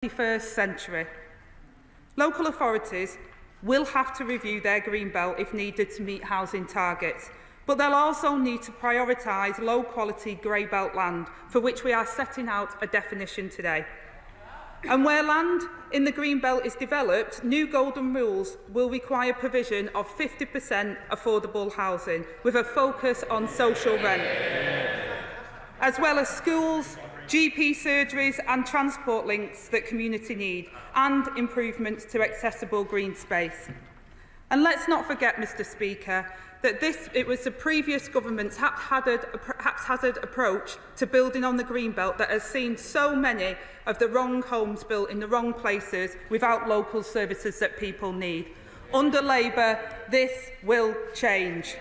21st century. Local authorities will have to review their green belt if needed to meet housing targets, but they'll also need to prioritise low-quality grey belt land, for which we are setting out a definition today. And where land in the green belt is developed, new golden rules will require provision of 50% affordable housing, with a focus on social rent, as well as schools, GP surgeries and transport links that community need, and improvements to accessible green space. And let's not forget, Mr Speaker, that it was the previous government's haphazard approach to building on the green belt that has seen so many of the wrong homes built in the wrong places without local services that people need. Under Labour, this will change.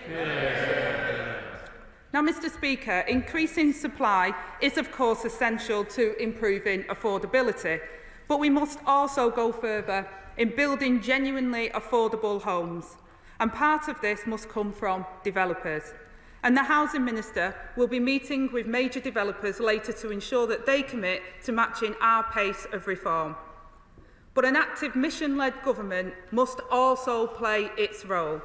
Now, Mr Speaker, increasing supply is of course essential to improving affordability, but we must also go further in building genuinely affordable homes. And part of this must come from developers. And the Housing Minister will be meeting with major developers later to ensure that they commit to matching our pace of reform. But an active mission-led government must also play its role.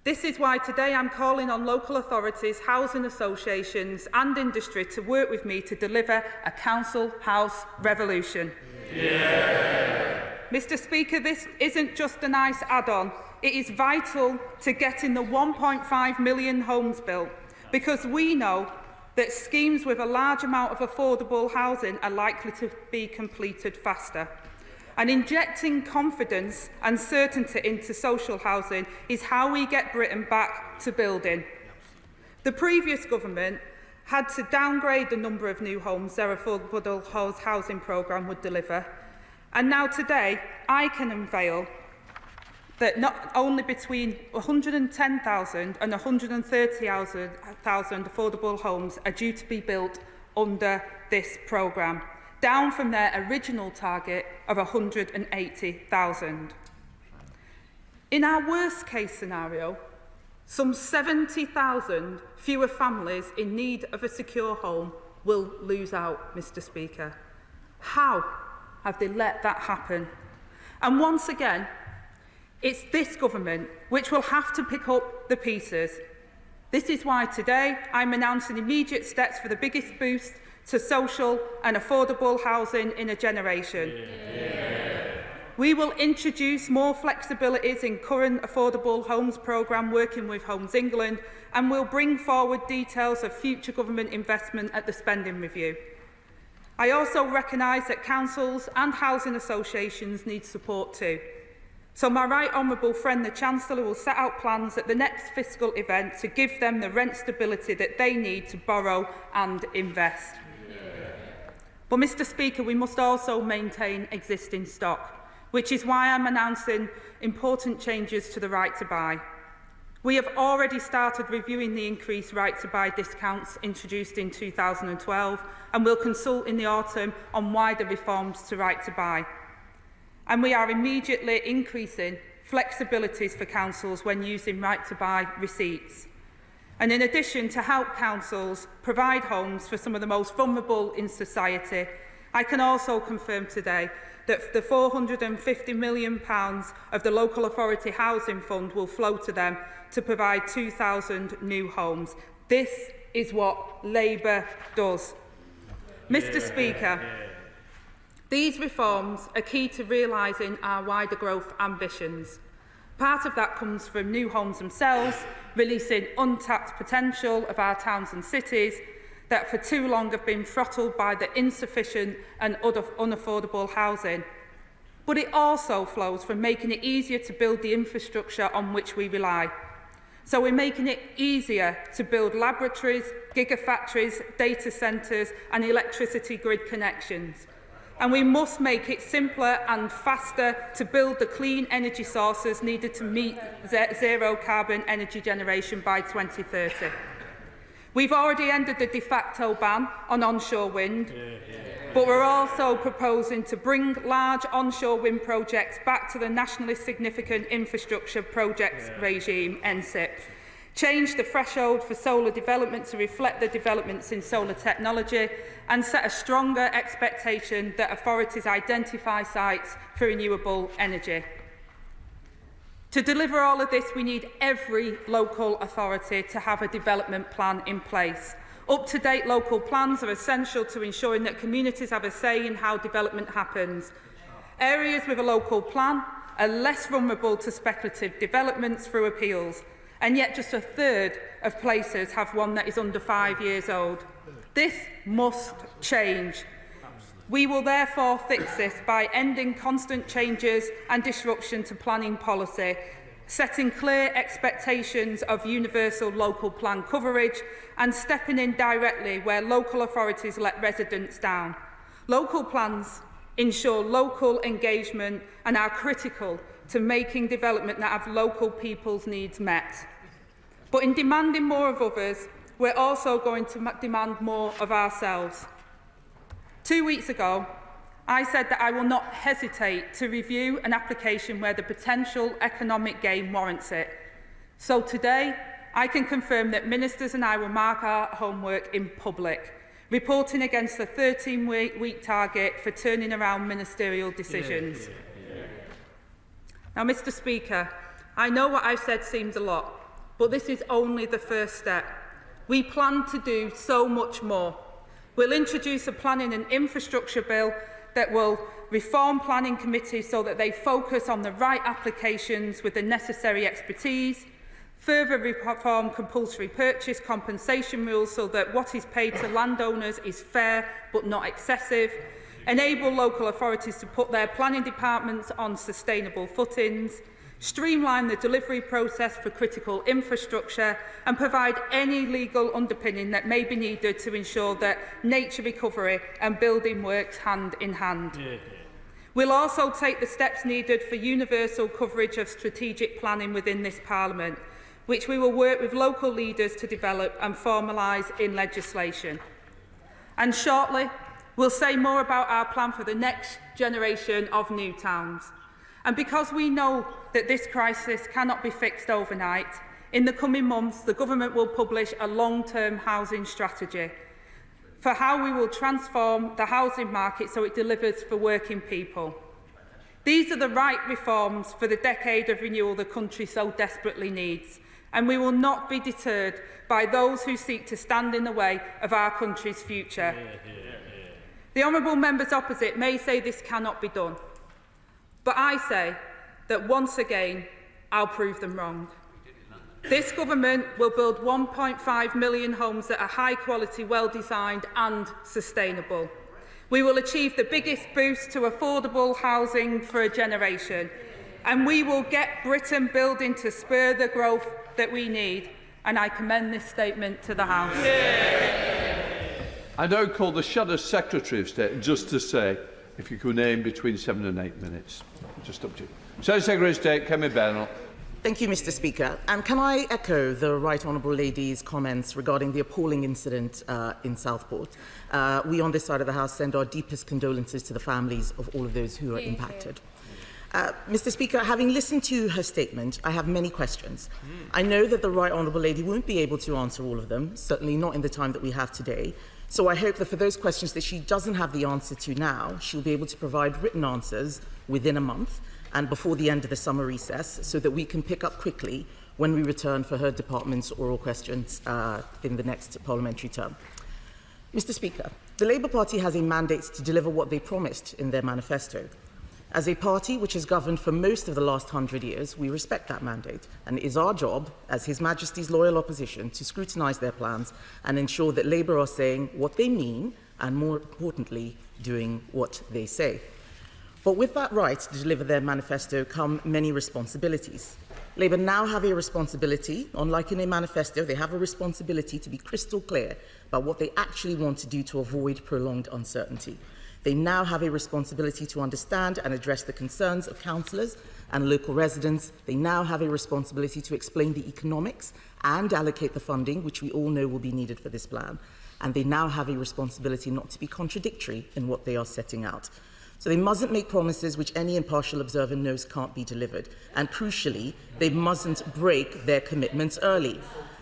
This is why today I'm calling on local authorities, housing associations and industry to work with me to deliver a council house revolution. Yeah. Mr Speaker, this isn't just a nice add-on. It is vital to getting the 1.5 million homes built, because we know that schemes with a large amount of affordable housing are likely to be completed faster. And injecting confidence and certainty into social housing is how we get Britain back to building. The previous government had to downgrade the number of new homes their affordable housing programme would deliver. And now today, I can unveil that not only between 110,000 and 130,000 affordable homes are due to be built under this programme, down from their original target of 180,000. In our worst case scenario, some 70,000 fewer families in need of a secure home will lose out, Mr Speaker. How have they let that happen? And once again, it's this government which will have to pick up the pieces. This is why today I'm announcing immediate steps for the biggest boost to social and affordable housing in a generation. Yeah. We will introduce more flexibilities in current affordable homes programme working with Homes England, and will bring forward details of future government investment at the spending review. I also recognise that councils and housing associations need support too. So my right honourable friend, the Chancellor, will set out plans at the next fiscal event to give them the rent stability that they need to borrow and invest. But, Mr Speaker, we must also maintain existing stock, which is why I'm announcing important changes to the right to buy. We have already started reviewing the increased right to buy discounts introduced in 2012, and will consult in the autumn on wider reforms to right to buy. And we are immediately increasing flexibilities for councils when using right to buy receipts. And in addition, to help councils provide homes for some of the most vulnerable in society, I can also confirm today that the £450 million of the Local Authority Housing Fund will flow to them to provide 2,000 new homes. This is what Labour does. Mr Speaker, these reforms are key to realising our wider growth ambitions. Part of that comes from new homes themselves, releasing untapped potential of our towns and cities that for too long have been throttled by the insufficient and unaffordable housing. But it also flows from making it easier to build the infrastructure on which we rely. So we're making it easier to build laboratories, gigafactories, data centres and electricity grid connections. And we must make it simpler and faster to build the clean energy sources needed to meet zero carbon energy generation by 2030. We've already ended the de facto ban on onshore wind, but we're also proposing to bring large onshore wind projects back to the nationally significant infrastructure projects regime, NSIP, change the threshold for solar development to reflect the developments in solar technology, and set a stronger expectation that authorities identify sites for renewable energy. To deliver all of this, we need every local authority to have a development plan in place. Up-to-date local plans are essential to ensuring that communities have a say in how development happens. Areas with a local plan are less vulnerable to speculative developments through appeals, and yet just a third of places have one that is under 5 years old. This must change. We will therefore fix this by ending constant changes and disruption to planning policy, setting clear expectations of universal local plan coverage, and stepping in directly where local authorities let residents down. Local plans ensure local engagement and are critical to making development that have local people's needs met. But in demanding more of others, we're also going to demand more of ourselves. 2 weeks ago, I said that I will not hesitate to review an application where the potential economic gain warrants it. So today, I can confirm that ministers and I will mark our homework in public, reporting against the 13-week target for turning around ministerial decisions. Now, Mr. Speaker, I know what I've said seems a lot, but this is only the first step. We plan to do so much more. We'll introduce a planning and infrastructure bill that will reform planning committees so that they focus on the right applications with the necessary expertise, further reform compulsory purchase compensation rules so that what is paid to landowners is fair but not excessive, enable local authorities to put their planning departments on sustainable footings, streamline the delivery process for critical infrastructure, and provide any legal underpinning that may be needed to ensure that nature recovery and building works hand in hand. We'll also take the steps needed for universal coverage of strategic planning within this Parliament, which we will work with local leaders to develop and formalise in legislation. And shortly, we'll say more about our plan for the next generation of new towns. And because we know that this crisis cannot be fixed overnight, in the coming months, the Government will publish a long-term housing strategy for how we will transform the housing market so it delivers for working people. These are the right reforms for the decade of renewal the country so desperately needs, and we will not be deterred by those who seek to stand in the way of our country's future. The honourable members opposite may say this cannot be done, but I say that once again, I'll prove them wrong. This Government will build 1.5 million homes that are high quality, well designed and sustainable. We will achieve the biggest boost to affordable housing for a generation, and we will get Britain building to spur the growth that we need. And I commend this statement to the House. I now call the Shadow Secretary of State just to say, if you could name between 7 and 8 minutes. Just up to you. Shadow Secretary of State, Kemi Bennell. Thank you, Mr. Speaker. And can I echo the Right Honourable Lady's comments regarding the appalling incident in Southport? We on this side of the House send our deepest condolences to the families of all of those who are impacted. Mr. Speaker, having listened to her statement, I have many questions. I know that the Right Honourable Lady won't be able to answer all of them, certainly not in the time that we have today. So I hope that for those questions that she doesn't have the answer to now, she'll be able to provide written answers within a month and before the end of the summer recess, so that we can pick up quickly when we return for her department's oral questions in the next parliamentary term. Mr. Speaker, the Labour Party has a mandate to deliver what they promised in their manifesto. As a party which has governed for most of the last 100 years, we respect that mandate, and it is our job, as His Majesty's loyal opposition, to scrutinise their plans and ensure that Labour are saying what they mean and, more importantly, doing what they say. But with that right to deliver their manifesto come many responsibilities. Labour now have a responsibility, unlike in a manifesto, they have a responsibility to be crystal clear about what they actually want to do to avoid prolonged uncertainty. They now have a responsibility to understand and address the concerns of councillors and local residents. They now have a responsibility to explain the economics and allocate the funding, which we all know will be needed for this plan. And they now have a responsibility not to be contradictory in what they are setting out. So they mustn't make promises which any impartial observer knows can't be delivered. And crucially, they mustn't break their commitments early.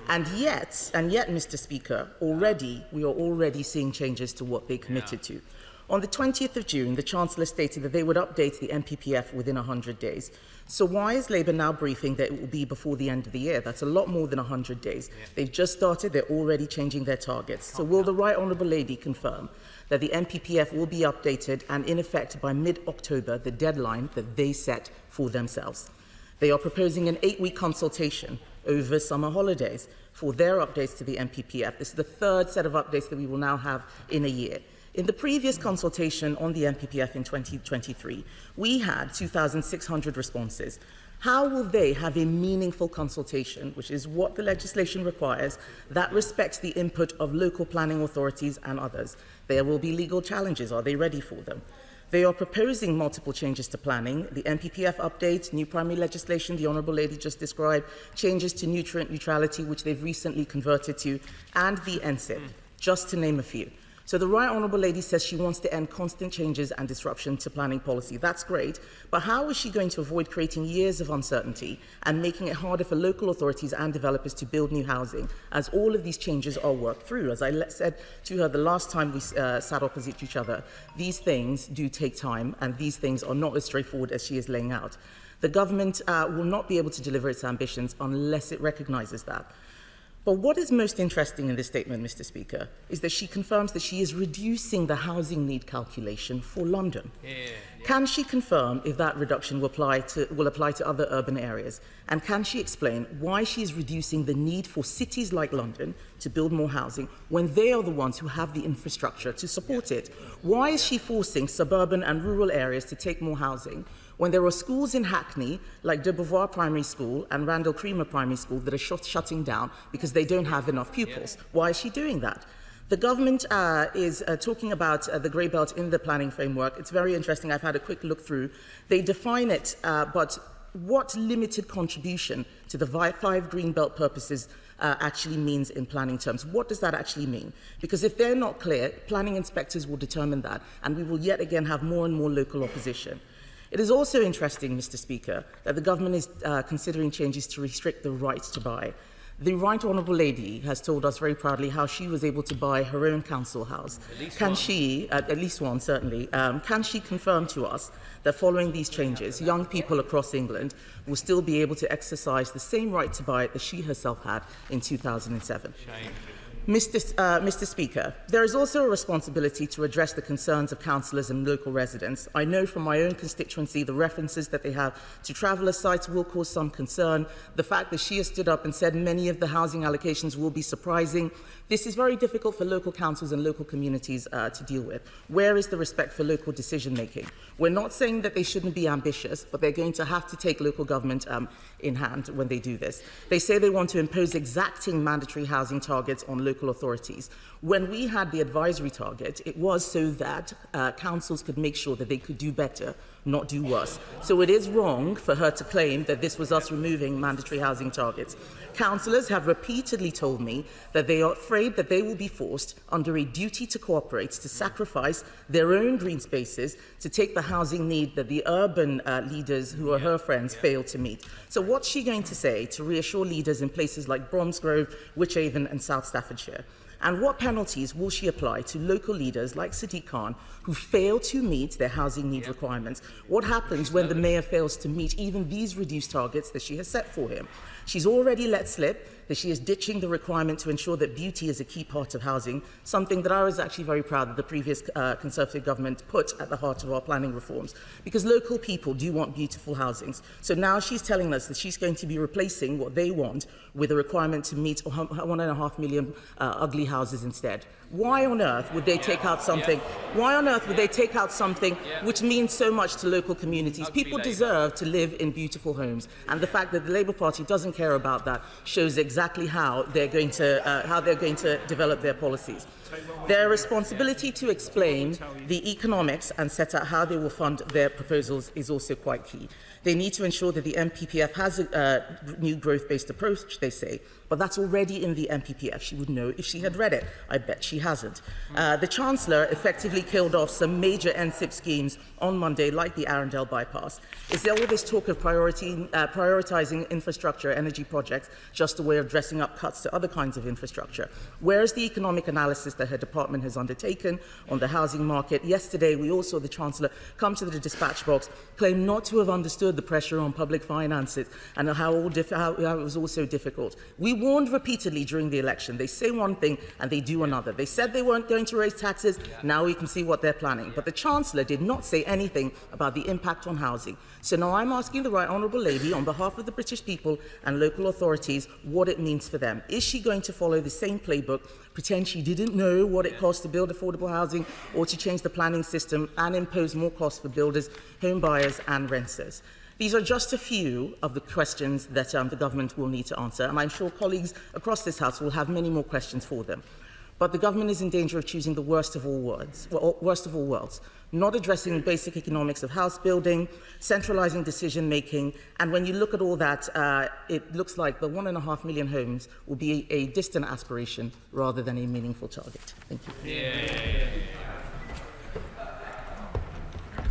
And yet, Mr. Speaker, we are already seeing changes to what they committed to. On the 20th of June, the Chancellor stated that they would update the MPPF within 100 days. So why is Labour now briefing that it will be before the end of the year? That's a lot more than 100 days. They've just started, they're already changing their targets. So will the Right Honourable Lady confirm that the MPPF will be updated and in effect by mid-October, the deadline that they set for themselves? They are proposing an 8-week consultation over summer holidays for their updates to the MPPF. This is the third set of updates that we will now have in a year. In the previous consultation on the MPPF in 2023, we had 2,600 responses. How will they have a meaningful consultation, which is what the legislation requires, that respects the input of local planning authorities and others? There will be legal challenges. Are they ready for them? They are proposing multiple changes to planning, the MPPF update, new primary legislation the Honourable Lady just described, changes to nutrient neutrality, which they've recently converted to, and the NSIP, just to name a few. So the Right Honourable Lady says she wants to end constant changes and disruption to planning policy. That's great, but how is she going to avoid creating years of uncertainty and making it harder for local authorities and developers to build new housing as all of these changes are worked through? As I said to her the last time we sat opposite each other, these things do take time and these things are not as straightforward as she is laying out. The government will not be able to deliver its ambitions unless it recognises that. But what is most interesting in this statement, Mr. Speaker, is that she confirms that she is reducing the housing need calculation for London. Can she confirm if that reduction will apply to other urban areas? And can she explain why she is reducing the need for cities like London to build more housing when they are the ones who have the infrastructure to support it? Why is she forcing suburban and rural areas to take more housing when there are schools in Hackney, like de Beauvoir Primary School and Randall Creamer Primary School, that are shutting down because they don't have enough pupils? Why is she doing that? The government is talking about the grey belt in the planning framework. It's very interesting. I've had a quick look through. They define it, but what limited contribution to the 5 green belt purposes actually means in planning terms? What does that actually mean? Because if they're not clear, planning inspectors will determine that, and we will yet again have more and more local opposition. It is also interesting, Mr. Speaker, that the government is considering changes to restrict the right to buy. The Right Honourable Lady has told us very proudly how she was able to buy her own council house. Can she, at least one certainly, can she confirm to us that following these changes, young people across England will still be able to exercise the same right to buy that she herself had in 2007? Shame. Mr. Speaker, there is also a responsibility to address the concerns of councillors and local residents. I know from my own constituency the references that they have to traveller sites will cause some concern. The fact that she has stood up and said many of the housing allocations will be surprising. This is very difficult for local councils and local communities to deal with. Where is the respect for local decision-making? We're not saying that they shouldn't be ambitious, but they're going to have to take local government in hand when they do this. They say they want to impose exacting mandatory housing targets on local authorities. When we had the advisory target, it was so that councils could make sure that they could do better, not do worse. So it is wrong for her to claim that this was us removing mandatory housing targets. Councillors have repeatedly told me that they are afraid that they will be forced, under a duty to cooperate, to sacrifice their own green spaces to take the housing need that the urban leaders who are her friends failed to meet. So what's she going to say to reassure leaders in places like Bromsgrove, Wychavon and South Staffordshire? And what penalties will she apply to local leaders like Sadiq Khan who fail to meet their housing need requirements? What happens when the mayor fails to meet even these reduced targets that she has set for him? She's already let slip that she is ditching the requirement to ensure that beauty is a key part of housing, something that I was actually very proud that the previous Conservative government put at the heart of our planning reforms, because local people do want beautiful housings. So now she's telling us that she's going to be replacing what they want with a requirement to meet 1.5 million ugly houses instead. Why on earth would they take out something? Why on earth would they take out something which means so much to local communities? People deserve to live in beautiful homes, and the fact that the Labour Party doesn't care about that shows exactly how they're going to develop their policies. Their responsibility to explain the economics and set out how they will fund their proposals is also quite key. They need to ensure that the MPPF has a new growth-based approach, they say, but that's already in the MPPF. She would know if she had read it. I bet she hasn't. The Chancellor effectively killed off some major NSIP schemes on Monday, like the Arundel bypass. Is there all this talk of prioritising infrastructure, energy projects, just a way of dressing up cuts to other kinds of infrastructure? Where is the economic analysis that her department has undertaken on the housing market? Yesterday, we all saw the Chancellor come to the dispatch box, claim not to have understood the pressure on public finances and how it was also difficult. We warned repeatedly during the election. They say one thing and they do another. They said they weren't going to raise taxes. Now we can see what they're planning. But the Chancellor did not say anything about the impact on housing. So now I'm asking the Right Honourable Lady, on behalf of the British people and local authorities, what it means for them. Is she going to follow the same playbook, pretend she didn't know what it costs to build affordable housing, or to change the planning system and impose more costs for builders, home buyers and renters? These are just a few of the questions that the government will need to answer, and I'm sure colleagues across this House will have many more questions for them. But the government is in danger of choosing the worst of all worlds, not addressing basic economics of house building, centralising decision-making, and when you look at all that, it looks like the 1.5 million homes will be a distant aspiration rather than a meaningful target. Thank you.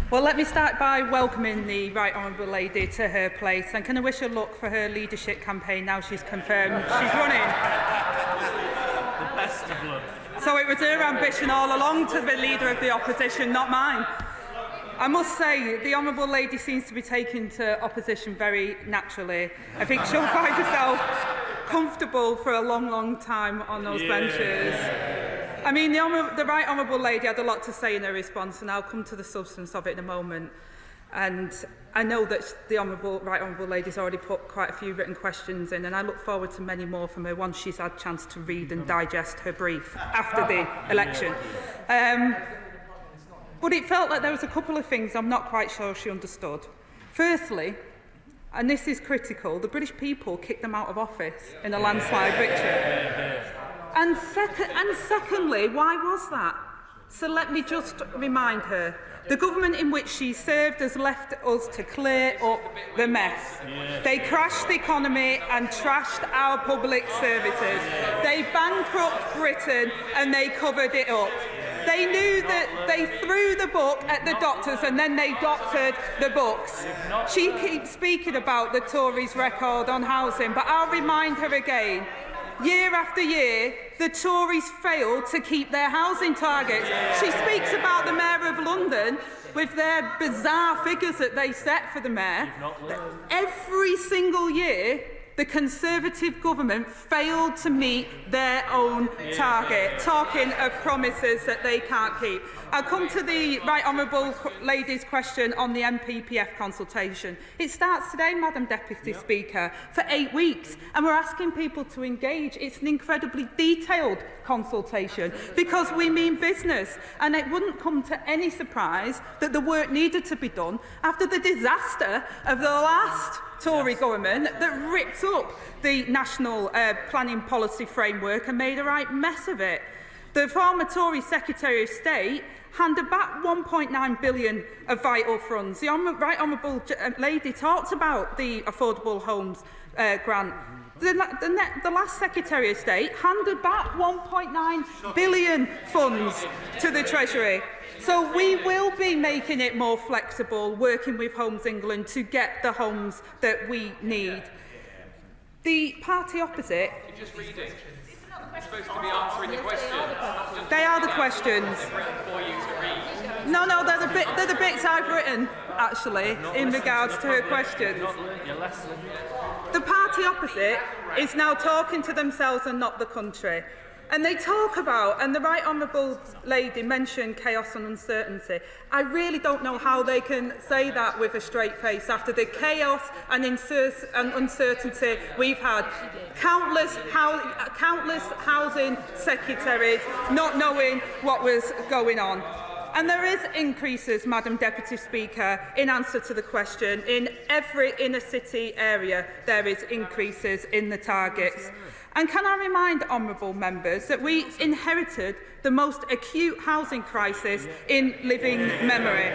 Well, let me start by welcoming the Right Honourable Lady to her place, and can I wish her luck for her leadership campaign now she's confirmed she's running. The best of luck. So it was her ambition all along to be leader of the opposition, not mine. I must say, the Honourable Lady seems to be taking to opposition very naturally. I think she'll find herself comfortable for a long, long time on those benches. I mean, the Right Honourable Lady had a lot to say in her response, and I'll come to the substance of it in a moment. And I know that the Right Honourable Lady's already put quite a few written questions in, and I look forward to many more from her once she's had a chance to read and digest her brief after the election. But it felt like there was a couple of things I'm not quite sure she understood. Firstly, and this is critical, the British people kicked them out of office in a landslide victory. And secondly, why was that? So let me just remind her. The government in which she served has left us to clear up the mess. They crashed the economy and trashed our public services. They bankrupted Britain and they covered it up. They knew that they threw the book at the doctors and then they doctored the books. She keeps speaking about the Tories' record on housing, but I'll remind her again. Year after year, the Tories failed to keep their housing targets. She speaks about the Mayor of London with their bizarre figures that they set for the Mayor. Every single year, the Conservative government failed to meet their own target, talking of promises that they can't keep. I'll come to the Right Honourable Lady's question on the MPPF consultation. It starts today, Madam Deputy Speaker, for 8 weeks, and we're asking people to engage. It's an incredibly detailed consultation because we mean business, and it wouldn't come to any surprise that the work needed to be done after the disaster of the last Tory government that ripped up the National Planning Policy Framework and made a right mess of it. The former Tory Secretary of State handed back $1.9 billion of vital funds. The Right Honourable Lady talked about the Affordable Homes grant. The last Secretary of State handed back $1.9 billion funds to the Treasury. So we will be making it more flexible, working with Homes England to get the homes that we need. The party opposite... You're just reading. You're supposed to be answering the questions. They are the questions. No, they're the bits I've written, actually, in regards to her questions. The party opposite is now talking to themselves and not the country. And they talk about, and the Right Honourable Lady mentioned chaos and uncertainty. I really don't know how they can say that with a straight face after the chaos and uncertainty we've had. Countless housing secretaries not knowing what was going on. And there is increases, Madam Deputy Speaker, in answer to the question. In every inner city area, there is increases in the targets. And can I remind honourable members that we inherited the most acute housing crisis in living memory.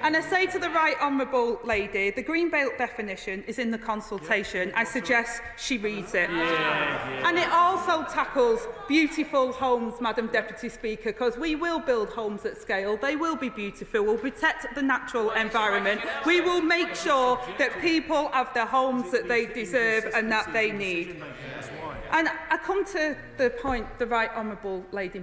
And I say to the right honourable lady, the Greenbelt definition is in the consultation. I suggest she reads it. And it also tackles beautiful homes, Madam Deputy Speaker, because we will build homes at scale. They will be beautiful. We'll protect the natural environment. We will make sure that people have the homes that they deserve and that they need. And I come to the point the right honourable lady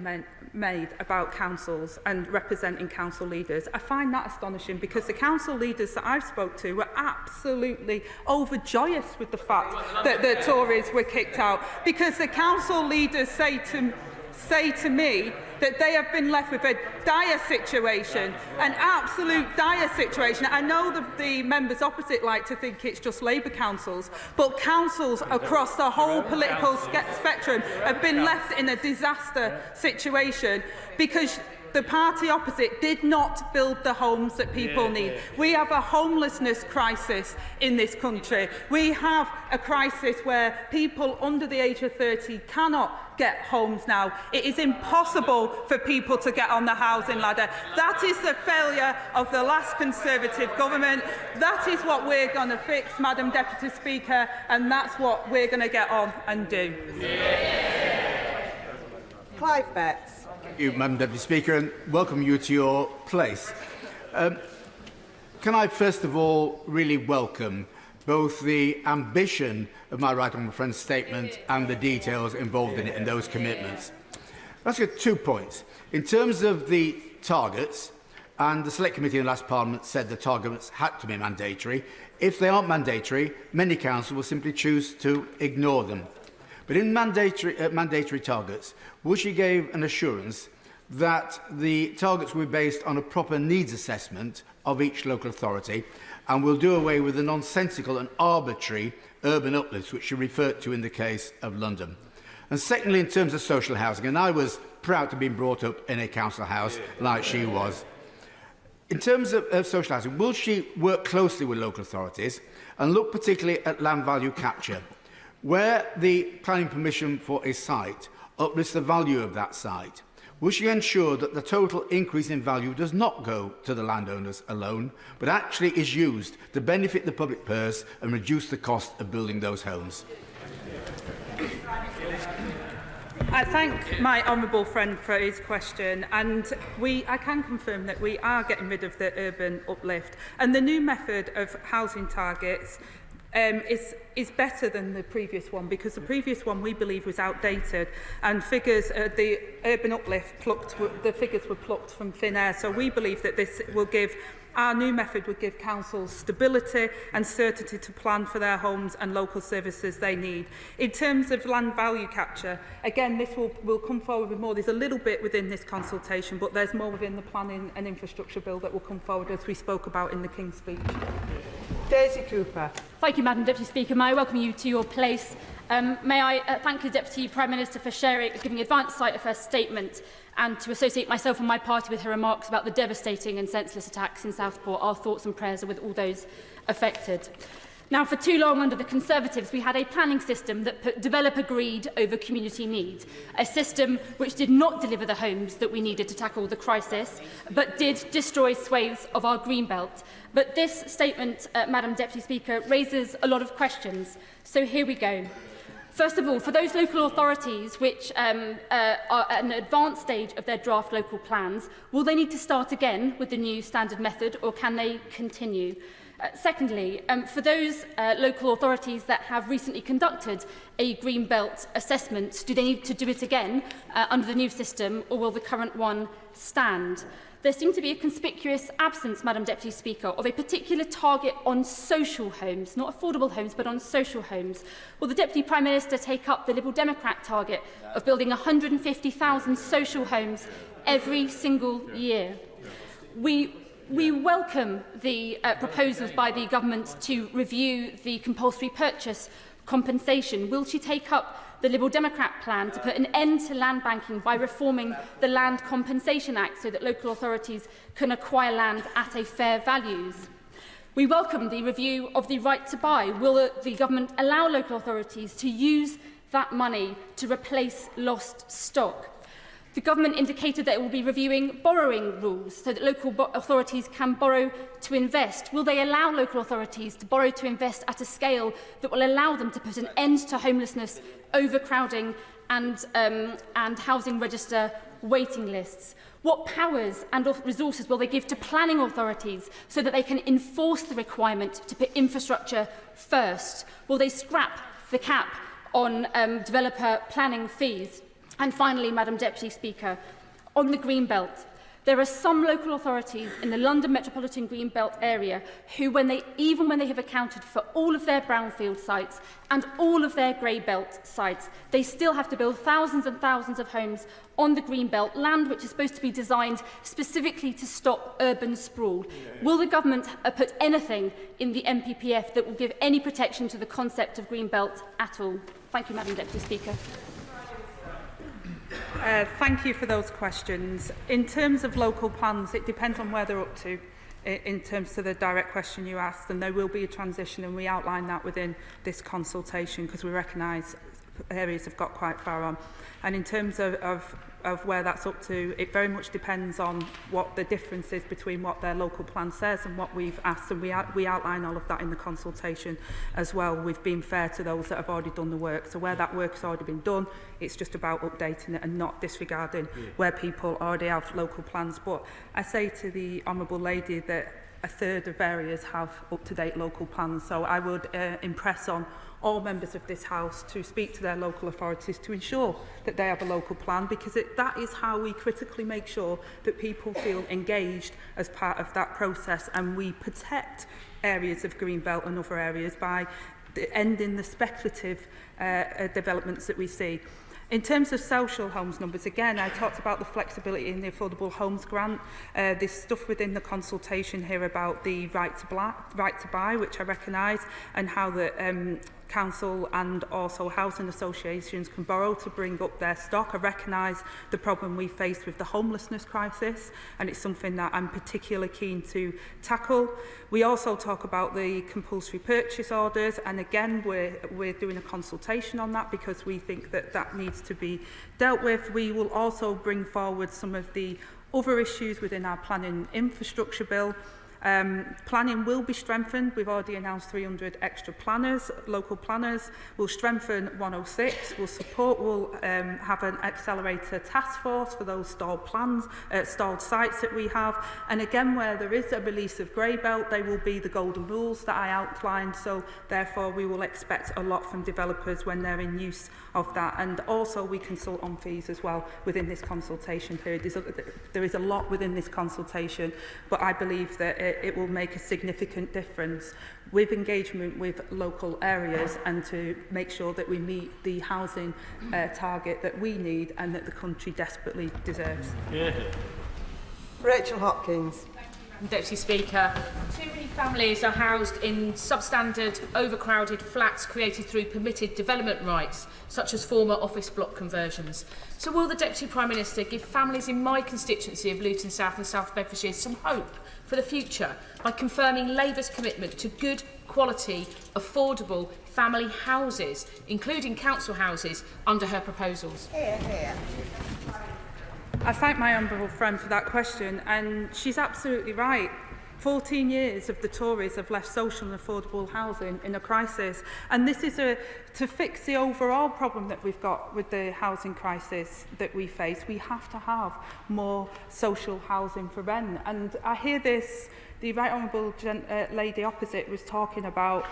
made about councils and representing council leaders. I find that astonishing because the council leaders that I've spoke to were absolutely overjoyous with the fact that the Tories were kicked out, because the council leaders say to me that they have been left with a dire situation, an absolute dire situation. I know the members opposite like to think it's just Labour councils, but councils across the whole political spectrum have been left in a disaster situation because the party opposite did not build the homes that people need. We have a homelessness crisis in this country. We have a crisis where people under the age of 30 cannot get homes now. It is impossible for people to get on the housing ladder. That is the failure of the last Conservative government. That is what we're going to fix, Madam Deputy Speaker, and that's what we're going to get on and do. Clive Betts. Thank you, Madam Deputy Speaker, and welcome you to your place. Can I first of all really welcome both the ambition of my right honourable friend's statement and the details involved in it and those commitments. Let's get 2 points. In terms of the targets, and the Select Committee in the last Parliament said the targets had to be mandatory. If they aren't mandatory, many councils will simply choose to ignore them. But in mandatory targets, Bushy gave an assurance that the targets were based on a proper needs assessment of each local authority and will do away with the nonsensical and arbitrary urban uplifts which she referred to in the case of London. And secondly, in terms of social housing, and I was proud to be brought up in a council house like she was. In terms of social housing, will she work closely with local authorities and look particularly at land value capture? Where the planning permission for a site uplifts the value of that site, will she ensure that the total increase in value does not go to the landowners alone, but actually is used to benefit the public purse and reduce the cost of building those homes? I thank my honourable friend for his question, and I can confirm that we are getting rid of the urban uplift, and the new method of housing targets is better than the previous one, because the previous one we believe was outdated and figures the urban uplift the figures were plucked from thin air. So we believe that our new method would give councils stability and certainty to plan for their homes and local services they need. In terms of land value capture, again, this will come forward with more. There's a little bit within this consultation, but there's more within the planning and infrastructure bill that will come forward, as we spoke about in the King's speech. Daisy Cooper. Thank you, Madam Deputy Speaker. May I welcome you to your place. May I thank the Deputy Prime Minister for giving advance sight of her statement, and to associate myself and my party with her remarks about the devastating and senseless attacks in Southport. Our thoughts and prayers are with all those affected. Now, for too long under the Conservatives, we had a planning system that put developer greed over community need, a system which did not deliver the homes that we needed to tackle the crisis, but did destroy swathes of our green belt. But this statement, Madam Deputy Speaker, raises a lot of questions. So here we go. First of all, for those local authorities which are at an advanced stage of their draft local plans, will they need to start again with the new standard method, or can they continue? Secondly, for those local authorities that have recently conducted a green belt assessment, do they need to do it again under the new system, or will the current one stand? There seemed to be a conspicuous absence, Madam Deputy Speaker, of a particular target on social homes, not affordable homes, but on social homes. Will the Deputy Prime Minister take up the Liberal Democrat target of building 150,000 social homes every single year? We welcome the proposals by the government to review the compulsory purchase compensation. Will she take up the Liberal Democrat plan to put an end to land banking by reforming the Land Compensation Act so that local authorities can acquire land at a fair values? We welcome the review of the right to buy. Will the government allow local authorities to use that money to replace lost stock? The government indicated that it will be reviewing borrowing rules so that local authorities can borrow to invest. Will they allow local authorities to borrow to invest at a scale that will allow them to put an end to homelessness, overcrowding and housing register waiting lists? What powers and resources will they give to planning authorities so that they can enforce the requirement to put infrastructure first? Will they scrap the cap on developer planning fees? And finally, Madam Deputy Speaker, on the Greenbelt, there are some local authorities in the London Metropolitan Greenbelt area who, even when they have accounted for all of their brownfield sites and all of their grey belt sites, they still have to build thousands and thousands of homes on the Greenbelt, land which is supposed to be designed specifically to stop urban sprawl. Will the government put anything in the MPPF that will give any protection to the concept of Greenbelt at all? Thank you, Madam Deputy Speaker. Thank you for those questions. In terms of local plans, it depends on where they're up to in terms of the direct question you asked, and there will be a transition, and we outline that within this consultation because we recognise areas have got quite far on. And in terms of where that's up to, it very much depends on what the difference is between what their local plan says and what we've asked, and we outline all of that in the consultation as well. We've been fair to those that have already done the work, so where that work has already been done, it's just about updating it and not disregarding where people already have local plans. But I say to the Honourable Lady that a third of areas have up-to-date local plans, so I would impress on all members of this House to speak to their local authorities to ensure that they have a local plan, because that is how we critically make sure that people feel engaged as part of that process, and we protect areas of Greenbelt and other areas by ending the speculative developments that we see. In terms of social homes numbers, again, I talked about the flexibility in the Affordable Homes Grant. There's stuff within the consultation here about the right to buy, which I recognise, and how the council and also housing associations can borrow to bring up their stock. I recognise the problem we face with the homelessness crisis, and it's something that I'm particularly keen to tackle. We also talk about the compulsory purchase orders, and again, we're doing a consultation on that because we think that that needs to be dealt with. We will also bring forward some of the other issues within our planning infrastructure bill. Planning will be strengthened. We've already announced 300 extra planners, local planners. We'll strengthen 106. We'll have an accelerator task force for those stalled sites that we have. And again, where there is a release of grey belt, they will be the golden rules that I outlined. So therefore, we will expect a lot from developers when they're in use of that. And also, we consult on fees as well within this consultation period. There is a lot within this consultation, but I believe that it will make a significant difference with engagement with local areas and to make sure that we meet the housing target that we need and that the country desperately deserves. Yeah. Rachel Hopkins. Deputy Speaker, too many families are housed in substandard, overcrowded flats created through permitted development rights, such as former office block conversions. So will the Deputy Prime Minister give families in my constituency of Luton South and South Bedfordshire some hope for the future by confirming Labour's commitment to good quality, affordable family houses, including council houses, under her proposals? I thank my honourable friend for that question, and she's absolutely right. 14 years of the Tories have left social and affordable housing in a crisis, and this is to fix the overall problem that we've got with the housing crisis that we face. We have to have more social housing for rent, and I hear this. The right honourable lady opposite was talking about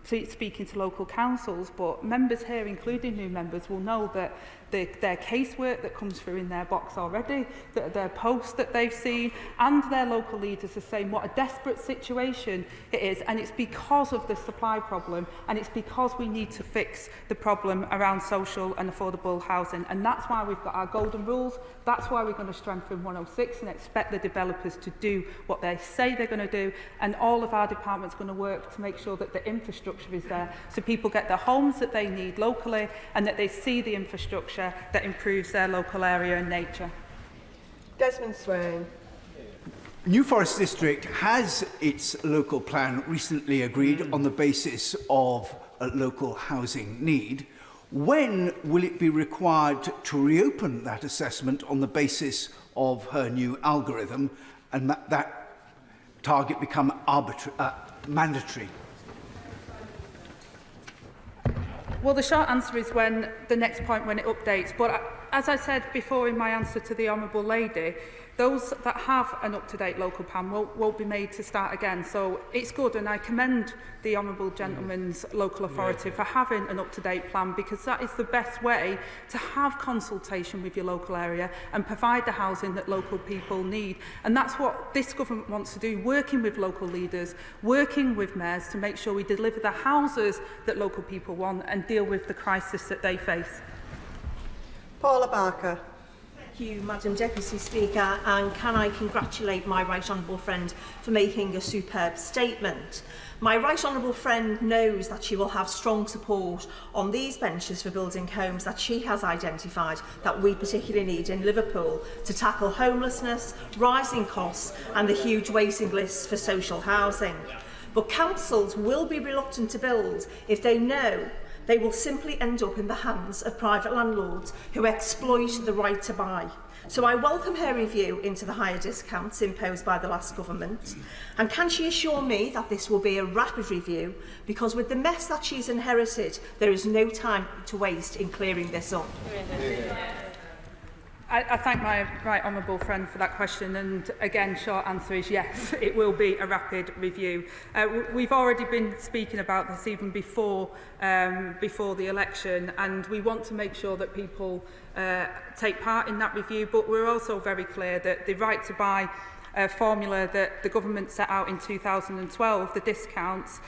speaking to local councils, but members here, including new members, will know that their casework that comes through in their box already, their posts that they've seen, and their local leaders are saying what a desperate situation it is, and it's because of the supply problem, and it's because we need to fix the problem around social and affordable housing, and that's why we've got our golden rules. That's why we're going to strengthen 106 and expect the developers to do what they say they're going to do, and all of our departments are going to work to make sure that the infrastructure is there so people get the homes that they need locally and that they see the infrastructure that improves their local area and nature. Desmond Swain. New Forest District has its local plan recently agreed on the basis of a local housing need. When will it be required to reopen that assessment on the basis of her new algorithm and that target become mandatory? Well, the short answer is when the next point when it updates. But as I said before in my answer to the Honourable Lady, those that have an up-to-date local plan won't be made to start again. So it's good, and I commend the Honourable Gentleman's local authority for having an up-to-date plan, because that is the best way to have consultation with your local area and provide the housing that local people need. And that's what this government wants to do, working with local leaders, working with mayors to make sure we deliver the houses that local people want and deal with the crisis that they face. Paula Barker. Thank you, Madam Deputy Speaker, and can I congratulate my right honourable friend for making a superb statement. My right honourable friend knows that she will have strong support on these benches for building homes that she has identified that we particularly need in Liverpool to tackle homelessness, rising costs and the huge waiting lists for social housing. But councils will be reluctant to build if they know they will simply end up in the hands of private landlords who exploit the right to buy. So I welcome her review into the higher discounts imposed by the last government. And can she assure me that this will be a rapid review? Because with the mess that she's inherited, there is no time to waste in clearing this up. I thank my right honourable friend for that question, and again, short answer is yes, it will be a rapid review. We've already been speaking about this even before the election, and we want to make sure that people take part in that review, but we're also very clear that the right to buy formula that the government set out in 2012, the discounts,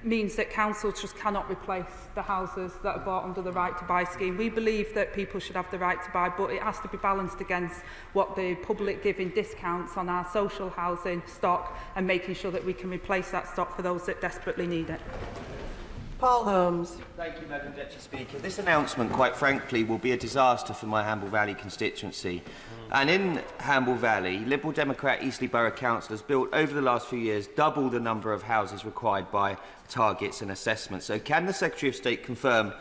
means that councils just cannot replace the houses that are bought under the right to buy scheme. We believe that people should have the right to buy, but it has to be balanced against what the public give in discounts on our social housing stock and making sure that we can replace that stock for those that desperately need it. Paul Holmes. Thank you, Madam Deputy Speaker. This announcement, quite frankly, will be a disaster for my Hamble Valley constituency. And in Hamble Valley, Liberal Democrat Eastleigh Borough councillors built over the last few years double the number of houses required by targets and assessments. So can the Secretary of State confirm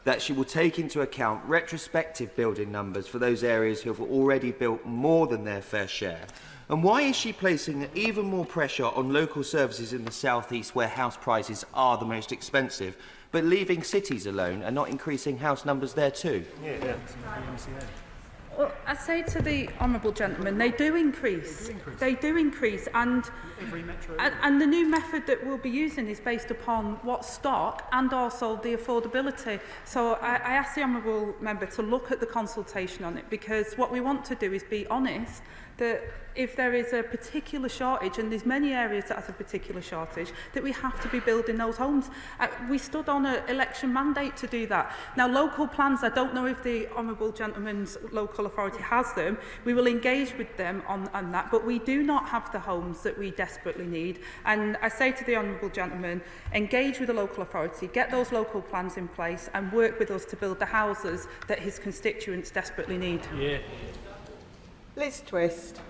that she will take into account retrospective building numbers for those areas who have already built more than their fair share? And why is she placing even more pressure on local services in the South East where house prices are the most expensive, but leaving cities alone and not increasing house numbers there too? Well, I say to the honourable gentleman, they do increase. They do increase, and the new method that we'll be using is based upon what stock and also the affordability. So I ask the honourable member to look at the consultation on it, because what we want to do is be honest that if there is a particular shortage, and there's many areas that has a particular shortage, that we have to be building those homes. We stood on an election mandate to do that. Now, local plans, I don't know if the honourable gentleman's local authority has them. We will engage with them on that, but we do not have the homes that we desperately need. And I say to the honourable gentleman, engage with the local authority, get those local plans in place and work with us to build the houses that his constituents desperately need. Yeah. Liz Twist.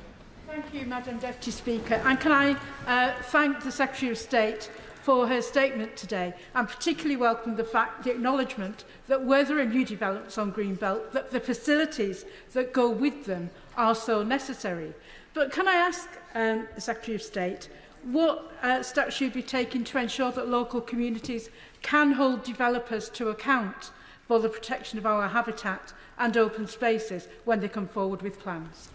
Thank you, Madam Deputy Speaker. And can I thank the Secretary of State for her statement today, and particularly welcome the acknowledgement that where there are new developments on Greenbelt, that the facilities that go with them are so necessary. But can I ask the Secretary of State what steps should be taken to ensure that local communities can hold developers to account for the protection of our habitat and open spaces when they come forward with plans?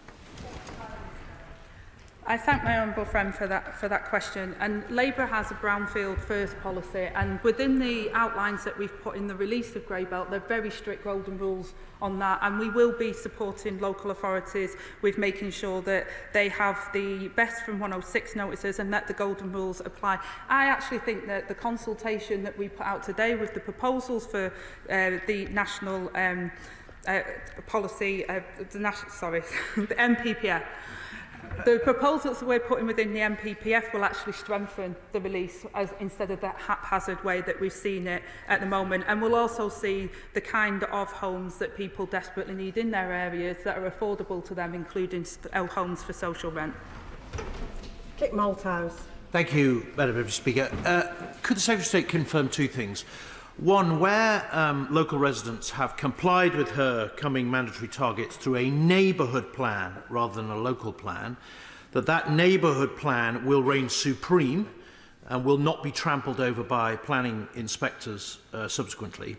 I thank my honourable friend for that question. And Labour has a brownfield first policy, and within the outlines that we've put in the release of Greybelt, there are very strict golden rules on that, and we will be supporting local authorities with making sure that they have the best from 106 notices and that the golden rules apply. I actually think that the consultation that we put out today with the proposals for the national policy, the MPPF, the proposals that we're putting within the MPPF will actually strengthen the release instead of that haphazard way that we've seen it at the moment. And we'll also see the kind of homes that people desperately need in their areas that are affordable to them, including homes for social rent. Kit Malthouse. Thank you, Madam Deputy Speaker. Could the Secretary of State confirm two things? One, where local residents have complied with her coming mandatory targets through a neighbourhood plan rather than a local plan, that neighbourhood plan will reign supreme and will not be trampled over by planning inspectors subsequently.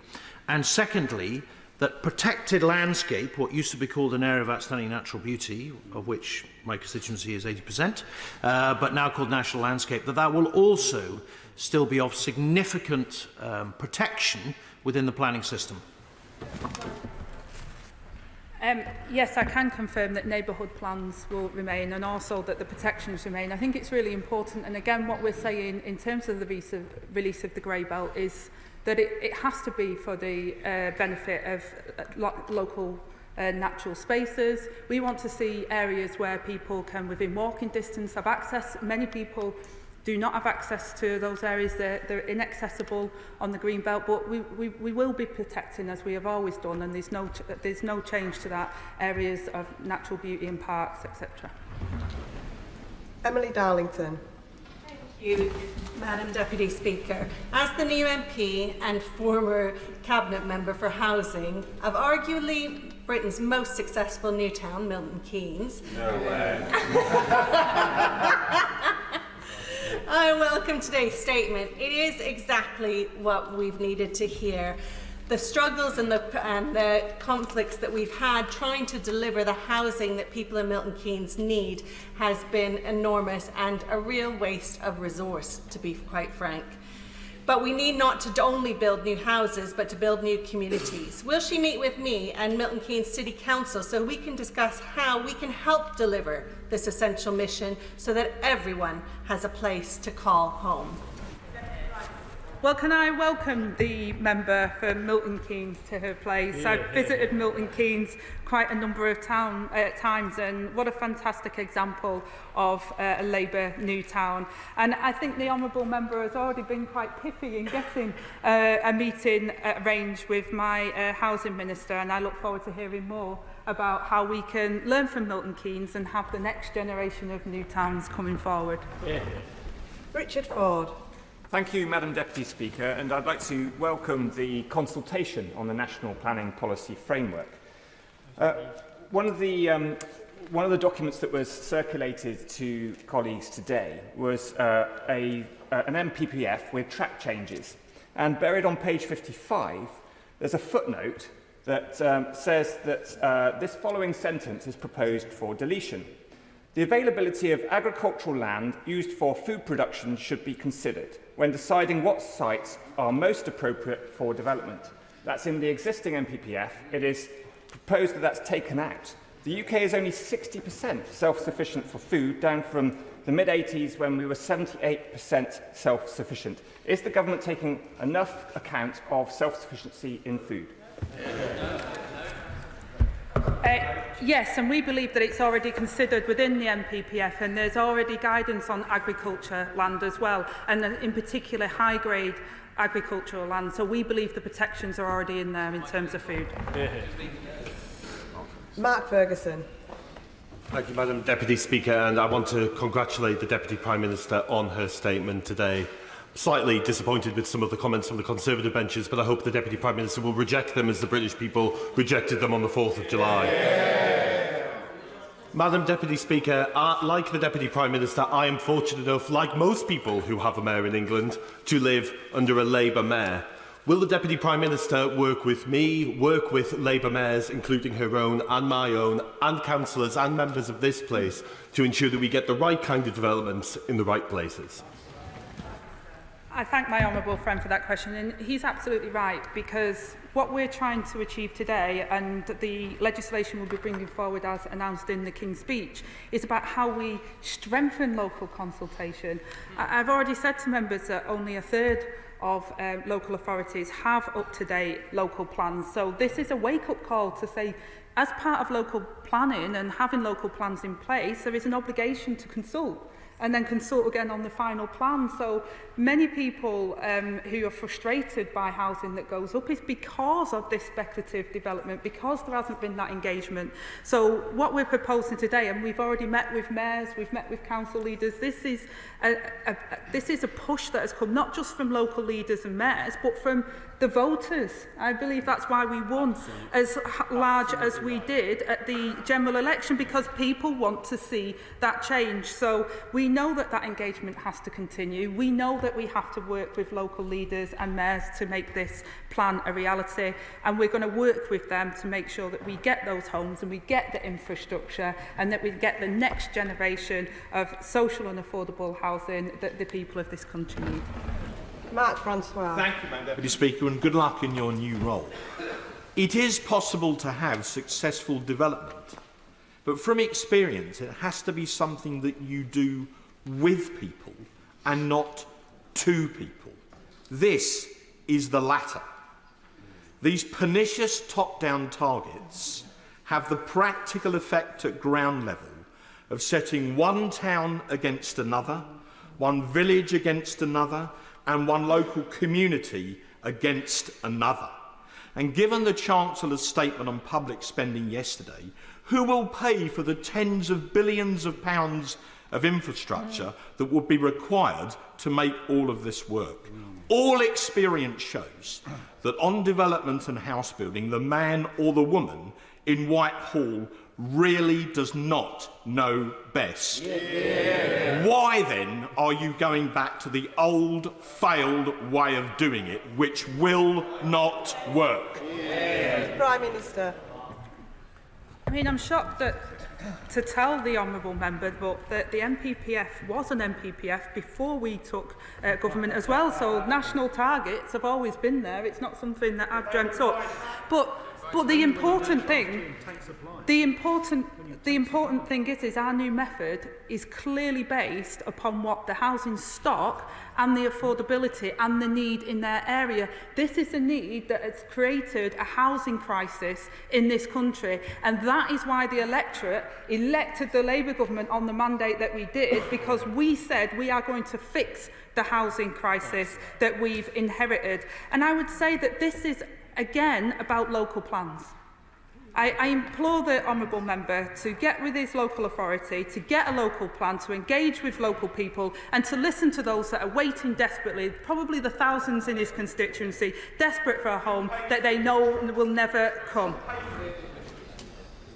And secondly, that protected landscape, what used to be called an area of outstanding natural beauty, of which my constituency is 80%, but now called national landscape, that will also still be of significant protection within the planning system. Yes, I can confirm that neighbourhood plans will remain and also that the protections remain. I think it's really important, and again what we're saying in terms of the release of the grey belt is that it has to be for the benefit of local natural spaces. We want to see areas where people can, within walking distance, have access. Many people do not have access to those areas. They're inaccessible on the green belt, but we will be protecting, as we have always done, and there's no change to that, areas of natural beauty and parks, etc. Emily Darlington. Thank you, Madam Deputy Speaker. As the new MP and former Cabinet Member for Housing of arguably Britain's most successful new town, Milton Keynes. No way. I welcome today's statement. It is exactly what we've needed to hear. The struggles and the conflicts that we've had trying to deliver the housing that people in Milton Keynes need has been enormous and a real waste of resource, to be quite frank. But we need not to only build new houses, but to build new communities. Will she meet with me and Milton Keynes City Council so we can discuss how we can help deliver this essential mission so that everyone has a place to call home? Well, can I welcome the member for Milton Keynes to her place? I've visited Milton Keynes quite a number of times, and what a fantastic example of a Labour new town. And I think the honourable member has already been quite pithy in getting a meeting arranged with my housing minister, and I look forward to hearing more about how we can learn from Milton Keynes and have the next generation of new towns coming forward. Richard Ford. Thank you, Madam Deputy Speaker, and I'd like to welcome the consultation on the National Planning Policy Framework. One of the documents that was circulated to colleagues today was an MPPF with track changes, and buried on page 55 there's a footnote that says that this following sentence is proposed for deletion. The availability of agricultural land used for food production should be considered when deciding what sites are most appropriate for development. That's in the existing MPPF. It is proposed that that's taken out. The UK is only 60% self-sufficient for food, down from the mid-80s when we were 78% self-sufficient. Is the government taking enough account of self-sufficiency in food? Yes, and we believe that it's already considered within the MPPF, and there's already guidance on agriculture land as well, and in particular high-grade agricultural land. So we believe the protections are already in there in terms of food. Mark Ferguson. Thank you, Madam Deputy Speaker, and I want to congratulate the Deputy Prime Minister on her statement today. Slightly disappointed with some of the comments from the Conservative benches, but I hope the Deputy Prime Minister will reject them as the British people rejected them on the 4th of July. Madam Deputy Speaker, like the Deputy Prime Minister, I am fortunate enough, like most people who have a mayor in England, to live under a Labour mayor. Will the Deputy Prime Minister work with me, work with Labour mayors, including her own and my own, and councillors and members of this place, to ensure that we get the right kind of developments in the right places? I thank my honourable friend for that question, and he's absolutely right, because what we're trying to achieve today, and the legislation we'll be bringing forward as announced in the King's Speech, is about how we strengthen local consultation. I've already said to members that only a third of local authorities have up-to-date local plans, so this is a wake-up call to say, as part of local planning and having local plans in place, there is an obligation to consult and then consult again on the final plan. So many people who are frustrated by housing that goes up is because of this speculative development, because there hasn't been that engagement. So what we're proposing today, and we've already met with mayors, we've met with council leaders, this is a push that has come not just from local leaders and mayors, but from the voters. I believe that's why we won as large as we did at the general election, because people want to see that change. So we know that that engagement has to continue. We know that we have to work with local leaders and mayors to make this plan a reality, and we're going to work with them to make sure that we get those homes and we get the infrastructure and that we get the next generation of social and affordable housing that the people of this country need. Mark Francois. Thank you, Madam Deputy Speaker, and good luck in your new role. It is possible to have successful development, but from experience, it has to be something that you do with people and not to people. This is the latter. These pernicious top-down targets have the practical effect at ground level of setting one town against another, one village against another, and one local community against another. And given the Chancellor's statement on public spending yesterday, who will pay for the tens of billions of pounds of infrastructure that would be required to make all of this work? All experience shows that on development and house building, the man or the woman in Whitehall really does not know best. Yeah. Why then are you going back to the old, failed way of doing it, which will not work? Yeah. Prime Minister. I mean, I'm shocked that to tell the honourable member that the NPPF was an NPPF before we took government as well. So national targets have always been there. It's not something that I've dreamt up. But the important thing, is our new method is clearly based upon what the housing stock and the affordability and the need in their area. This is a need that has created a housing crisis in this country, and that is why the electorate elected the Labour government on the mandate that we did, because we said we are going to fix the housing crisis that we've inherited. And I would say that this is again about local plans. I implore the honourable member to get with his local authority, to get a local plan, to engage with local people and to listen to those that are waiting desperately, probably the thousands in his constituency, desperate for a home that they know will never come.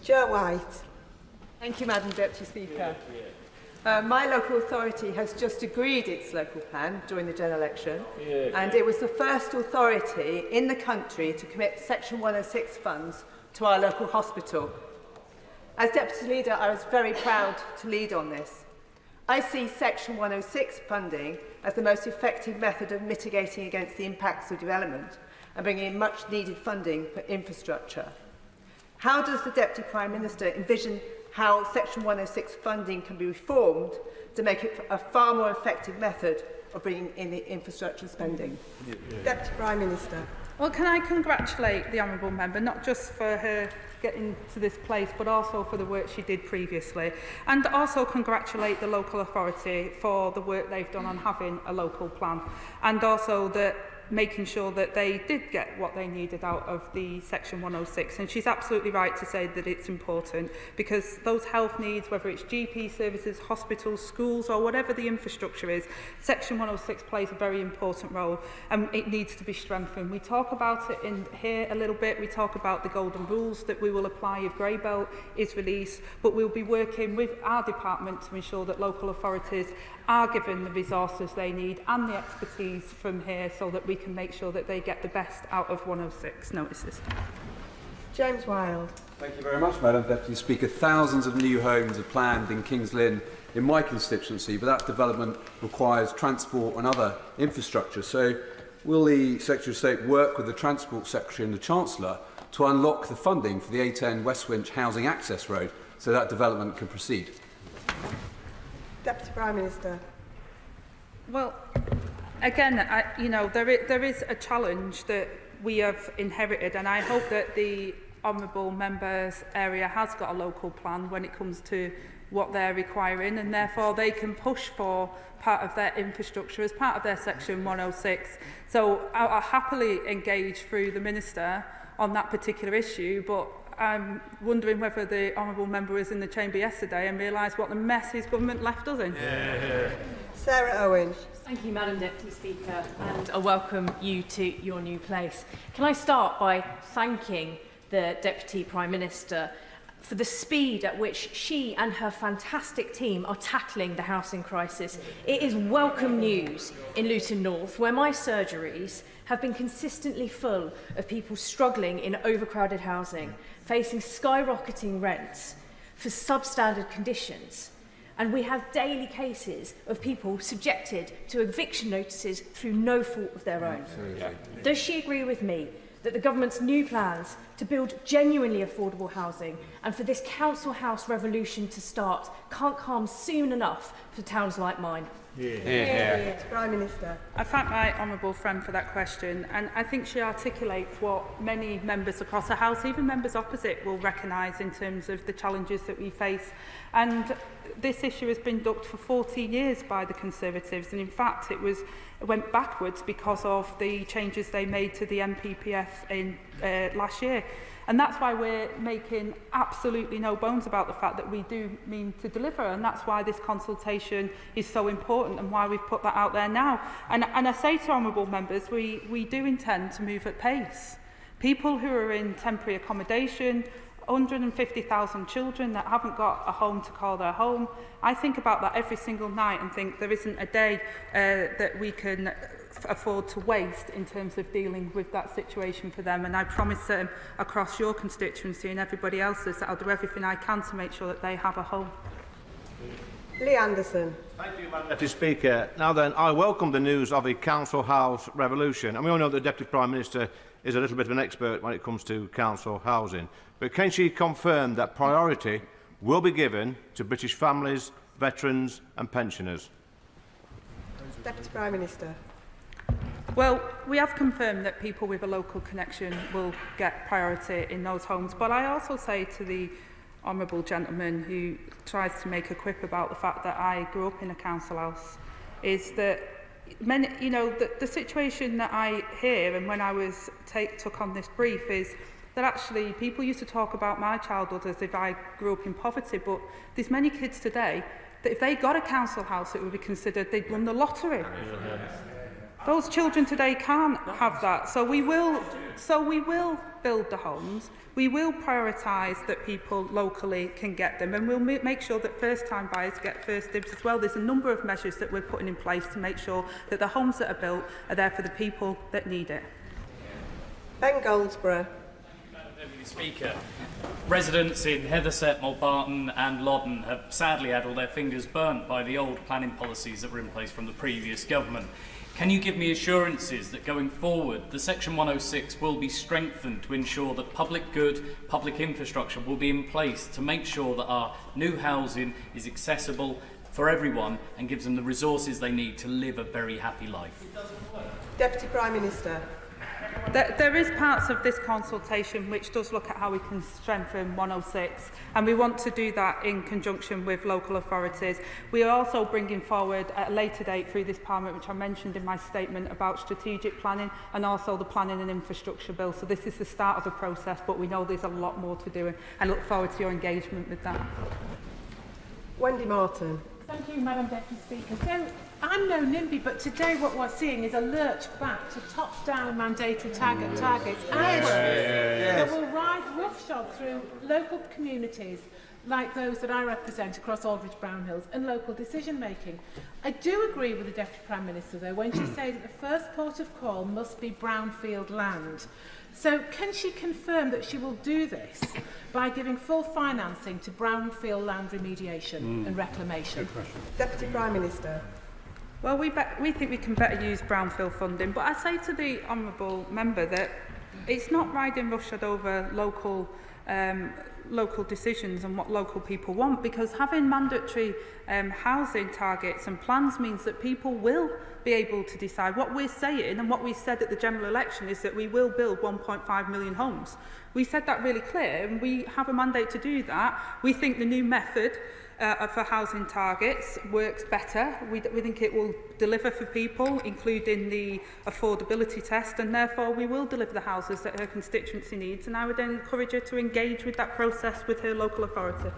Joe White. Thank you, Madam Deputy Speaker. My local authority has just agreed its local plan during the general election, and it was the first authority in the country to commit Section 106 funds to our local hospital. As Deputy Leader, I was very proud to lead on this. I see Section 106 funding as the most effective method of mitigating against the impacts of development and bringing in much needed funding for infrastructure. How does the Deputy Prime Minister envision how Section 106 funding can be reformed to make it a far more effective method of bringing in the infrastructure spending? Deputy Prime Minister. Well, can I congratulate the honourable member, not just for her getting to this place, but also for the work she did previously, and also congratulate the local authority for the work they've done on having a local plan, and also that making sure that they did get what they needed out of the Section 106. And she's absolutely right to say that it's important, because those health needs, whether it's GP services, hospitals, schools, or whatever the infrastructure is, Section 106 plays a very important role, and it needs to be strengthened. We talk about it in here a little bit. We talk about the golden rules that we will apply if Grey Belt is released, but we'll be working with our department to ensure that local authorities are given the resources they need and the expertise from here, so that we can make sure that they get the best out of 106 notices. James Wilde. Thank you very much, Madam Deputy Speaker. Thousands of new homes are planned in Kings Lynn in my constituency, but that development requires transport and other infrastructure. So will the Secretary of State work with the Transport Secretary and the Chancellor to unlock the funding for the A10 West Winch Housing Access Road so that development can proceed? Deputy Prime Minister. Well, again, there is a challenge that we have inherited, and I hope that the honourable member's area has got a local plan when it comes to what they're requiring, and therefore they can push for part of their infrastructure as part of their section 106. So I'll happily engage through the Minister on that particular issue, but I'm wondering whether the honourable member was in the chamber yesterday and realised what the mess his government left us in. Sarah Owen. Thank you, Madam Deputy Speaker, and I welcome you to your new place. Can I start by thanking the Deputy Prime Minister for the speed at which she and her fantastic team are tackling the housing crisis. It is welcome news in Luton North, where my surgeries have been consistently full of people struggling in overcrowded housing, facing skyrocketing rents for substandard conditions. And we have daily cases of people subjected to eviction notices through no fault of their own. Does she agree with me that the government's new plans to build genuinely affordable housing and for this council house revolution to start can't come soon enough for towns like mine? Prime Minister. I thank my honourable friend for that question, and I think she articulates what many members across the House, even members opposite, will recognise in terms of the challenges that we face. And this issue has been ducked for 14 years by the Conservatives, and in fact it went backwards because of the changes they made to the MPPF in last year. And that's why we're making absolutely no bones about the fact that we do mean to deliver, and that's why this consultation is so important and why we've put that out there now. And I say to honourable members, we do intend to move at pace. People who are in temporary accommodation, 150,000 children that haven't got a home to call their home. I think about that every single night and think there isn't a day that we can afford to waste in terms of dealing with that situation for them. And I promise them across your constituency and everybody else's that I'll do everything I can to make sure that they have a home. Lee Anderson. Thank you, Madam Deputy Speaker. Now then, I welcome the news of a council house revolution. And we all know that the Deputy Prime Minister is a little bit of an expert when it comes to council housing. But can she confirm that priority will be given to British families, veterans and pensioners? Deputy Prime Minister. Well, we have confirmed that people with a local connection will get priority in those homes. But I also say to the honourable gentleman who tries to make a quip about the fact that I grew up in a council house, is that many, you know, the situation that I hear, and when I was took on this brief, is that actually people used to talk about my childhood as if I grew up in poverty, but there's many kids today that if they got a council house, it would be considered they'd won the lottery. Those children today can't have that. So we will build the homes. We will prioritise that people locally can get them, and we'll make sure that first-time buyers get first dibs as well. There's a number of measures that we're putting in place to make sure that the homes that are built are there for the people that need it. Ben Goldsborough. Madam Deputy Speaker, residents in Heatherset, Mulbarton and Loddon have sadly had all their fingers burnt by the old planning policies that were in place from the previous government. Can you give me assurances that going forward, the Section 106 will be strengthened to ensure that public good, public infrastructure will be in place to make sure that our new housing is accessible for everyone and gives them the resources they need to live a very happy life? Deputy Prime Minister. There is parts of this consultation which does look at how we can strengthen 106, and we want to do that in conjunction with local authorities. We are also bringing forward at a later date through this Parliament, which I mentioned in my statement, about strategic planning and also the planning and infrastructure bill. So this is the start of the process, but we know there's a lot more to do, and I look forward to your engagement with that. Wendy Martin. Thank you, Madam Deputy Speaker. So, I'm no NIMBY, but today what we're seeing is a lurch back to top-down mandatory targets that will ride roughshod through local communities like those that I represent across Aldridge Brownhills and local decision-making. I do agree with the Deputy Prime Minister, though, when she says that the first port of call must be brownfield land. So can she confirm that she will do this by giving full financing to brownfield land remediation and reclamation? Deputy Prime Minister. Well, we think we can better use brownfield funding, but I say to the honourable member that it's not riding roughshod over local decisions and what local people want, because having mandatory housing targets and plans means that people will be able to decide. What we're saying and what we said at the general election is that we will build 1.5 million homes. We said that really clear, and we have a mandate to do that. We think the new method for housing targets works better. We think it will deliver for people, including the affordability test, and therefore we will deliver the houses that her constituency needs. And I would encourage her to engage with that process with her local authority.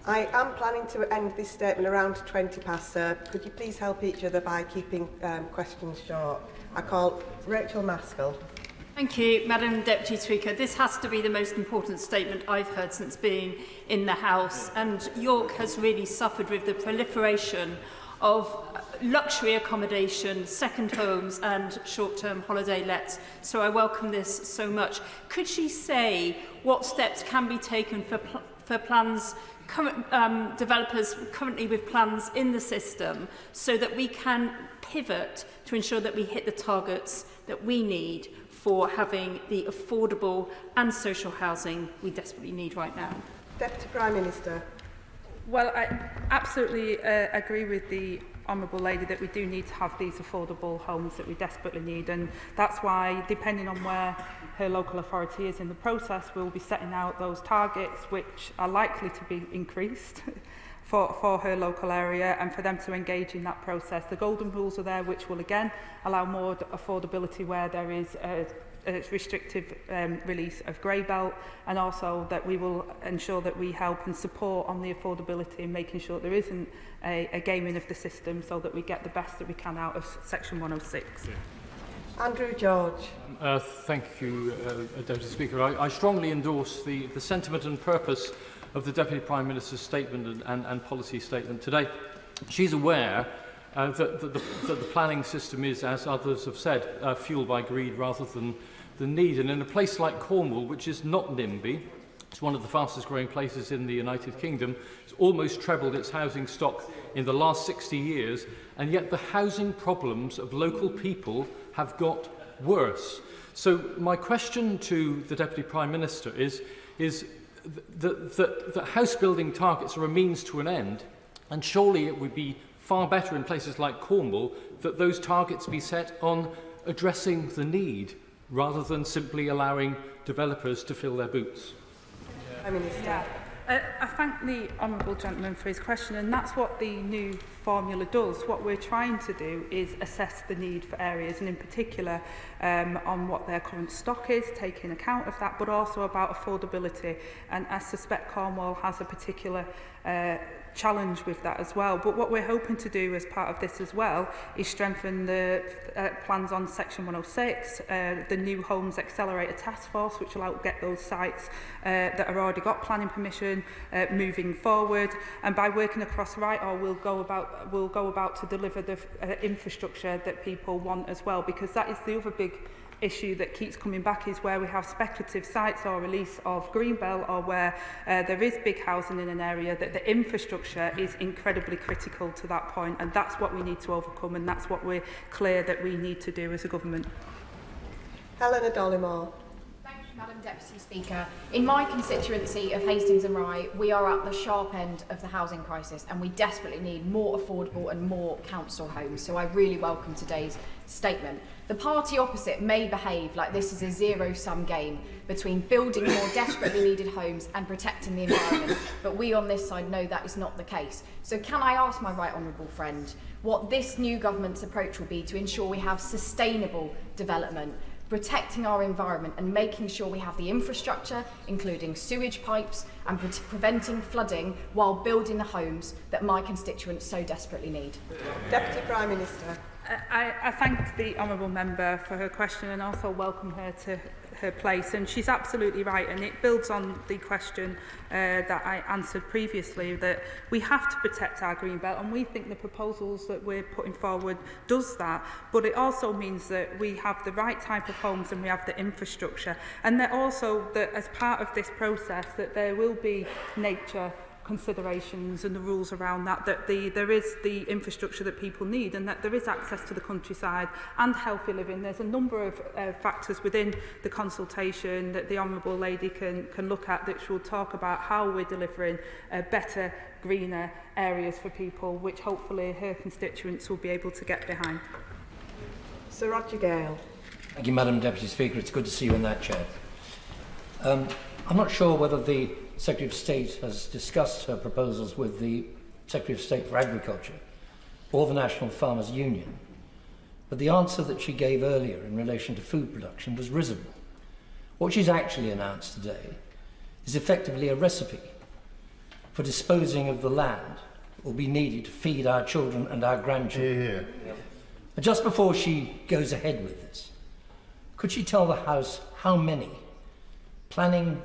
I am planning to end this statement around 20 past, sir. Could you please help each other by keeping questions short? I call Rachel Maskell. Thank you, Madam Deputy Speaker. This has to be the most important statement I've heard since being in the House. And York has really suffered with the proliferation of luxury accommodation, second homes and short-term holiday lets. So I welcome this so much. Could she say what steps can be taken for plans, developers currently with plans in the system, so that we can pivot to ensure that we hit the targets that we need for having the affordable and social housing we desperately need right now? Deputy Prime Minister. Well, I absolutely agree with the Honourable Lady that we do need to have these affordable homes that we desperately need, and that's why, depending on where her local authority is in the process, we'll be setting out those targets which are likely to be increased for her local area, and for them to engage in that process. The golden rules are there, which will again allow more affordability where there is a restrictive release of grey belt, and also that we will ensure that we help and support on the affordability and making sure there isn't a gaming of the system, so that we get the best that we can out of Section 106. Andrew George. Thank you, Deputy Speaker. I strongly endorse the sentiment and purpose of the Deputy Prime Minister's statement and policy statement today. She's aware that the planning system is, as others have said, fuelled by greed rather than the need. And in a place like Cornwall, which is not NIMBY, it's one of the fastest growing places in the United Kingdom, it's almost trebled its housing stock in the last 60 years, and yet the housing problems of local people have got worse. So my question to the Deputy Prime Minister is that house building targets are a means to an end, and surely it would be far better in places like Cornwall that those targets be set on addressing the need rather than simply allowing developers to fill their boots. Prime Minister. I thank the Honourable Gentleman for his question, and that's what the new formula does. What we're trying to do is assess the need for areas, and in particular on what their current stock is, taking account of that, but also about affordability. And I suspect Cornwall has a particular challenge with that as well. But what we're hoping to do as part of this as well is strengthen the plans on Section 106, the new Homes Accelerator Task Force, which will help get those sites that have already got planning permission moving forward. And by working across Whitehall, we'll go about to deliver the infrastructure that people want as well, because that is the other big issue that keeps coming back, is where we have speculative sites or release of greenbelt, or where there is big housing in an area, that the infrastructure is incredibly critical to that point, and that's what we need to overcome, and that's what we're clear that we need to do as a government. Helena Dollymore. Thank you, Madam Deputy Speaker. In my constituency of Hastings and Rye, we are at the sharp end of the housing crisis, and we desperately need more affordable and more council homes. So I really welcome today's statement. The party opposite may behave like this is a zero-sum game between building more desperately needed homes and protecting the environment, but we on this side know that is not the case. So can I ask my right honourable friend what this new government's approach will be to ensure we have sustainable development, protecting our environment and making sure we have the infrastructure, including sewage pipes, and preventing flooding while building the homes that my constituents so desperately need? Deputy Prime Minister. I thank the Honourable Member for her question, and also welcome her to her place. And she's absolutely right, and it builds on the question that I answered previously, that we have to protect our green belt, and we think the proposals that we're putting forward does that. But it also means that we have the right type of homes and we have the infrastructure, and that also that as part of this process that there will be nature considerations and the rules around that, there is the infrastructure that people need, and that there is access to the countryside and healthy living. There's a number of factors within the consultation that the Honourable Lady can look at, that will talk about how we're delivering better, greener areas for people, which hopefully her constituents will be able to get behind. Sir Roger Gale. Thank you, Madam Deputy Speaker. It's good to see you in that chair. I'm not sure whether the Secretary of State has discussed her proposals with the Secretary of State for Agriculture or the National Farmers Union, but the answer that she gave earlier in relation to food production was risible. What she's actually announced today is effectively a recipe for disposing of the land that will be needed to feed our children and our grandchildren. But just before she goes ahead with this, could she tell the House how many planning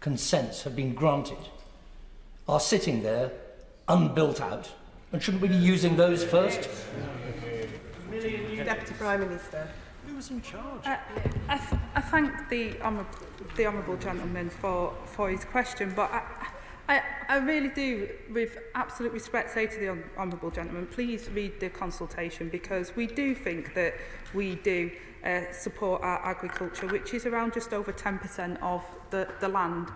consents have been granted, are sitting there unbuilt out, and shouldn't we be using those first? Deputy Prime Minister. Who was in charge? I thank the honourable gentleman for his question, but I really do, with absolute respect, say to the honourable gentleman, please read the consultation, because we do think that we do support our agriculture, which is around just over 10% of the land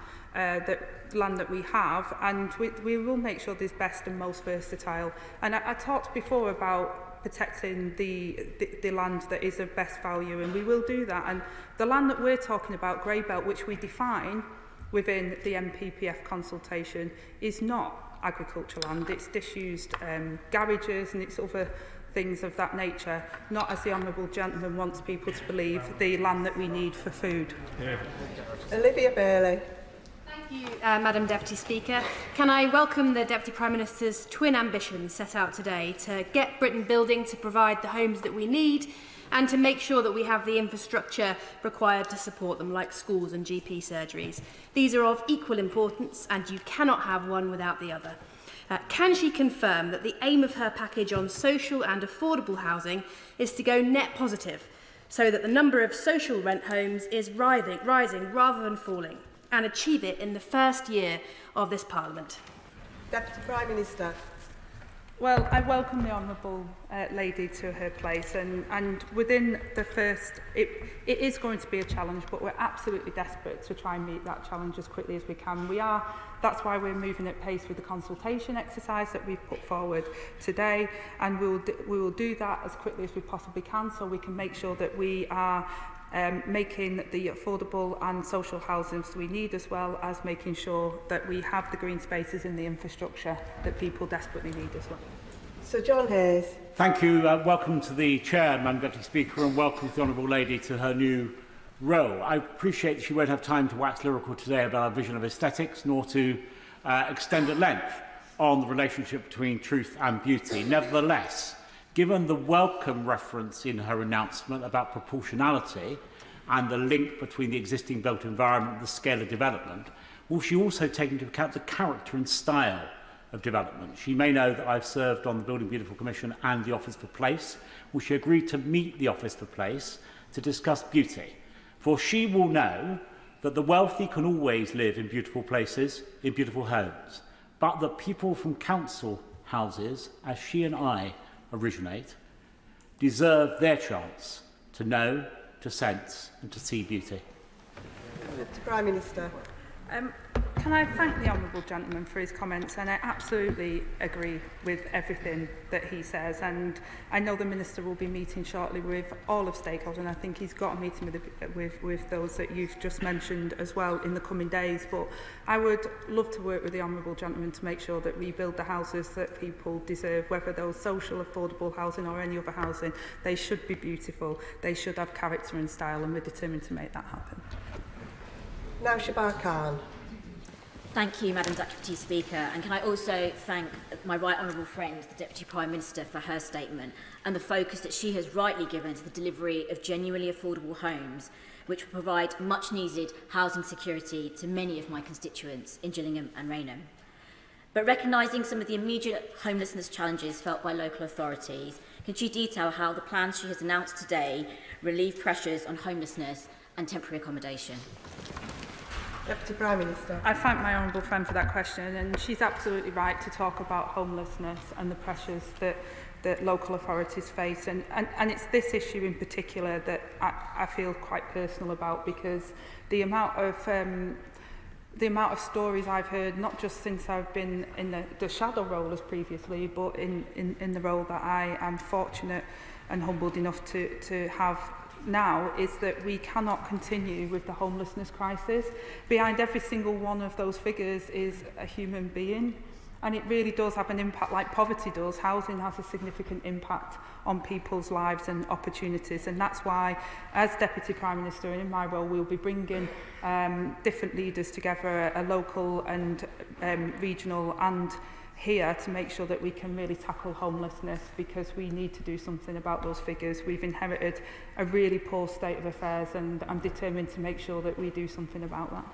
that we have, and we will make sure there's best and most versatile. And I talked before about protecting the land that is of best value, and we will do that. And the land that we're talking about, grey belt, which we define within the MPPF consultation, is not agricultural land. It's disused garages and it's other things of that nature, not, as the honourable gentleman wants people to believe, the land that we need for food. Olivia Bailey. Thank you, Madam Deputy Speaker. Can I welcome the Deputy Prime Minister's twin ambitions set out today to get Britain building, to provide the homes that we need, and to make sure that we have the infrastructure required to support them, like schools and GP surgeries. These are of equal importance, and you cannot have one without the other. Can she confirm that the aim of her package on social and affordable housing is to go net positive, so that the number of social rent homes is rising rather than falling, and achieve it in the first year of this Parliament? Deputy Prime Minister. Well, I welcome the honourable lady to her place, and within the first, it is going to be a challenge, but we're absolutely desperate to try and meet that challenge as quickly as we can. That's why we're moving at pace with the consultation exercise that we've put forward today, and we will do that as quickly as we possibly can, so we can make sure that we are making the affordable and social housing we need, as well as making sure that we have the green spaces in the infrastructure that people desperately need as well. Sir John Hayes. Thank you. Welcome to the Chair, Madam Deputy Speaker, and welcome to the Honourable Lady to her new role. I appreciate that she won't have time to wax lyrical today about our vision of aesthetics, nor to extend at length on the relationship between truth and beauty. Nevertheless, given the welcome reference in her announcement about proportionality and the link between the existing built environment and the scale of development, will she also take into account the character and style of development? She may know that I've served on the Building Beautiful Commission and the Office for Place. Will she agree to meet the Office for Place to discuss beauty? For she will know that the wealthy can always live in beautiful places, in beautiful homes, but that people from council houses, as she and I originate, deserve their chance to know, to sense and to see beauty. Mr. Prime Minister. Can I thank the honourable gentleman for his comments, and I absolutely agree with everything that he says, and I know the Minister will be meeting shortly with all of stakeholders, and I think he's got a meeting with those that you've just mentioned as well in the coming days, but I would love to work with the honourable gentleman to make sure that we build the houses that people deserve, whether those social, affordable housing or any other housing. They should be beautiful, they should have character and style, and we're determined to make that happen. Now Shabar Khan. Thank you, Madam Deputy Speaker, and can I also thank my right honourable friend, the Deputy Prime Minister, for her statement and the focus that she has rightly given to the delivery of genuinely affordable homes, which will provide much needed housing security to many of my constituents in Gillingham and Rayner. But recognising some of the immediate homelessness challenges felt by local authorities, can she detail how the plans she has announced today relieve pressures on homelessness and temporary accommodation? Deputy Prime Minister. I thank my honourable friend for that question, and she's absolutely right to talk about homelessness and the pressures that local authorities face, and it's this issue in particular that I feel quite personal about, because the amount of stories I've heard, not just since I've been in the shadow role as previously, but in the role that I am fortunate and humbled enough to have now is that we cannot continue with the homelessness crisis. Behind every single one of those figures is a human being, and it really does have an impact like poverty does. Housing has a significant impact on people's lives and opportunities, and that's why, as Deputy Prime Minister and in my role, we'll be bringing different leaders together, a local and regional and here, to make sure that we can really tackle homelessness, because we need to do something about those figures. We've inherited a really poor state of affairs, and I'm determined to make sure that we do something about that.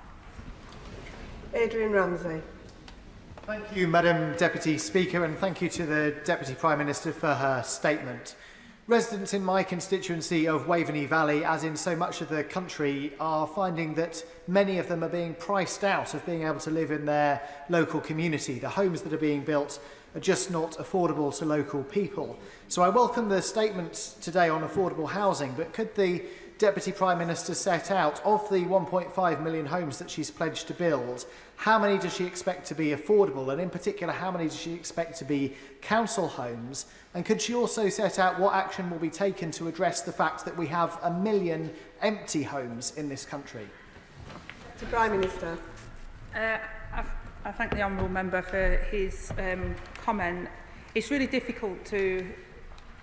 Adrian Ramsey. Thank you, Madam Deputy Speaker, and thank you to the Deputy Prime Minister for her statement. Residents in my constituency of Waveney Valley, as in so much of the country, are finding that many of them are being priced out of being able to live in their local community. The homes that are being built are just not affordable to local people. So I welcome the statement today on affordable housing, but could the Deputy Prime Minister set out, of the 1.5 million homes that she's pledged to build, how many does she expect to be affordable, and in particular how many does she expect to be council homes? And could she also set out what action will be taken to address the fact that we have 1 million empty homes in this country? To Prime Minister. I thank the Honourable Member for his comment. It's really difficult to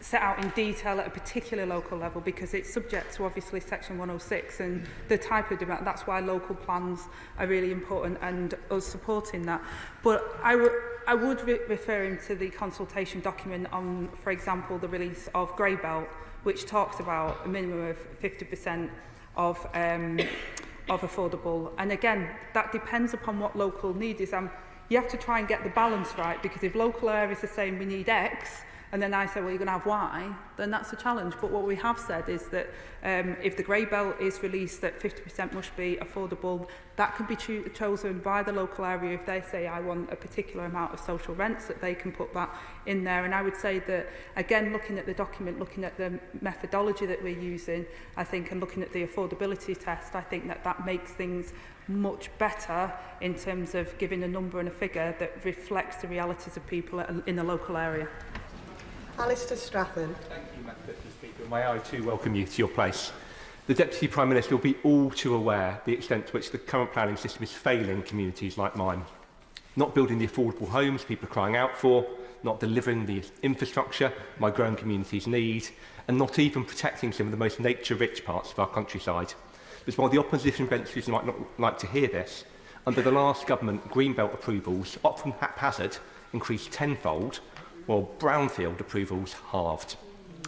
set out in detail at a particular local level because it's subject to obviously Section 106 and the type of demand. That's why local plans are really important and us supporting that. But I would refer him to the consultation document on, for example, the release of Grey Belt, which talks about a minimum of 50% of affordable. And again, that depends upon what local need is. You have to try and get the balance right, because if local areas are saying we need X, and then I say, well, you're going to have Y, then that's a challenge. But what we have said is that if the Grey Belt is released, that 50% must be affordable. That can be chosen by the local area. If they say, I want a particular amount of social rents, that they can put that in there. And I would say that, again, looking at the document, looking at the methodology that we're using, I think, and looking at the affordability test, I think that that makes things much better in terms of giving a number and a figure that reflects the realities of people in the local area. Alistair Strathern. Thank you, Madam Deputy Speaker. May I too welcome you to your place. The Deputy Prime Minister will be all too aware the extent to which the current planning system is failing communities like mine. Not building the affordable homes people are crying out for, not delivering the infrastructure my growing communities need, and not even protecting some of the most nature-rich parts of our countryside. But while the opposition benches might not like to hear this, under the last government, Greenbelt approvals, often haphazard, increased tenfold, while brownfield approvals halved.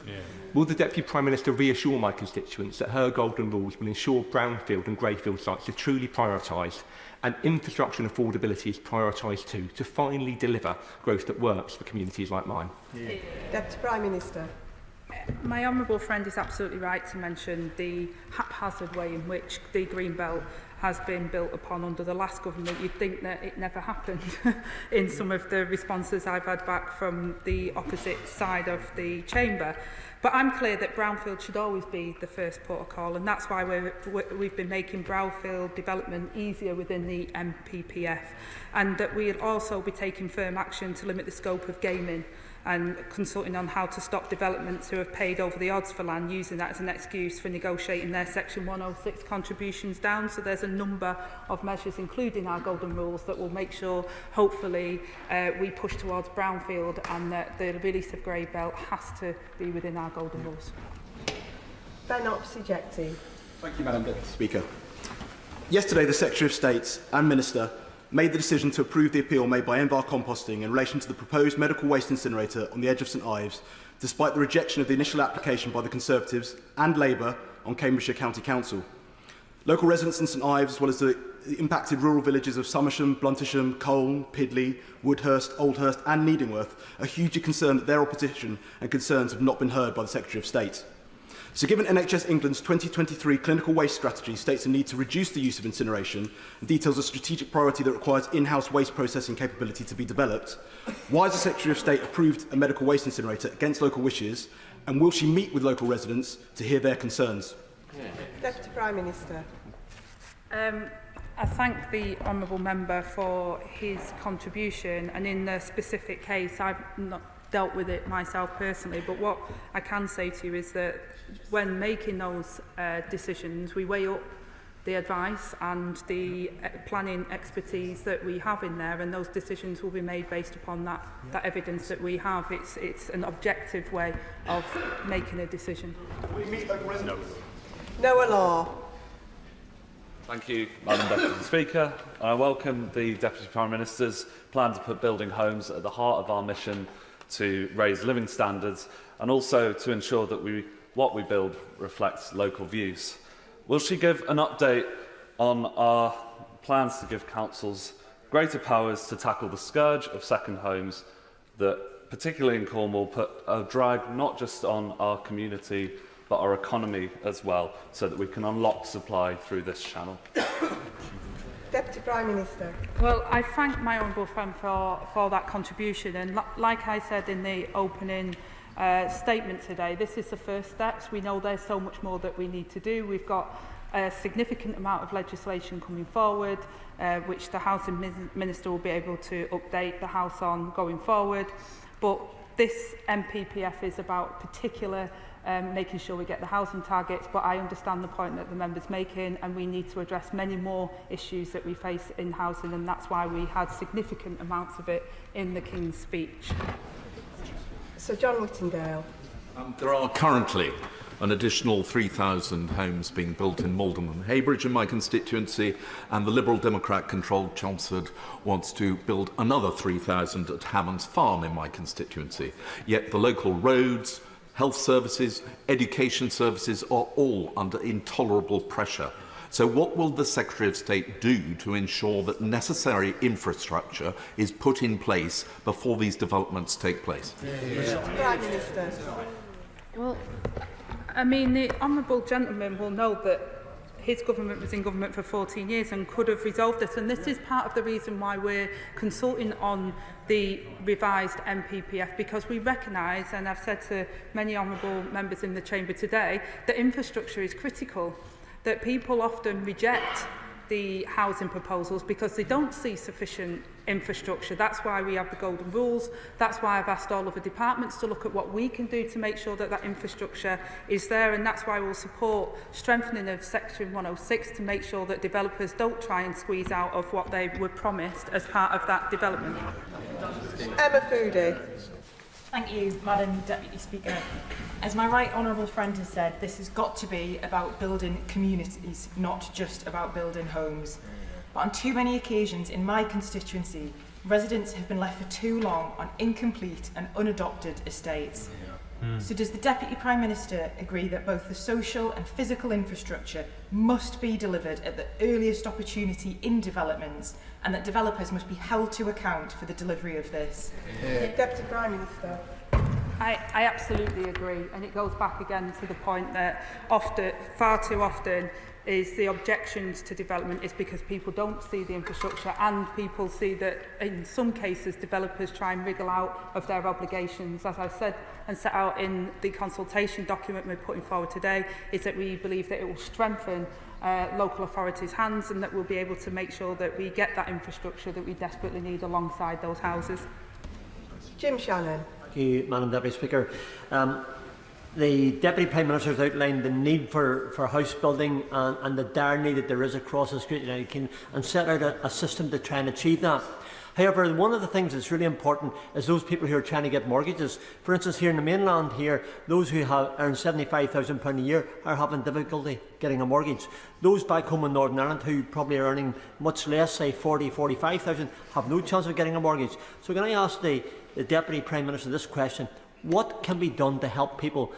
Yeah. Will the Deputy Prime Minister reassure my constituents that her golden rules will ensure brownfield and greyfield sites are truly prioritised and infrastructure and affordability is prioritised too, to finally deliver growth that works for communities like mine? Yeah. Deputy Prime Minister. My honourable friend is absolutely right to mention the haphazard way in which the Green Belt has been built upon under the last government. You'd think that it never happened in some of the responses I've had back from the opposite side of the chamber. But I'm clear that brownfield should always be the first port of call, and that's why we've been making brownfield development easier within the MPPF, and that we'll also be taking firm action to limit the scope of gaming and consulting on how to stop developments who have paid over the odds for land, using that as an excuse for negotiating their Section 106 contributions down. So there's a number of measures, including our golden rules, that will make sure, hopefully, we push towards brownfield, and that the release of Grey Belt has to be within our golden rules. Ben Opsijecti. Thank you, Madam Deputy Speaker. Yesterday, the Secretary of State and Minister made the decision to approve the appeal made by Envar Composting in relation to the proposed medical waste incinerator on the edge of St Ives, despite the rejection of the initial application by the Conservatives and Labour on Cambridgeshire County Council. Local residents in St Ives, as well as the impacted rural villages of Somersham, Bluntisham, Colne, Pidley, Woodhurst, Oldhurst and Needingworth, are hugely concerned that their opposition and concerns have not been heard by the Secretary of State. So given NHS England's 2023 clinical waste strategy states a need to reduce the use of incineration and details a strategic priority that requires in-house waste processing capability to be developed, why has the Secretary of State approved a medical waste incinerator against local wishes, and will she meet with local residents to hear their concerns? Deputy Prime Minister. I thank the honourable member for his contribution, and in the specific case, I've not dealt with it myself personally, but what I can say to you is that when making those decisions, we weigh up the advice and the planning expertise that we have in there, and those decisions will be made based upon that evidence that we have. It's an objective way of making a decision. Noah Law. Thank you, Madam Deputy Speaker. I welcome the Deputy Prime Minister's plan to put building homes at the heart of our mission to raise living standards and also to ensure that what we build reflects local views. Will she give an update on our plans to give councils greater powers to tackle the scourge of second homes that, particularly in Cornwall, put a drag not just on our community but our economy as well, so that we can unlock supply through this channel? Deputy Prime Minister. Well, I thank my honourable friend for that contribution, and like I said in the opening statement today, this is the first steps. We know there's so much more that we need to do. We've got a significant amount of legislation coming forward, which the Housing Minister will be able to update the House on going forward. But this MPPF is about particular making sure we get the housing targets, but I understand the point that the member's making, and we need to address many more issues that we face in housing, and that's why we had significant amounts of it in the King's speech. Sir John Whittingdale. There are currently an additional 3,000 homes being built in Malden and Heybridge in my constituency, and the Liberal Democrat-controlled Chelmsford wants to build another 3,000 at Hammond's Farm in my constituency. Yet the local roads, health services, education services are all under intolerable pressure. So what will the Secretary of State do to ensure that necessary infrastructure is put in place before these developments take place? Prime Minister. Well, I mean, the honourable gentleman will know that his government was in government for 14 years and could have resolved this, and this is part of the reason why we're consulting on the revised MPPF, because we recognise, and I've said to many honourable members in the chamber today, that infrastructure is critical, that people often reject the housing proposals because they don't see sufficient infrastructure. That's why we have the golden rules. That's why I've asked all of the departments to look at what we can do to make sure that that infrastructure is there, and that's why we'll support strengthening of Section 106 to make sure that developers don't try and squeeze out of what they were promised as part of that development. Emma Foodie. Thank you, Madam Deputy Speaker. As my right honourable friend has said, this has got to be about building communities, not just about building homes. But on too many occasions in my constituency, residents have been left for too long on incomplete and unadopted estates. So does the Deputy Prime Minister agree that both the social and physical infrastructure must be delivered at the earliest opportunity in developments, and that developers must be held to account for the delivery of this? Deputy Prime Minister. I absolutely agree, and it goes back again to the point that far too often is the objections to development is because people don't see the infrastructure, and people see that in some cases developers try and wriggle out of their obligations. As I said and set out in the consultation document we're putting forward today, is that we believe that it will strengthen local authorities' hands, and that we'll be able to make sure that we get that infrastructure that we desperately need alongside those houses. Jim Shannon. Thank you, Madam Deputy Speaker. The Deputy Prime Minister has outlined the need for house building and the dire need that there is across the Great United Kingdom, and set out a system to try and achieve that. However, one of the things that's really important is those people who are trying to get mortgages. For instance, here in the mainland here, those who have earned £75,000 a year are having difficulty getting a mortgage. Those back home in Northern Ireland who probably are earning much less, say 40, 45,000, have no chance of getting a mortgage. So can I ask the Deputy Prime Minister this question? What can be done to help people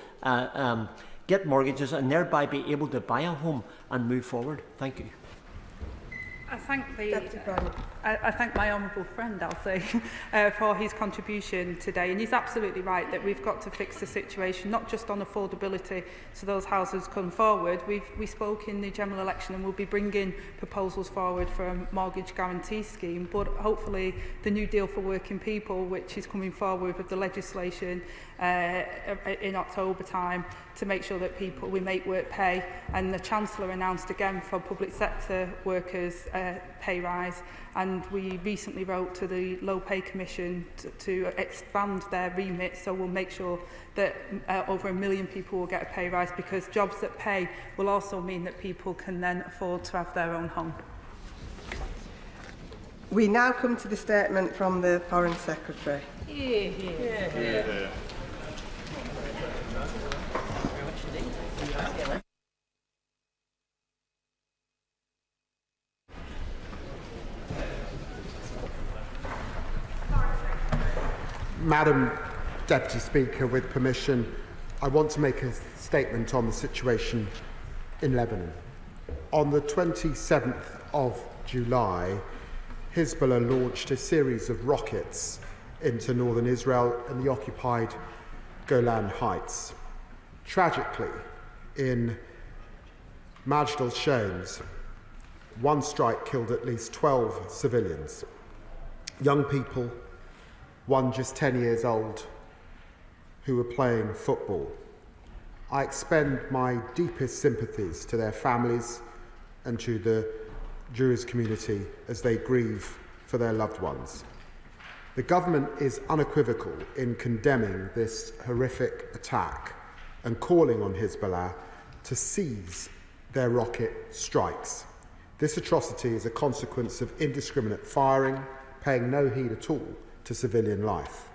get mortgages and thereby be able to buy a home and move forward? Thank you. I thank my honourable friend, I'll say, for his contribution today. And he's absolutely right that we've got to fix the situation, not just on affordability so those houses come forward. We spoke in the general election, and we'll be bringing proposals forward for a mortgage guarantee scheme, but hopefully the new deal for working people, which is coming forward with the legislation in October time, to make sure that we make work pay. And the Chancellor announced again for public sector workers pay rise, and we recently wrote to the Low Pay Commission to expand their remit, so we'll make sure that over 1 million people will get a pay rise, because jobs that pay will also mean that people can then afford to have their own home. We now come to the statement from the Foreign Secretary. Madam Deputy Speaker, with permission, I want to make a statement on the situation in Lebanon. On the 27th of July, Hezbollah launched a series of rockets into northern Israel and the occupied Golan Heights. Tragically, in Majd al-Shams, one strike killed at least 12 civilians, young people, one just 10 years old, who were playing football. I expend my deepest sympathies to their families and to the Jewish community as they grieve for their loved ones. The government is unequivocal in condemning this horrific attack and calling on Hezbollah to cease their rocket strikes. This atrocity is a consequence of indiscriminate firing, paying no heed at all to civilian life.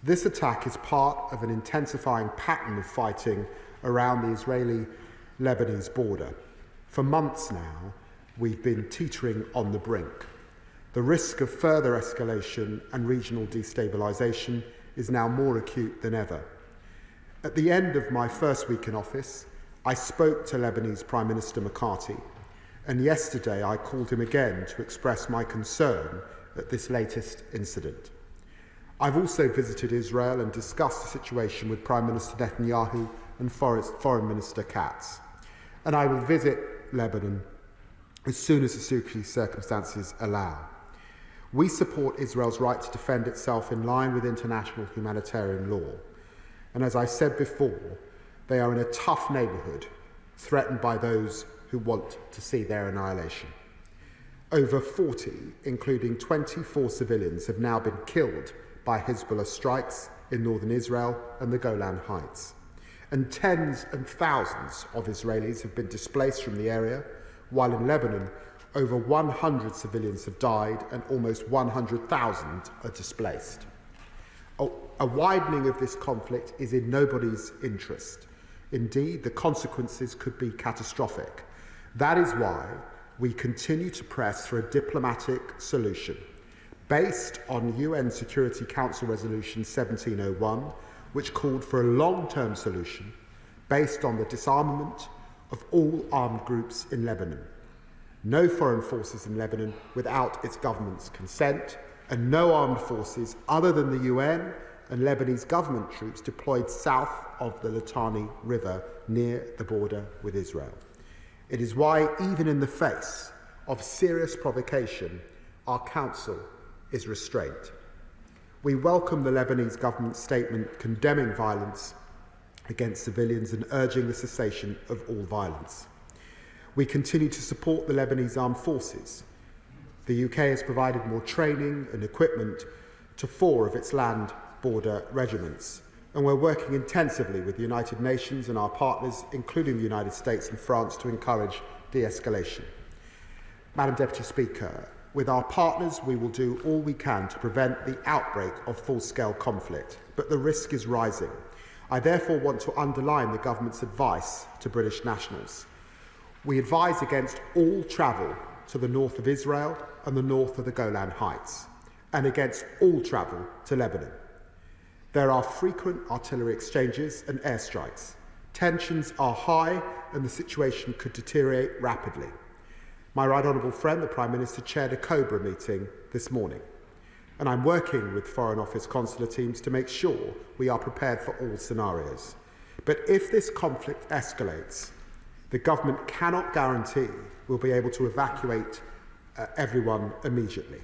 This attack is part of an intensifying pattern of fighting around the Israeli-Lebanese border. For months now, we've been teetering on the brink. The risk of further escalation and regional destabilisation is now more acute than ever. At the end of my first week in office, I spoke to Lebanese Prime Minister McCarthy, and yesterday I called him again to express my concern at this latest incident. I've also visited Israel and discussed the situation with Prime Minister Netanyahu and Foreign Minister Katz. And I will visit Lebanon as soon as the security circumstances allow. We support Israel's right to defend itself in line with international humanitarian law. And as I said before, they are in a tough neighbourhood, threatened by those who want to see their annihilation. Over 40, including 24 civilians, have now been killed by Hezbollah strikes in northern Israel and the Golan Heights. And tens and thousands of Israelis have been displaced from the area, while in Lebanon, over 100 civilians have died and almost 100,000 are displaced. A widening of this conflict is in nobody's interest. Indeed, the consequences could be catastrophic. That is why we continue to press for a diplomatic solution based on UN Security Council Resolution 1701, which called for a long-term solution based on the disarmament of all armed groups in Lebanon, no foreign forces in Lebanon without its government's consent, and no armed forces other than the UN and Lebanese government troops deployed south of the Litani River near the border with Israel. It is why, even in the face of serious provocation, our Council is restrained. We welcome the Lebanese government's statement condemning violence against civilians and urging the cessation of all violence. We continue to support the Lebanese armed forces. The UK has provided more training and equipment to 4 of its land border regiments, and we're working intensively with the United Nations and our partners, including the United States and France, to encourage de-escalation. Madam Deputy Speaker, with our partners, we will do all we can to prevent the outbreak of full-scale conflict, but the risk is rising. I therefore want to underline the government's advice to British nationals. We advise against all travel to the north of Israel and the north of the Golan Heights, and against all travel to Lebanon. There are frequent artillery exchanges and airstrikes. Tensions are high and the situation could deteriorate rapidly. My right honourable friend, the Prime Minister, chaired a COBRA meeting this morning, and I'm working with Foreign Office consular teams to make sure we are prepared for all scenarios. But if this conflict escalates, the government cannot guarantee we'll be able to evacuate everyone immediately.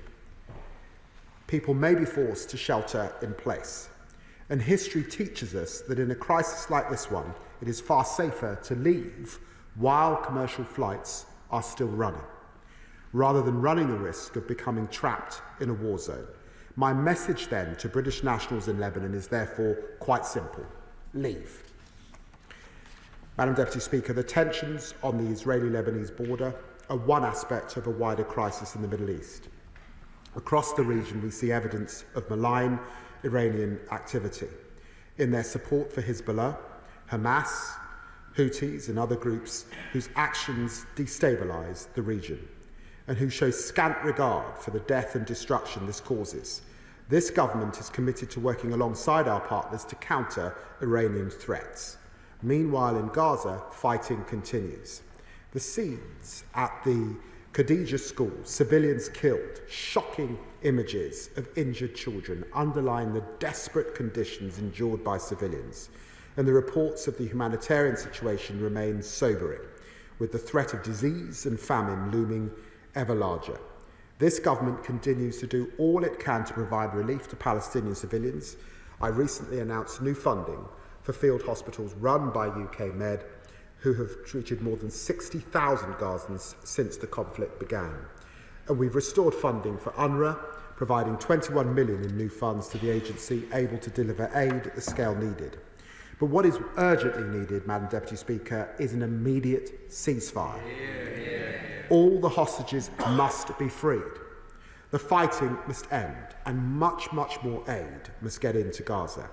People may be forced to shelter in place. And history teaches us that in a crisis like this one, it is far safer to leave while commercial flights are still running. rather than running the risk of becoming trapped in a war zone. My message then to British nationals in Lebanon is therefore quite simple: leave. Madam Deputy Speaker, the tensions on the Israeli-Lebanese border are one aspect of a wider crisis in the Middle East. Across the region, we see evidence of malign Iranian activity in their support for Hezbollah, Hamas, Houthis and other groups whose actions destabilise the region and who show scant regard for the death and destruction this causes. This government is committed to working alongside our partners to counter Iranian threats. Meanwhile, in Gaza, fighting continues. The scenes at the Khadija school, civilians killed, shocking images of injured children underline the desperate conditions endured by civilians, and the reports of the humanitarian situation remain sobering, with the threat of disease and famine looming ever larger. This government continues to do all it can to provide relief to Palestinian civilians. I recently announced new funding for field hospitals run by UK Med, who have treated more than 60,000 Gazans since the conflict began. And we've restored funding for UNRWA, providing 21 million in new funds to the agency, able to deliver aid at the scale needed. But what is urgently needed, Madam Deputy Speaker, is an immediate ceasefire. All the hostages must be freed. The fighting must end, and much, much more aid must get into Gaza.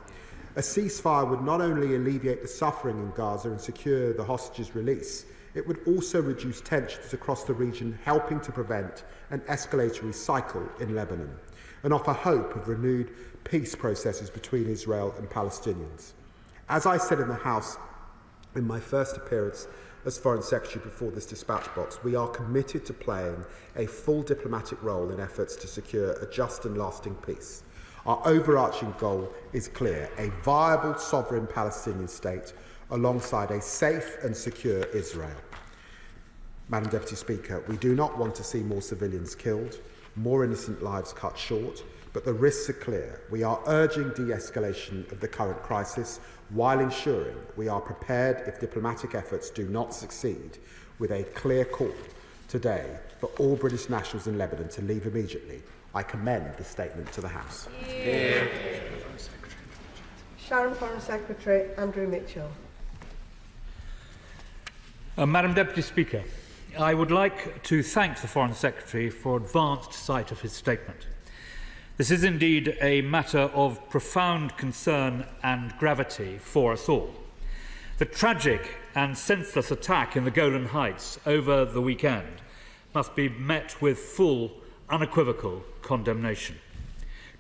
A ceasefire would not only alleviate the suffering in Gaza and secure the hostages' release, it would also reduce tensions across the region, helping to prevent an escalatory cycle in Lebanon, and offer hope of renewed peace processes between Israel and Palestinians. As I said in the House in my first appearance as Foreign Secretary before this dispatch box, we are committed to playing a full diplomatic role in efforts to secure a just and lasting peace. Our overarching goal is clear: a viable sovereign Palestinian state alongside a safe and secure Israel. Madam Deputy Speaker, we do not want to see more civilians killed, more innocent lives cut short, but the risks are clear. We are urging de-escalation of the current crisis while ensuring we are prepared if diplomatic efforts do not succeed, with a clear call today for all British nationals in Lebanon to leave immediately. I commend the statement to the House. Yeah. Sharon Foreign Secretary Andrew Mitchell. Madam Deputy Speaker, I would like to thank the Foreign Secretary for advanced sight of his statement. This is indeed a matter of profound concern and gravity for us all. The tragic and senseless attack in the Golan Heights over the weekend must be met with full, unequivocal condemnation.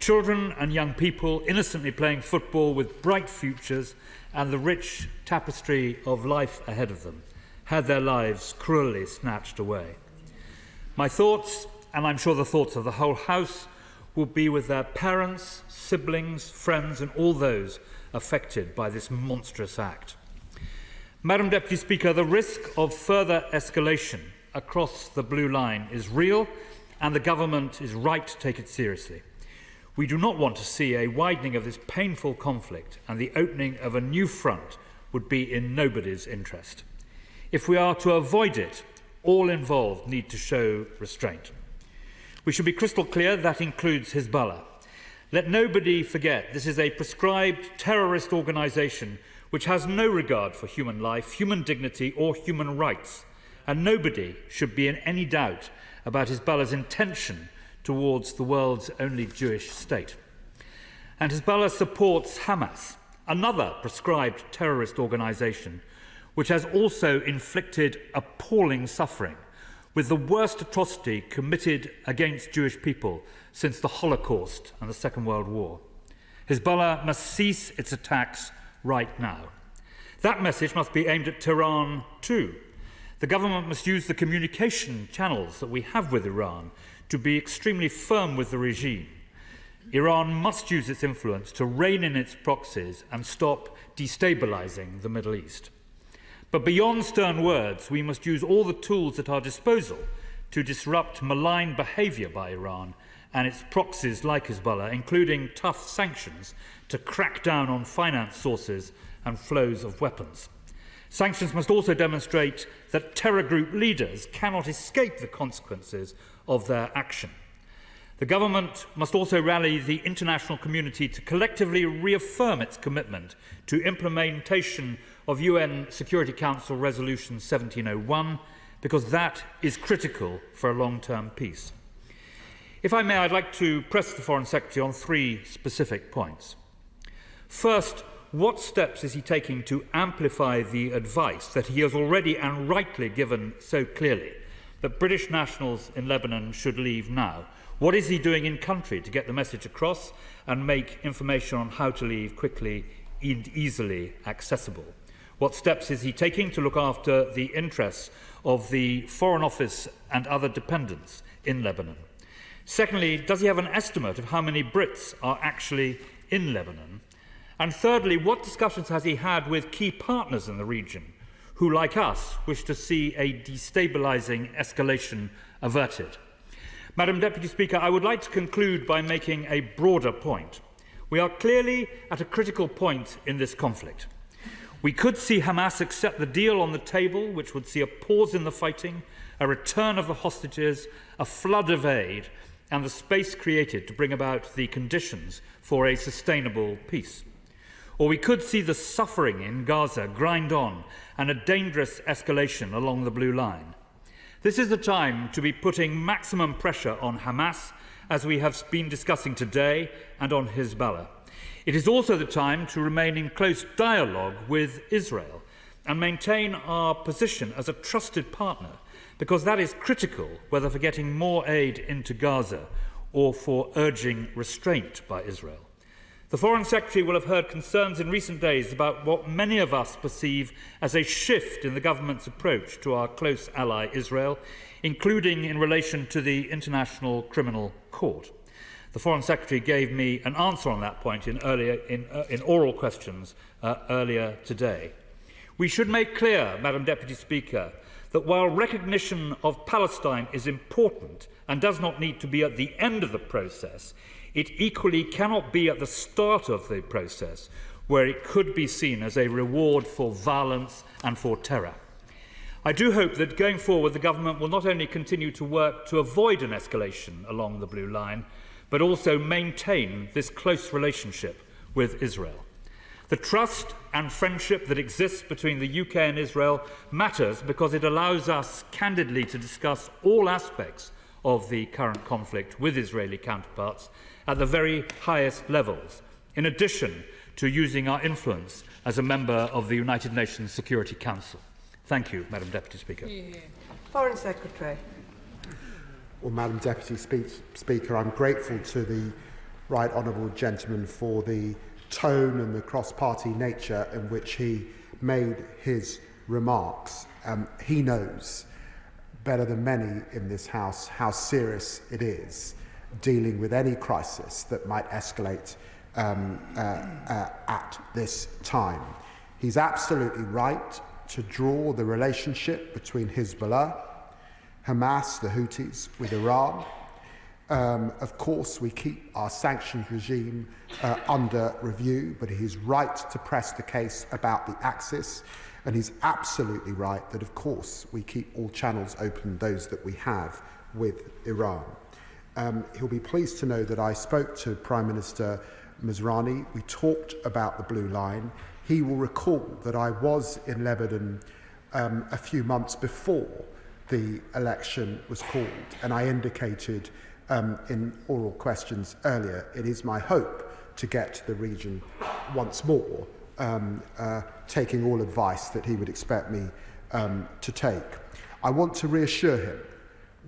Children and young people innocently playing football with bright futures and the rich tapestry of life ahead of them had their lives cruelly snatched away. My thoughts, and I'm sure the thoughts of the whole House, will be with their parents, siblings, friends, and all those affected by this monstrous act. Madam Deputy Speaker, the risk of further escalation across the blue line is real, and the government is right to take it seriously. We do not want to see a widening of this painful conflict, and the opening of a new front would be in nobody's interest. If we are to avoid it, all involved need to show restraint. We should be crystal clear that includes Hezbollah. Let nobody forget this is a proscribed terrorist organisation which has no regard for human life, human dignity or human rights, and nobody should be in any doubt about Hezbollah's intention towards the world's only Jewish state. And Hezbollah supports Hamas, another proscribed terrorist organisation, which has also inflicted appalling suffering, with the worst atrocity committed against Jewish people since the Holocaust and the Second World War. Hezbollah must cease its attacks right now. That message must be aimed at Tehran too. The government must use the communication channels that we have with Iran to be extremely firm with the regime. Iran must use its influence to rein in its proxies and stop destabilising the Middle East. But beyond stern words, we must use all the tools at our disposal to disrupt malign behaviour by Iran and its proxies like Hezbollah, including tough sanctions to crack down on finance sources and flows of weapons. Sanctions must also demonstrate that terror group leaders cannot escape the consequences of their action. The government must also rally the international community to collectively reaffirm its commitment to implementation of UN Security Council Resolution 1701, because that is critical for a long-term peace. If I may, I'd like to press the Foreign Secretary on 3 specific points. First, what steps is he taking to amplify the advice that he has already and rightly given so clearly, that British nationals in Lebanon should leave now? What is he doing in country to get the message across and make information on how to leave quickly and easily accessible? What steps is he taking to look after the interests of the Foreign Office and other dependents in Lebanon? Secondly, does he have an estimate of how many Brits are actually in Lebanon? And thirdly, what discussions has he had with key partners in the region who, like us, wish to see a destabilising escalation averted? Madam Deputy Speaker, I would like to conclude by making a broader point. We are clearly at a critical point in this conflict. We could see Hamas accept the deal on the table, which would see a pause in the fighting, a return of the hostages, a flood of aid, and the space created to bring about the conditions for a sustainable peace. Or we could see the suffering in Gaza grind on and a dangerous escalation along the blue line. This is the time to be putting maximum pressure on Hamas, as we have been discussing today, and on Hezbollah. It is also the time to remain in close dialogue with Israel and maintain our position as a trusted partner, because that is critical, whether for getting more aid into Gaza or for urging restraint by Israel. The Foreign Secretary will have heard concerns in recent days about what many of us perceive as a shift in the government's approach to our close ally Israel, including in relation to the International Criminal Court. The Foreign Secretary gave me an answer on that point in oral questions earlier today. We should make clear, Madam Deputy Speaker, that while recognition of Palestine is important and does not need to be at the end of the process, it equally cannot be at the start of the process, where it could be seen as a reward for violence and for terror. I do hope that going forward the government will not only continue to work to avoid an escalation along the blue line, but also maintain this close relationship with Israel. The trust and friendship that exists between the UK and Israel matters because it allows us candidly to discuss all aspects of the current conflict with Israeli counterparts at the very highest levels, in addition to using our influence as a member of the United Nations Security Council. Thank you, Madam Deputy Speaker. Foreign Secretary. Well, Madam Deputy Speaker, I'm grateful to the Right Honourable Gentleman for the tone and the cross-party nature in which he made his remarks. He knows better than many in this House how serious it is dealing with any crisis that might escalate at this time. He's absolutely right to draw the relationship between Hezbollah, Hamas, the Houthis, with Iran. Of course, we keep our sanctions regime under review, but he's right to press the case about the axis, and he's absolutely right that, of course, we keep all channels open, those that we have with Iran. He'll be pleased to know that I spoke to Prime Minister Mizrani. We talked about the blue line. He will recall that I was in Lebanon a few months before the election was called, and I indicated in oral questions earlier, it is my hope to get to the region once more, taking all advice that he would expect me to take. I want to reassure him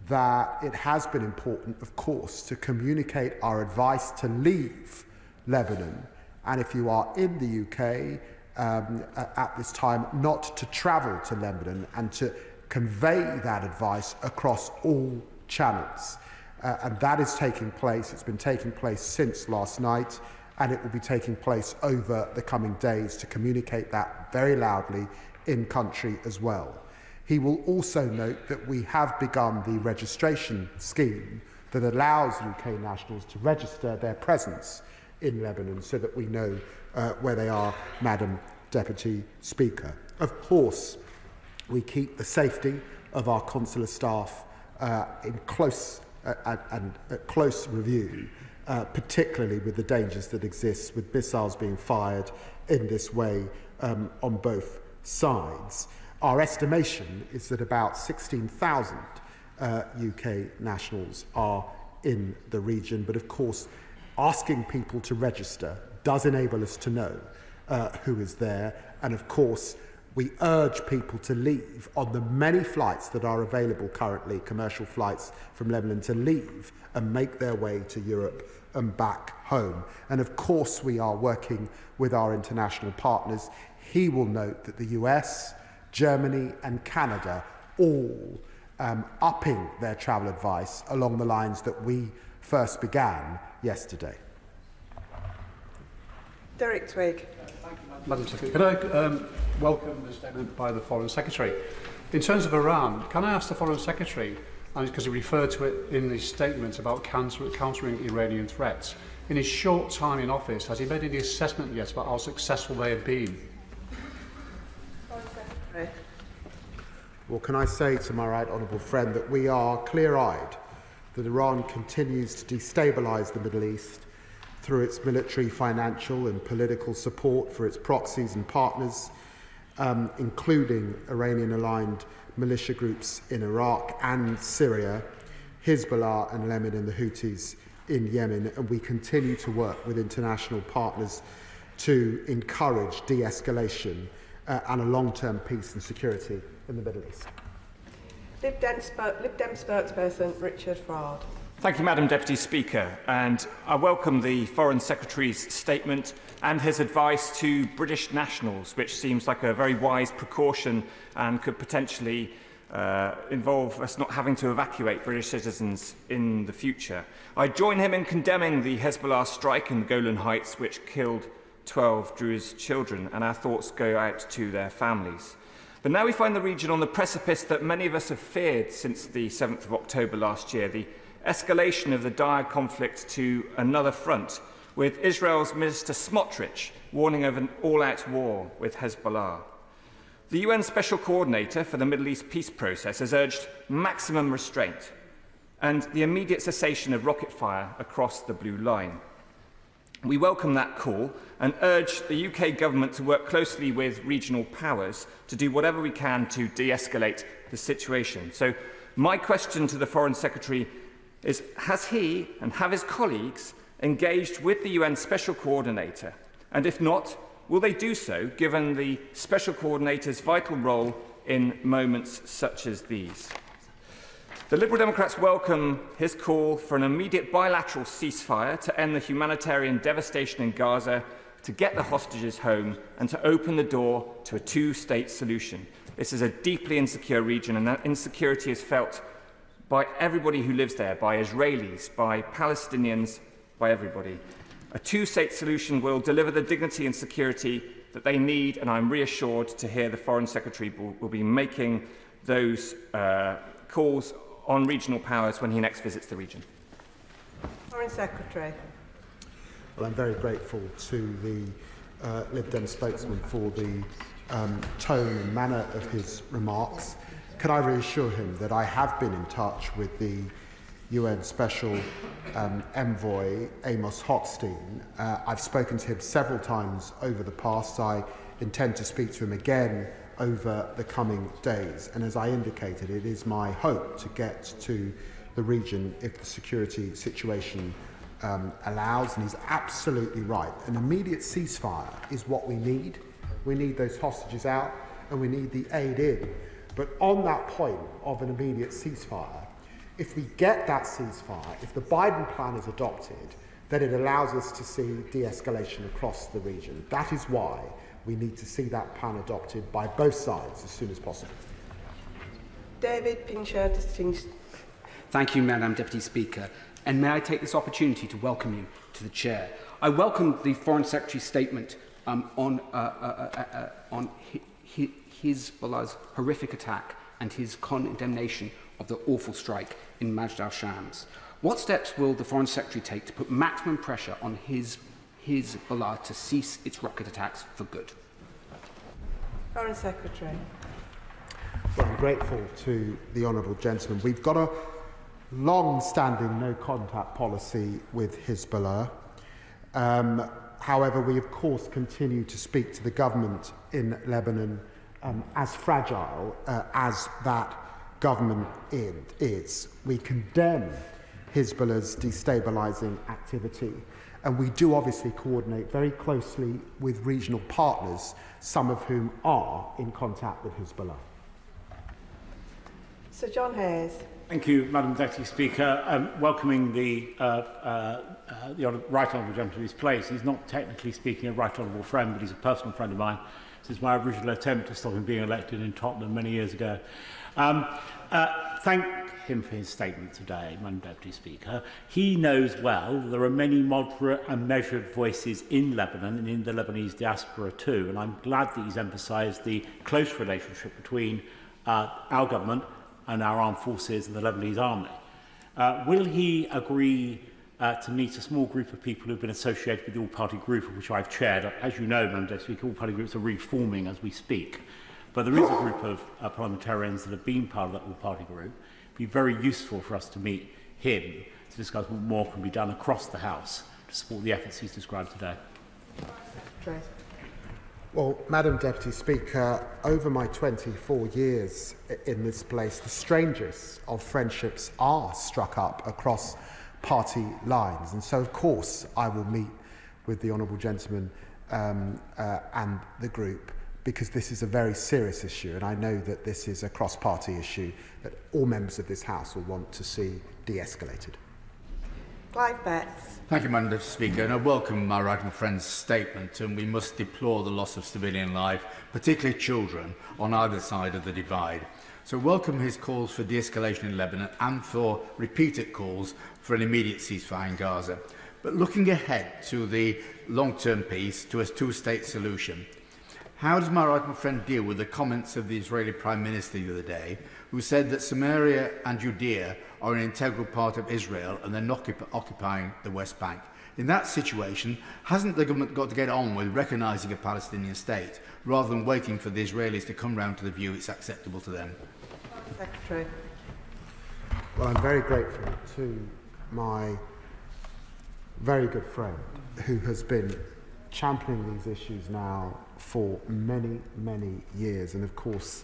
that it has been important, of course, to communicate our advice to leave Lebanon, and if you are in the UK at this time, not to travel to Lebanon, and to convey that advice across all channels. And that is taking place. It's been taking place since last night, and it will be taking place over the coming days to communicate that very loudly in country as well. He will also note that we have begun the registration scheme that allows UK nationals to register their presence in Lebanon so that we know where they are, Madam Deputy Speaker. Of course, we keep the safety of our consular staff in close review, particularly with the dangers that exist with missiles being fired in this way on both sides. Our estimation is that about 16,000 UK nationals are in the region, but of course asking people to register does enable us to know who is there, and of course we urge people to leave on the many flights that are available currently, commercial flights from Lebanon, to leave and make their way to Europe and back home. And of course we are working with our international partners. He will note that the US, Germany and Canada all upping their travel advice along the lines that we first began yesterday. Derek Twigg. Madam Secretary, can I welcome the statement by the Foreign Secretary? In terms of Iran, can I ask the Foreign Secretary, and because he referred to it in his statement about countering Iranian threats, in his short time in office, has he made any assessment yet about how successful they have been? Well, can I say to my right honourable friend that we are clear-eyed that Iran continues to destabilise the Middle East through its military, financial and political support for its proxies and partners, including Iranian-aligned militia groups in Iraq and Syria, Hezbollah and Yemen and the Houthis in Yemen, and we continue to work with international partners to encourage de-escalation and a long-term peace and security in the Middle East. Lib Dem spokesperson Richard Fraud. Thank you, Madam Deputy Speaker, and I welcome the Foreign Secretary's statement and his advice to British nationals, which seems like a very wise precaution and could potentially involve us not having to evacuate British citizens in the future. I join him in condemning the Hezbollah strike in the Golan Heights, which killed 12 Druze children, and our thoughts go out to their families. But now we find the region on the precipice that many of us have feared since the 7th of October last year, the escalation of the dire conflict to another front, with Israel's Minister Smotrich warning of an all-out war with Hezbollah. The UN Special Coordinator for the Middle East peace process has urged maximum restraint and the immediate cessation of rocket fire across the Blue Line. We welcome that call and urge the UK government to work closely with regional powers to do whatever we can to de-escalate the situation. So my question to the Foreign Secretary is, has he and have his colleagues engaged with the UN Special Coordinator? And if not, will they do so, given the Special Coordinator's vital role in moments such as these? The Liberal Democrats welcome his call for an immediate bilateral ceasefire to end the humanitarian devastation in Gaza, to get the hostages home, and to open the door to a two-state solution. This is a deeply insecure region, and that insecurity is felt by everybody who lives there, by Israelis, by Palestinians, by everybody. A two-state solution will deliver the dignity and security that they need, and I'm reassured to hear the Foreign Secretary will be making those calls on regional powers when he next visits the region. Foreign Secretary. Well, I'm very grateful to the Lib Dem spokesman for the tone and manner of his remarks. Can I reassure him that I have been in touch with the UN Special Envoy, Amos Hochstein. I've spoken to him several times over the past. I intend to speak to him again over the coming days. And as I indicated, it is my hope to get to the region if the security situation allows. And he's absolutely right. An immediate ceasefire is what we need. We need those hostages out and we need the aid in. But on that point of an immediate ceasefire, if we get that ceasefire, if the Biden plan is adopted, then it allows us to see de-escalation across the region. That is why we need to see that plan adopted by both sides as soon as possible. David Pincher. Thank you, Madam Deputy Speaker. And may I take this opportunity to welcome you to the Chair. I welcome the Foreign Secretary's statement on Hezbollah's horrific attack and his condemnation of the awful strike in Majd al-Shams. What steps will the Foreign Secretary take to put maximum pressure on Hezbollah to cease its rocket attacks for good? Foreign Secretary. Well, I'm grateful to the honourable gentleman. We've got a long-standing no-contact policy with Hezbollah. However, we of course continue to speak to the government in Lebanon as fragile as that government is. We condemn Hezbollah's destabilising activity, and we do obviously coordinate very closely with regional partners, some of whom are in contact with Hezbollah. Sir John Hayes. Thank you, Madam Deputy Speaker. Welcoming the Right Honourable Gentleman to his place. He's not technically speaking a Right Honourable friend, but he's a personal friend of mine since my original attempt to stop him being elected in Tottenham many years ago. Thank him for his statement today, Madam Deputy Speaker. He knows well there are many moderate and measured voices in Lebanon and in the Lebanese diaspora too, and I'm glad that he's emphasised the close relationship between our government and our armed forces and the Lebanese army. Will he agree to meet a small group of people who have been associated with the all-party group, of which I've chaired? As you know, Madam Deputy Speaker, all-party groups are reforming as we speak. But there is a group of parliamentarians that have been part of that all-party group. It would be very useful for us to meet him to discuss what more can be done across the House to support the efforts he's described today. Well, Madam Deputy Speaker, over my 24 years in this place, the strangest of friendships are struck up across party lines. And so, of course, I will meet with the honourable gentleman and the group, because this is a very serious issue, and I know that this is a cross-party issue that all members of this House will want to see de-escalated. Clive Betts. Thank you, Madam Deputy Speaker, and I welcome my right honourable friend's statement, and we must deplore the loss of civilian life, particularly children, on either side of the divide. So welcome his calls for de-escalation in Lebanon and for repeated calls for an immediate ceasefire in Gaza. But looking ahead to the long-term peace, to a two-state solution, how does my right honourable friend deal with the comments of the Israeli Prime Minister the other day, who said that Samaria and Judea are an integral part of Israel and they're not occupying the West Bank? In that situation, hasn't the government got to get on with recognising a Palestinian state rather than waiting for the Israelis to come round to the view it's acceptable to them? Secretary. Well, I'm very grateful to my very good friend who has been championing these issues now for many, many years. And of course,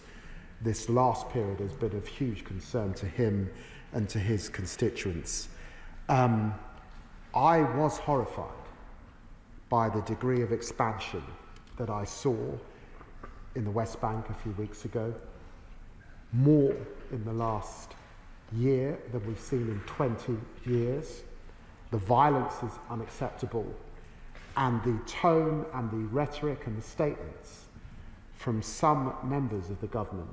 this last period has been of huge concern to him and to his constituents. I was horrified by the degree of expansion that I saw in the West Bank a few weeks ago, more in the last year than we've seen in 20 years. The violence is unacceptable, and the tone and the rhetoric and the statements from some members of the government,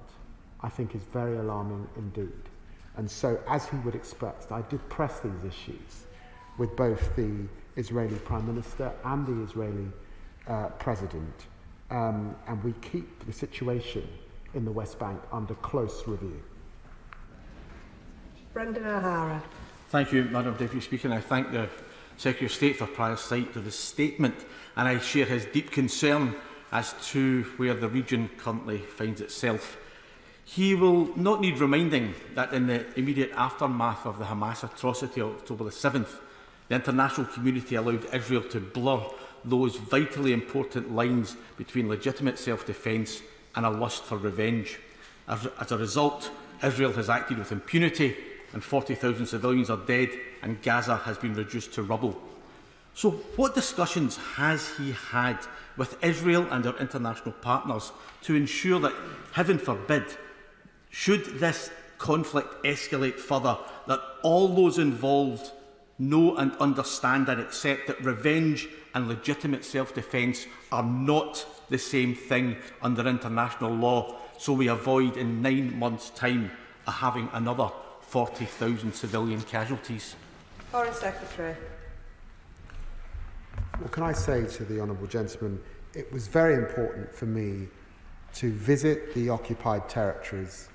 I think, is very alarming indeed. And so, as he would expect, I did press these issues with both the Israeli Prime Minister and the Israeli President, and we keep the situation in the West Bank under close review. Brendan O'Hara. Thank you, Madam Deputy Speaker, and I thank the Secretary of State for prior sight to this statement, and I share his deep concern as to where the region currently finds itself. He will not need reminding that in the immediate aftermath of the Hamas atrocity on October the 7th, the international community allowed Israel to blur those vitally important lines between legitimate self-defence and a lust for revenge. As a result, Israel has acted with impunity, and 40,000 civilians are dead, and Gaza has been reduced to rubble. So what discussions has he had with Israel and our international partners to ensure that, heaven forbid, should this conflict escalate further, that all those involved know and understand and accept that revenge and legitimate self-defence are not the same thing under international law, so we avoid in 9 months' time having another 40,000 civilian casualties? Foreign Secretary. Well, can I say to the honourable gentleman, it was very important for me to visit the occupied territories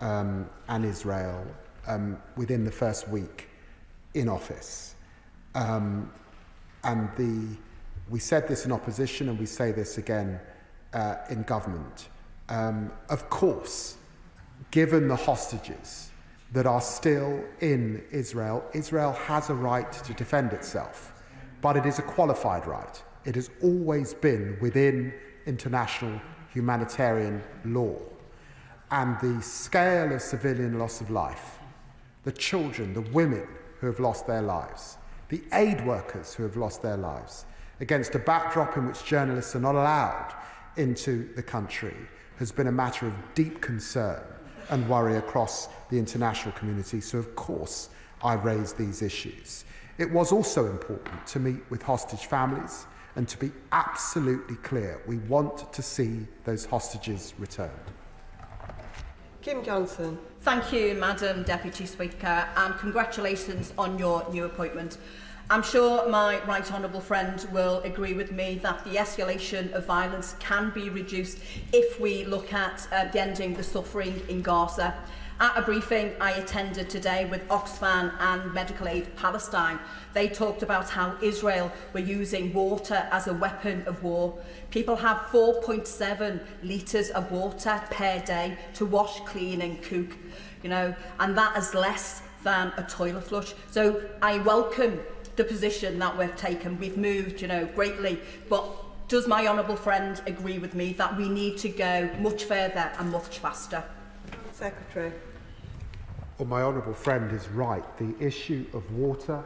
and Israel within the first week in office. We said this in opposition, and we say this again in government. Of course, given the hostages that are still in Israel, Israel has a right to defend itself, but it is a qualified right. It has always been within international humanitarian law. And the scale of civilian loss of life, the children, the women who have lost their lives, the aid workers who have lost their lives, against a backdrop in which journalists are not allowed into the country, has been a matter of deep concern and worry across the international community. So, of course, I raised these issues. It was also important to meet with hostage families and to be absolutely clear, we want to see those hostages returned. Kim Johnson. Thank you, Madam Deputy Speaker, and congratulations on your new appointment. I'm sure my right honourable friend will agree with me that the escalation of violence can be reduced if we look at ending the suffering in Gaza. At a briefing I attended today with Oxfam and Medical Aid Palestine, they talked about how Israel were using water as a weapon of war. People have 4.7 litres of water per day to wash, clean and cook, and that is less than a toilet flush. So I welcome the position that we've taken. We've moved, greatly, but does my honourable friend agree with me that we need to go much further and much faster? Secretary. Well, my honourable friend is right. The issue of water,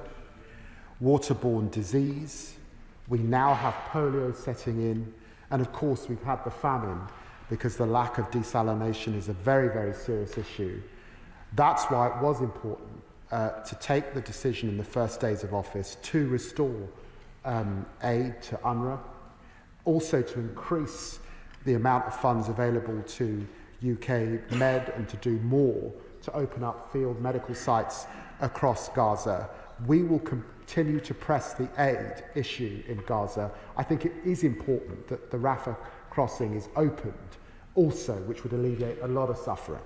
waterborne disease, we now have polio setting in, and of course we've had the famine because the lack of desalination is a very, very serious issue. That's why it was important to take the decision in the first days of office to restore aid to UNRWA, also to increase the amount of funds available to UK Med and to do more to open up field medical sites across Gaza. We will continue to press the aid issue in Gaza. I think it is important that the Rafah crossing is opened also, which would alleviate a lot of suffering.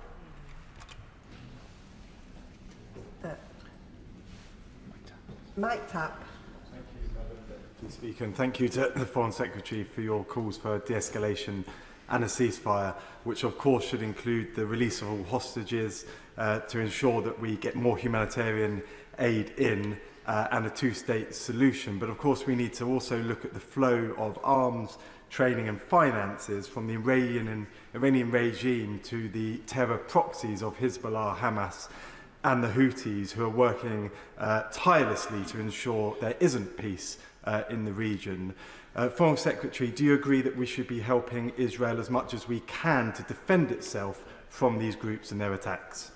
Mike Tapp. Thank you, Madam Deputy Speaker, and thank you to the Foreign Secretary for your calls for de-escalation and a ceasefire, which of course should include the release of all hostages to ensure that we get more humanitarian aid in and a two-state solution. But of course we need to also look at the flow of arms, training and finances from the Iranian regime to the terror proxies of Hezbollah, Hamas and the Houthis, who are working tirelessly to ensure there isn't peace in the region. Foreign Secretary, do you agree that we should be helping Israel as much as we can to defend itself from these groups and their attacks?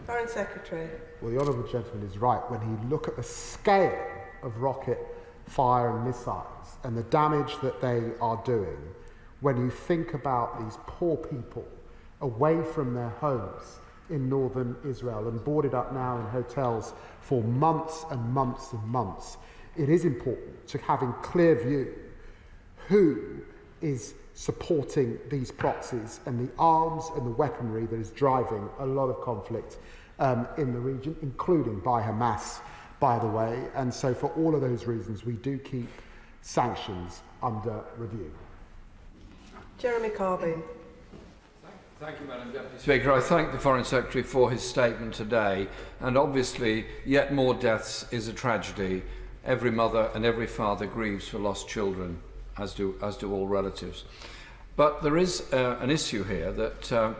Foreign Secretary. Well, the honourable gentleman is right. When you look at the scale of rocket fire and missiles and the damage that they are doing, when you think about these poor people away from their homes in northern Israel and boarded up now in hotels for months and months and months, it is important to have in clear view who is supporting these proxies and the arms and the weaponry that is driving a lot of conflict in the region, including by Hamas, by the way. And so for all of those reasons, we do keep sanctions under review. Jeremy Corbyn. Thank you, Madam Deputy Speaker. I thank the Foreign Secretary for his statement today. And obviously, yet more deaths is a tragedy. Every mother and every father grieves for lost children, as do all relatives. But there is an issue here that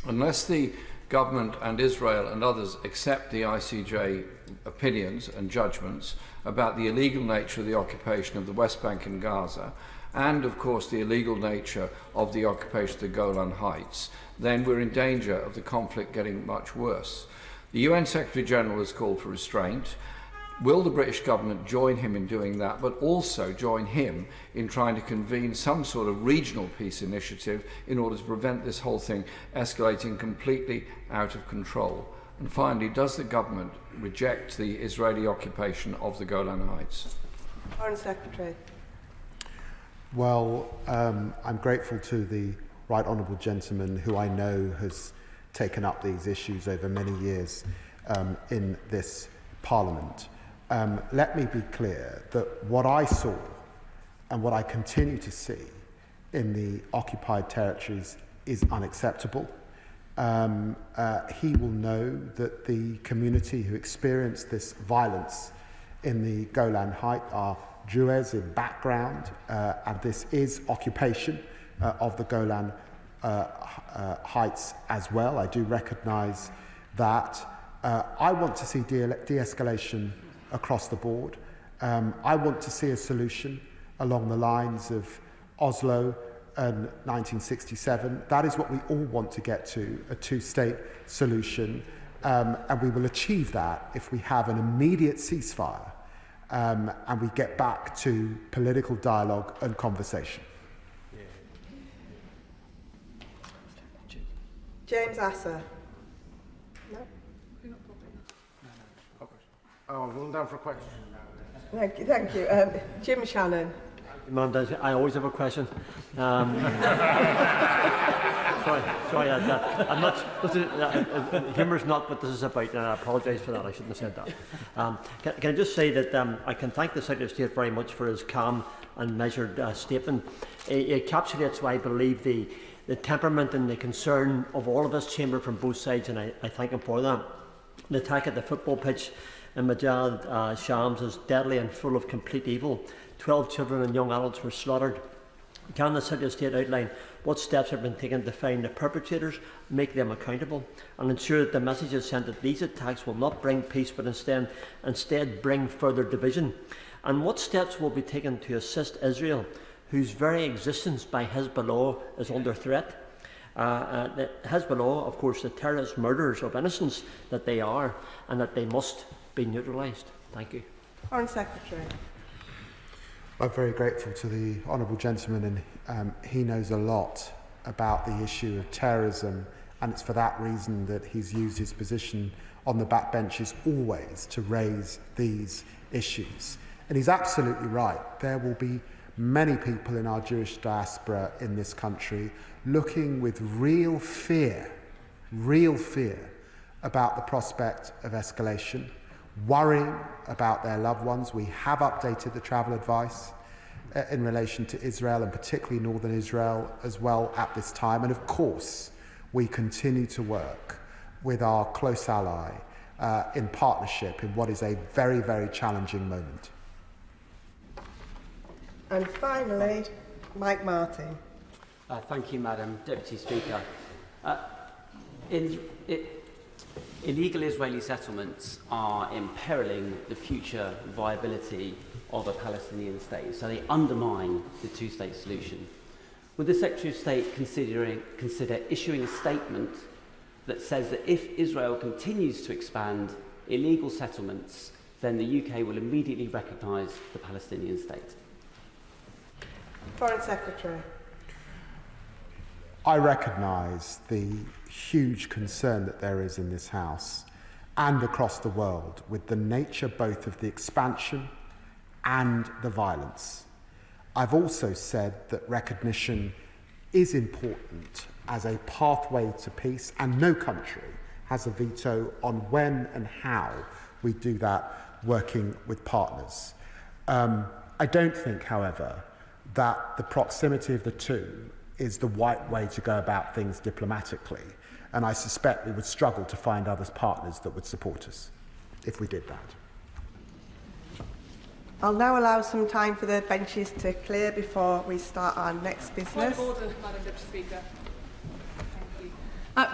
unless the government and Israel and others accept the ICJ opinions and judgments about the illegal nature of the occupation of the West Bank and Gaza, and of course the illegal nature of the occupation of the Golan Heights, then we're in danger of the conflict getting much worse. The UN Secretary General has called for restraint. Will the British government join him in doing that, but also join him in trying to convene some sort of regional peace initiative in order to prevent this whole thing escalating completely out of control? And finally, does the government reject the Israeli occupation of the Golan Heights? Foreign Secretary. Well, I'm grateful to the right honourable gentleman who I know has taken up these issues over many years in this Parliament. Let me be clear that what I saw and what I continue to see in the occupied territories is unacceptable. He will know that the community who experienced this violence in the Golan Heights are Druze in background, and this is occupation of the Golan Heights as well. I do recognise that. I want to see de-escalation across the board. I want to see a solution along the lines of Oslo and 1967. That is what we all want to get to, a two-state solution. And we will achieve that if we have an immediate ceasefire and we get back to political dialogue and conversation. James Asser. No? Oh, I'm going down for a question. Thank you. Jim Shannon. I always have a question. Sorry, I'm not. Humour's not what this is about, and I apologise for that. I shouldn't have said that. Can I just say that I can thank the Secretary of State very much for his calm and measured statement. It encapsulates, I believe, the temperament and the concern of all of this chamber from both sides, and I thank him for that. The attack at the football pitch in Majal Shams is deadly and full of complete evil. 12 children and young adults were slaughtered. Can the Secretary of State outline what steps have been taken to find the perpetrators, make them accountable, and ensure that the message is sent that these attacks will not bring peace but instead bring further division? And what steps will be taken to assist Israel, whose very existence by Hezbollah is under threat? Hezbollah, of course, the terrorist murderers of innocents that they are, and that they must be neutralised. Thank you. Foreign Secretary. I'm very grateful to the honourable gentleman, and he knows a lot about the issue of terrorism, and it's for that reason that he's used his position on the backbenches always to raise these issues. And he's absolutely right. There will be many people in our Jewish diaspora in this country looking with real fear about the prospect of escalation, worrying about their loved ones. We have updated the travel advice in relation to Israel, and particularly northern Israel as well at this time. And of course, we continue to work with our close ally in partnership in what is a very, very challenging moment. And finally, Mike Martin. Thank you, Madam Deputy Speaker. Illegal Israeli settlements are imperiling the future viability of a Palestinian state, so they undermine the two-state solution. Would the Secretary of State consider issuing a statement that says that if Israel continues to expand illegal settlements, then the UK will immediately recognise the Palestinian state? Foreign Secretary. I recognise the huge concern that there is in this House and across the world with the nature both of the expansion and the violence. I've also said that recognition is important as a pathway to peace, and no country has a veto on when and how we do that working with partners. I don't think, however, that the proximity of the two is the right way to go about things diplomatically, and I suspect we would struggle to find other partners that would support us if we did that. I'll now allow some time for the benches to clear before we start our next business. Point of order, Madam Deputy Speaker.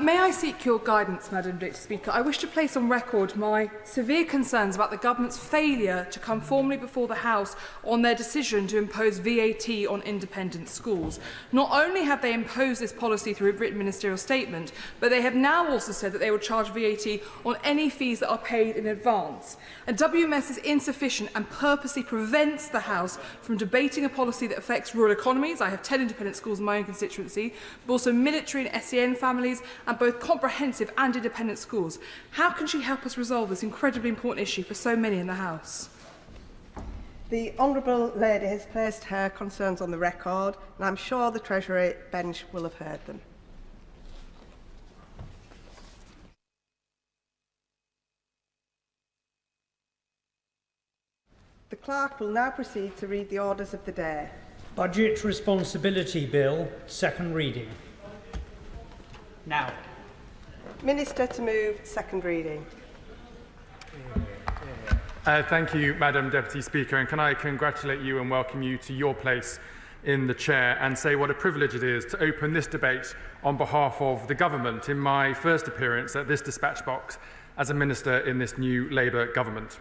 May I seek your guidance, Madam Deputy Speaker? I wish to place on record my severe concerns about the government's failure to come formally before the House on their decision to impose VAT on independent schools. Not only have they imposed this policy through a written ministerial statement, but they have now also said that they will charge VAT on any fees that are paid in advance. And WMS is insufficient and purposely prevents the House from debating a policy that affects rural economies. I have 10 independent schools in my own constituency, but also military and SEN families, and both comprehensive and independent schools. How can she help us resolve this incredibly important issue for so many in the House? The Honourable Lady has placed her concerns on the record, and I'm sure the Treasury bench will have heard them. The Clerk will now proceed to read the orders of the day. Budget Responsibility Bill, second reading. Now. Minister to move second reading. Thank you, Madam Deputy Speaker, and can I congratulate you and welcome you to your place in the chair and say what a privilege it is to open this debate on behalf of the government in my first appearance at this dispatch box as a minister in this new Labour government.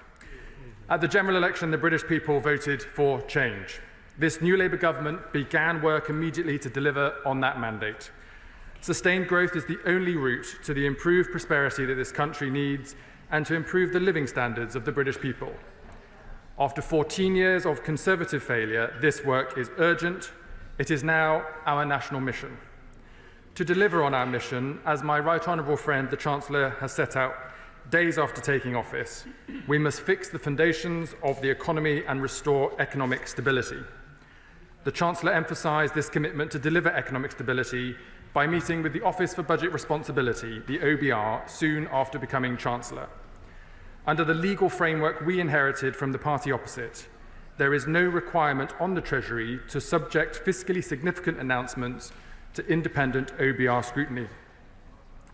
At the general election, the British people voted for change. This new Labour government began work immediately to deliver on that mandate. Sustained growth is the only route to the improved prosperity that this country needs and to improve the living standards of the British people. After 14 years of Conservative failure, this work is urgent. It is now our national mission. To deliver on our mission, as my right honourable friend, the Chancellor, has set out days after taking office, we must fix the foundations of the economy and restore economic stability. The Chancellor emphasised this commitment to deliver economic stability by meeting with the Office for Budget Responsibility, the OBR, soon after becoming Chancellor. Under the legal framework we inherited from the party opposite, there is no requirement on the Treasury to subject fiscally significant announcements to independent OBR scrutiny.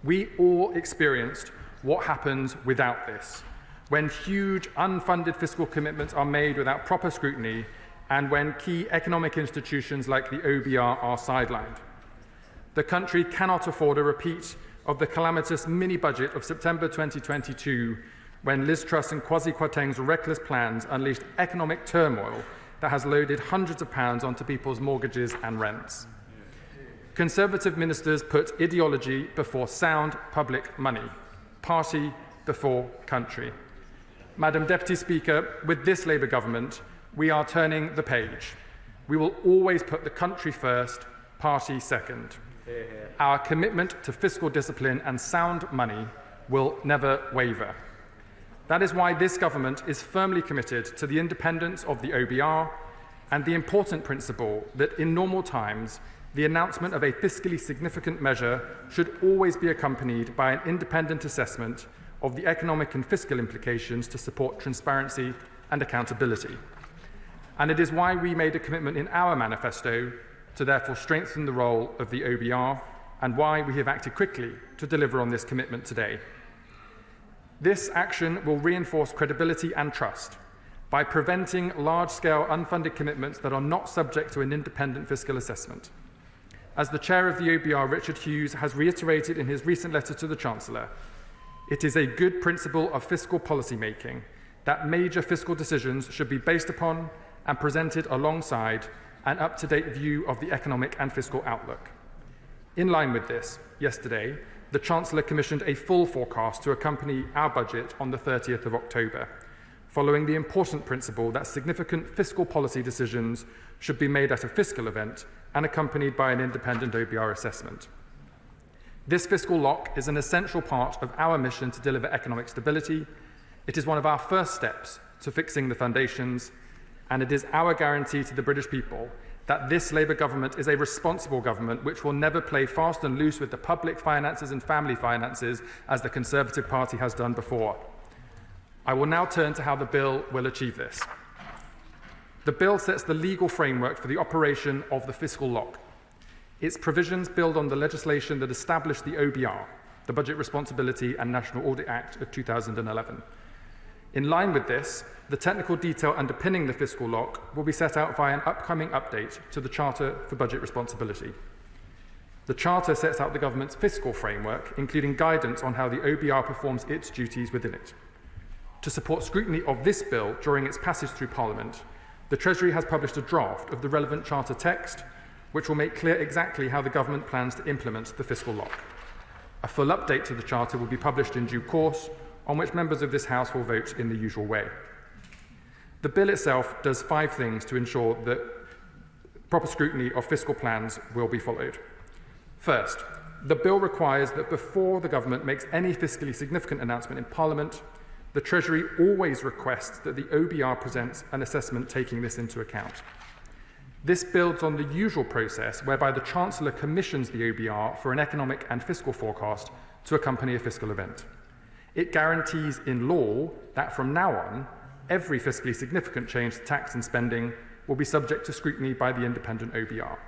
We all experienced what happens without this, when huge unfunded fiscal commitments are made without proper scrutiny and when key economic institutions like the OBR are sidelined. The country cannot afford a repeat of the calamitous mini-budget of September 2022, when Liz Truss and Kwasi Kwarteng's reckless plans unleashed economic turmoil that has loaded hundreds of pounds onto people's mortgages and rents. Conservative ministers put ideology before sound public money, party before country. Madam Deputy Speaker, with this Labour government, we are turning the page. We will always put the country first, party second. Our commitment to fiscal discipline and sound money will never waver. That is why this government is firmly committed to the independence of the OBR and the important principle that in normal times, the announcement of a fiscally significant measure should always be accompanied by an independent assessment of the economic and fiscal implications to support transparency and accountability. And it is why we made a commitment in our manifesto to therefore strengthen the role of the OBR and why we have acted quickly to deliver on this commitment today. This action will reinforce credibility and trust by preventing large-scale unfunded commitments that are not subject to an independent fiscal assessment. As the chair of the OBR, Richard Hughes, has reiterated in his recent letter to the Chancellor, it is a good principle of fiscal policy making that major fiscal decisions should be based upon and presented alongside an up-to-date view of the economic and fiscal outlook. In line with this, yesterday, the Chancellor commissioned a full forecast to accompany our budget on the 30th of October, following the important principle that significant fiscal policy decisions should be made at a fiscal event and accompanied by an independent OBR assessment. This fiscal lock is an essential part of our mission to deliver economic stability. It is one of our first steps to fixing the foundations, and it is our guarantee to the British people that this Labour government is a responsible government which will never play fast and loose with the public finances and family finances as the Conservative Party has done before. I will now turn to how the bill will achieve this. The bill sets the legal framework for the operation of the fiscal lock. Its provisions build on the legislation that established the OBR, the Budget Responsibility and National Audit Act of 2011. In line with this, the technical detail underpinning the fiscal lock will be set out via an upcoming update to the Charter for Budget Responsibility. The Charter sets out the government's fiscal framework, including guidance on how the OBR performs its duties within it. To support scrutiny of this bill during its passage through Parliament, the Treasury has published a draft of the relevant Charter text, which will make clear exactly how the government plans to implement the fiscal lock. A full update to the Charter will be published in due course, on which members of this House will vote in the usual way. The bill itself does 5 things to ensure that proper scrutiny of fiscal plans will be followed. First, the bill requires that before the government makes any fiscally significant announcement in Parliament, the Treasury always requests that the OBR presents an assessment taking this into account. This builds on the usual process whereby the Chancellor commissions the OBR for an economic and fiscal forecast to accompany a fiscal event. It guarantees in law that from now on, every fiscally significant change to tax and spending will be subject to scrutiny by the independent OBR.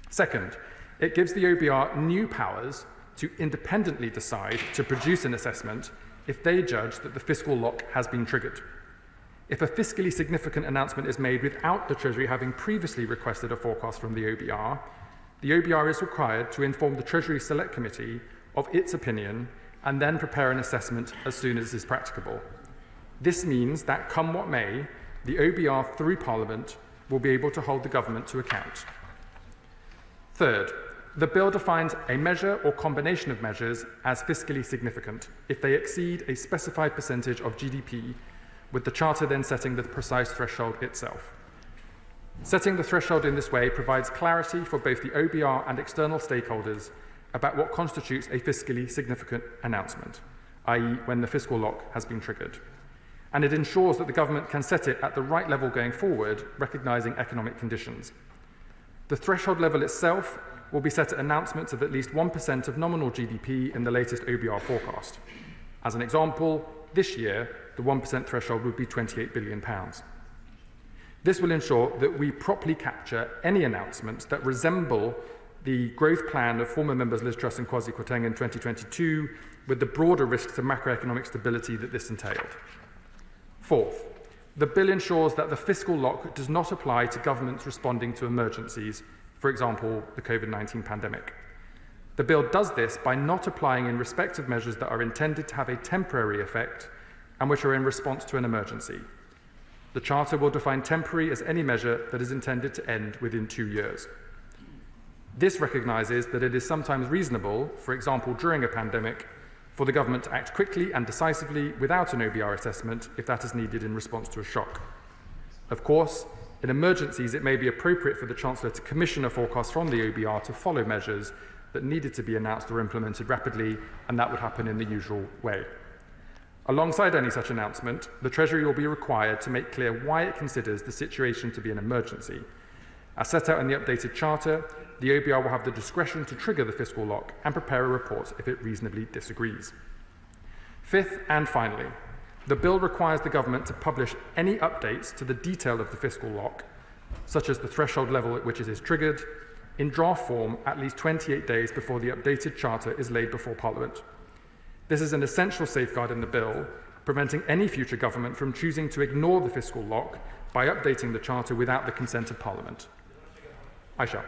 Second, it gives the OBR new powers to independently decide to produce an assessment if they judge that the fiscal lock has been triggered. If a fiscally significant announcement is made without the Treasury having previously requested a forecast from the OBR is required to inform the Treasury Select Committee of its opinion and then prepare an assessment as soon as is practicable. This means that, come what may, the OBR through Parliament will be able to hold the government to account. Third, the bill defines a measure or combination of measures as fiscally significant if they exceed a specified percentage of GDP, with the Charter then setting the precise threshold itself. Setting the threshold in this way provides clarity for both the OBR and external stakeholders about what constitutes a fiscally significant announcement, i.e. when the fiscal lock has been triggered. And it ensures that the government can set it at the right level going forward, recognising economic conditions. The threshold level itself will be set at announcements of at least 1% of nominal GDP in the latest OBR forecast. As an example, this year, the 1% threshold would be £28 billion. This will ensure that we properly capture any announcements that resemble the growth plan of former members Liz Truss and Kwasi Kwarteng in 2022, with the broader risks of macroeconomic stability that this entailed. Fourth, the bill ensures that the fiscal lock does not apply to governments responding to emergencies, for example, the COVID-19 pandemic. The bill does this by not applying in respect of measures that are intended to have a temporary effect and which are in response to an emergency. The Charter will define temporary as any measure that is intended to end within 2 years. This recognises that it is sometimes reasonable, for example during a pandemic, for the government to act quickly and decisively without an OBR assessment if that is needed in response to a shock. Of course, in emergencies it may be appropriate for the Chancellor to commission a forecast from the OBR to follow measures that needed to be announced or implemented rapidly, and that would happen in the usual way. Alongside any such announcement, the Treasury will be required to make clear why it considers the situation to be an emergency. As set out in the updated Charter, the OBR will have the discretion to trigger the fiscal lock and prepare a report if it reasonably disagrees. Fifth and finally, the bill requires the government to publish any updates to the detail of the fiscal lock, such as the threshold level at which it is triggered, in draft form at least 28 days before the updated Charter is laid before Parliament. This is an essential safeguard in the bill, preventing any future government from choosing to ignore the fiscal lock by updating the Charter without the consent of Parliament. I shall.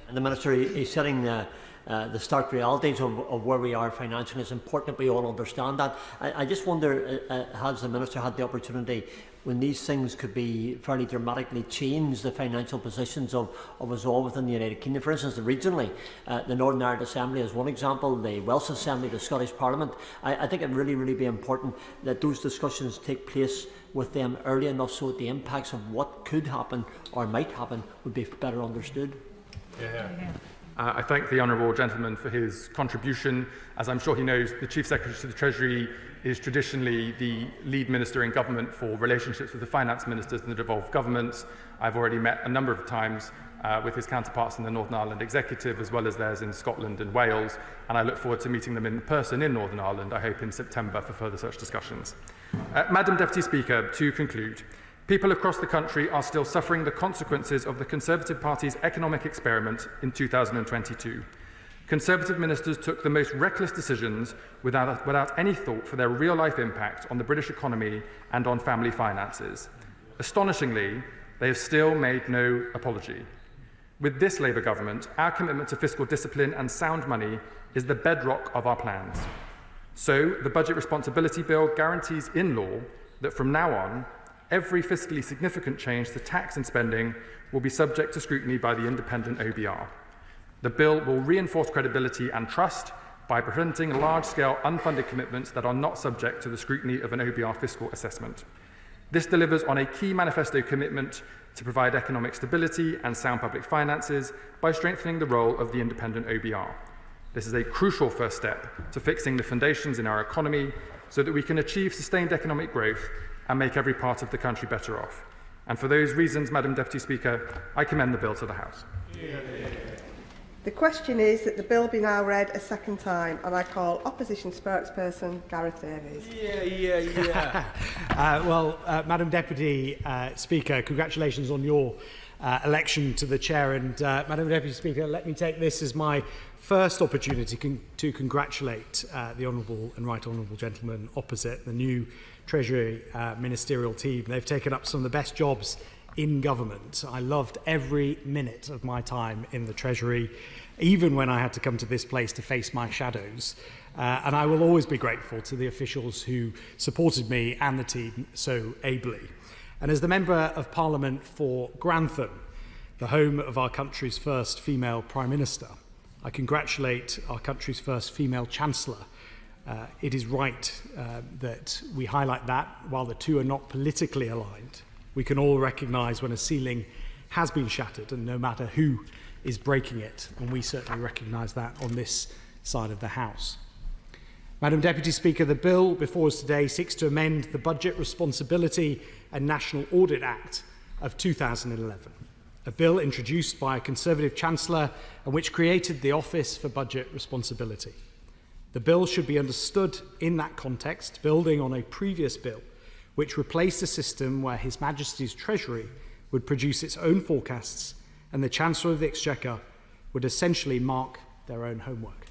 And the Minister is setting the stark realities of where we are financially. It's important that we all understand that. I just wonder, has the Minister had the opportunity when these things could be fairly dramatically change the financial positions of us all within the United Kingdom? For instance, regionally, the Northern Ireland Assembly is one example, the Welsh Assembly, the Scottish Parliament. I think it really be important that those discussions take place with them early enough so that the impacts of what could happen or might happen would be better understood. I thank the honourable gentleman for his contribution. As I'm sure he knows, the Chief Secretary to the Treasury is traditionally the lead minister in government for relationships with the finance ministers and the devolved governments. I've already met a number of times with his counterparts in the Northern Ireland Executive, as well as theirs in Scotland and Wales, and I look forward to meeting them in person in Northern Ireland, I hope in September, for further such discussions. Madam Deputy Speaker, to conclude, people across the country are still suffering the consequences of the Conservative Party's economic experiment in 2022. Conservative ministers took the most reckless decisions without any thought for their real-life impact on the British economy and on family finances. Astonishingly, they have still made no apology. With this Labour government, our commitment to fiscal discipline and sound money is the bedrock of our plans. So, the Budget Responsibility Bill guarantees in law that from now on, every fiscally significant change to tax and spending will be subject to scrutiny by the independent OBR. The bill will reinforce credibility and trust by preventing large-scale unfunded commitments that are not subject to the scrutiny of an OBR fiscal assessment. This delivers on a key manifesto commitment to provide economic stability and sound public finances by strengthening the role of the independent OBR. This is a crucial first step to fixing the foundations in our economy so that we can achieve sustained economic growth and make every part of the country better off. And for those reasons, Madam Deputy Speaker, I commend the bill to the House. The question is that the bill be now read a second time, and I call Opposition Spokesperson Gareth Davies. Madam Deputy Speaker, congratulations on your election to the chair. And Madam Deputy Speaker, let me take this as my first opportunity to congratulate the Honourable and Right Honourable gentleman opposite, the new Treasury ministerial team. They've taken up some of the best jobs in government. I loved every minute of my time in the Treasury, even when I had to come to this place to face my shadows. And I will always be grateful to the officials who supported me and the team so ably. And as the Member of Parliament for Grantham, the home of our country's first female Prime Minister, I congratulate our country's first female Chancellor. It is right that we highlight that. While the two are not politically aligned, we can all recognise when a ceiling has been shattered, and no matter who is breaking it, and we certainly recognise that on this side of the House. Madam Deputy Speaker, the bill before us today seeks to amend the Budget Responsibility and National Audit Act of 2011, a bill introduced by a Conservative Chancellor and which created the Office for Budget Responsibility. The bill should be understood in that context, building on a previous bill which replaced a system where His Majesty's Treasury would produce its own forecasts and the Chancellor of the Exchequer would essentially mark their own homework.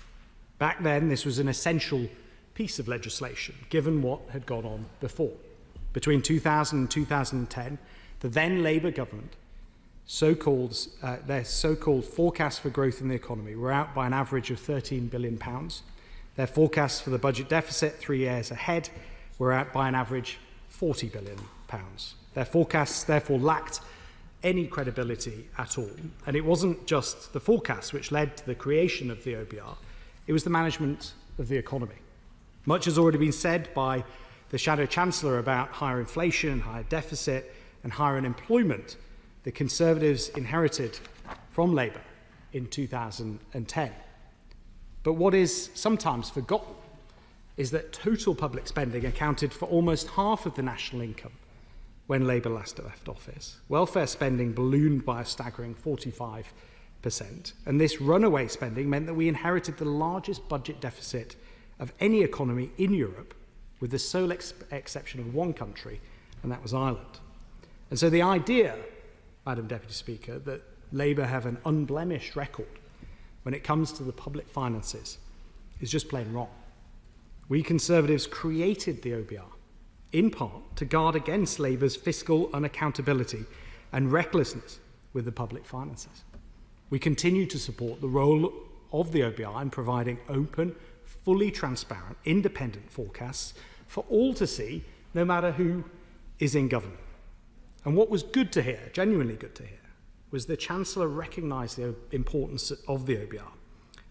Back then, this was an essential piece of legislation, given what had gone on before. Between 2000 and 2010, the then Labour government, their so-called forecasts for growth in the economy were out by an average of £13 billion. Their forecasts for the budget deficit 3 years ahead were out by an average £40 billion. Their forecasts therefore lacked any credibility at all. And it wasn't just the forecasts which led to the creation of the OBR, it was the management of the economy. Much has already been said by the Shadow Chancellor about higher inflation, higher deficit and higher unemployment the Conservatives inherited from Labour in 2010. But what is sometimes forgotten is that total public spending accounted for almost half of the national income when Labour last left office. Welfare spending ballooned by a staggering 45%, and this runaway spending meant that we inherited the largest budget deficit of any economy in Europe, with the sole exception of one country, and that was Ireland. And so the idea, Madam Deputy Speaker, that Labour have an unblemished record when it comes to the public finances is just plain wrong. We Conservatives created the OBR, in part to guard against Labour's fiscal unaccountability and recklessness with the public finances. We continue to support the role of the OBR in providing open, fully transparent, independent forecasts for all to see, no matter who is in government. And what was good to hear, genuinely good to hear, was the Chancellor recognised the importance of the OBR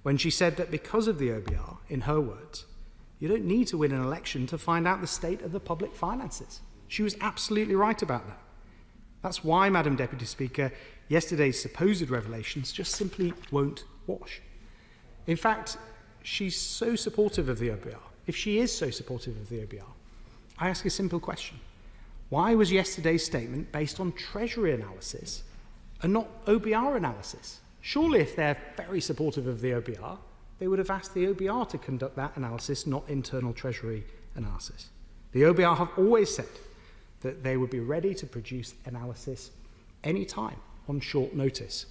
when she said that because of the OBR, in her words, you don't need to win an election to find out the state of the public finances. She was absolutely right about that. That's why, Madam Deputy Speaker, yesterday's supposed revelations just simply won't wash. In fact, she's so supportive of the OBR. If she is so supportive of the OBR, I ask a simple question. Why was yesterday's statement based on Treasury analysis and not OBR analysis? Surely if they're very supportive of the OBR, they would have asked the OBR to conduct that analysis, not internal Treasury analysis. The OBR have always said that they would be ready to produce analysis any time on short notice.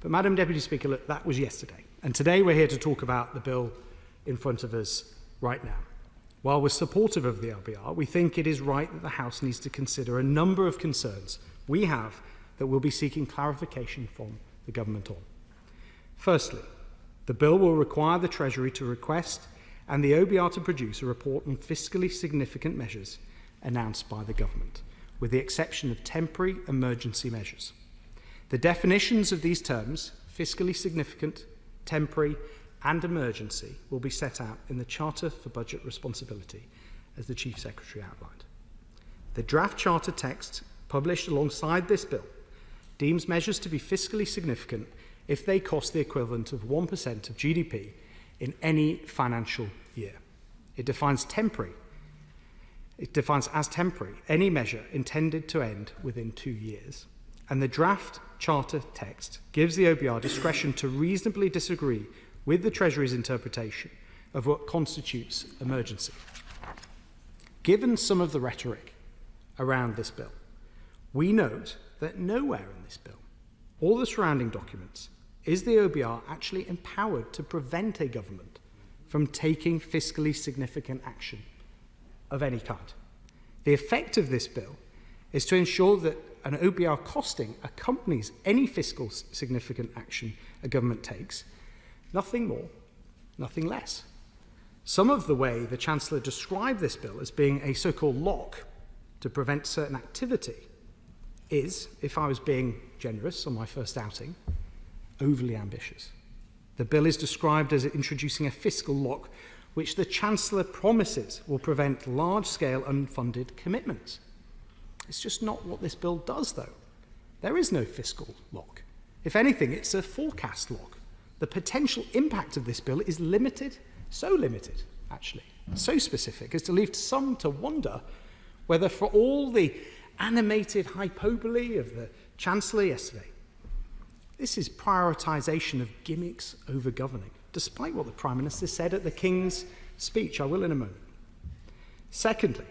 But Madam Deputy Speaker, look, that was yesterday. And today we're here to talk about the bill in front of us right now. While we're supportive of the OBR, we think it is right that the House needs to consider a number of concerns we have that we'll be seeking clarification from the government on. Firstly, the bill will require the Treasury to request and the OBR to produce a report on fiscally significant measures announced by the government, with the exception of temporary emergency measures. The definitions of these terms, fiscally significant, temporary and emergency, will be set out in the Charter for Budget Responsibility, as the Chief Secretary outlined. The draft Charter text, published alongside this bill, deems measures to be fiscally significant if they cost the equivalent of 1% of GDP in any financial year. It defines as temporary any measure intended to end within 2 years. and the draft charter text gives the OBR discretion to reasonably disagree with the Treasury's interpretation of what constitutes emergency. Given some of the rhetoric around this bill, we note that nowhere in this bill, or the surrounding documents, is the OBR actually empowered to prevent a government from taking fiscally significant action of any kind. The effect of this bill is to ensure that an OBR costing accompanies any fiscal significant action a government takes, nothing more, nothing less. Some of the way the Chancellor described this bill as being a so-called lock to prevent certain activity is, if I was being generous on my first outing, overly ambitious. The bill is described as introducing a fiscal lock which the Chancellor promises will prevent large-scale unfunded commitments. It's just not what this bill does, though. There is no fiscal lock. If anything, it's a forecast lock. The potential impact of this bill is limited, so limited, actually, so specific as to leave some to wonder whether, for all the animated hyperbole of the Chancellor yesterday, this is prioritisation of gimmicks over governing, despite what the Prime Minister said at the King's speech. I will in a moment. Secondly,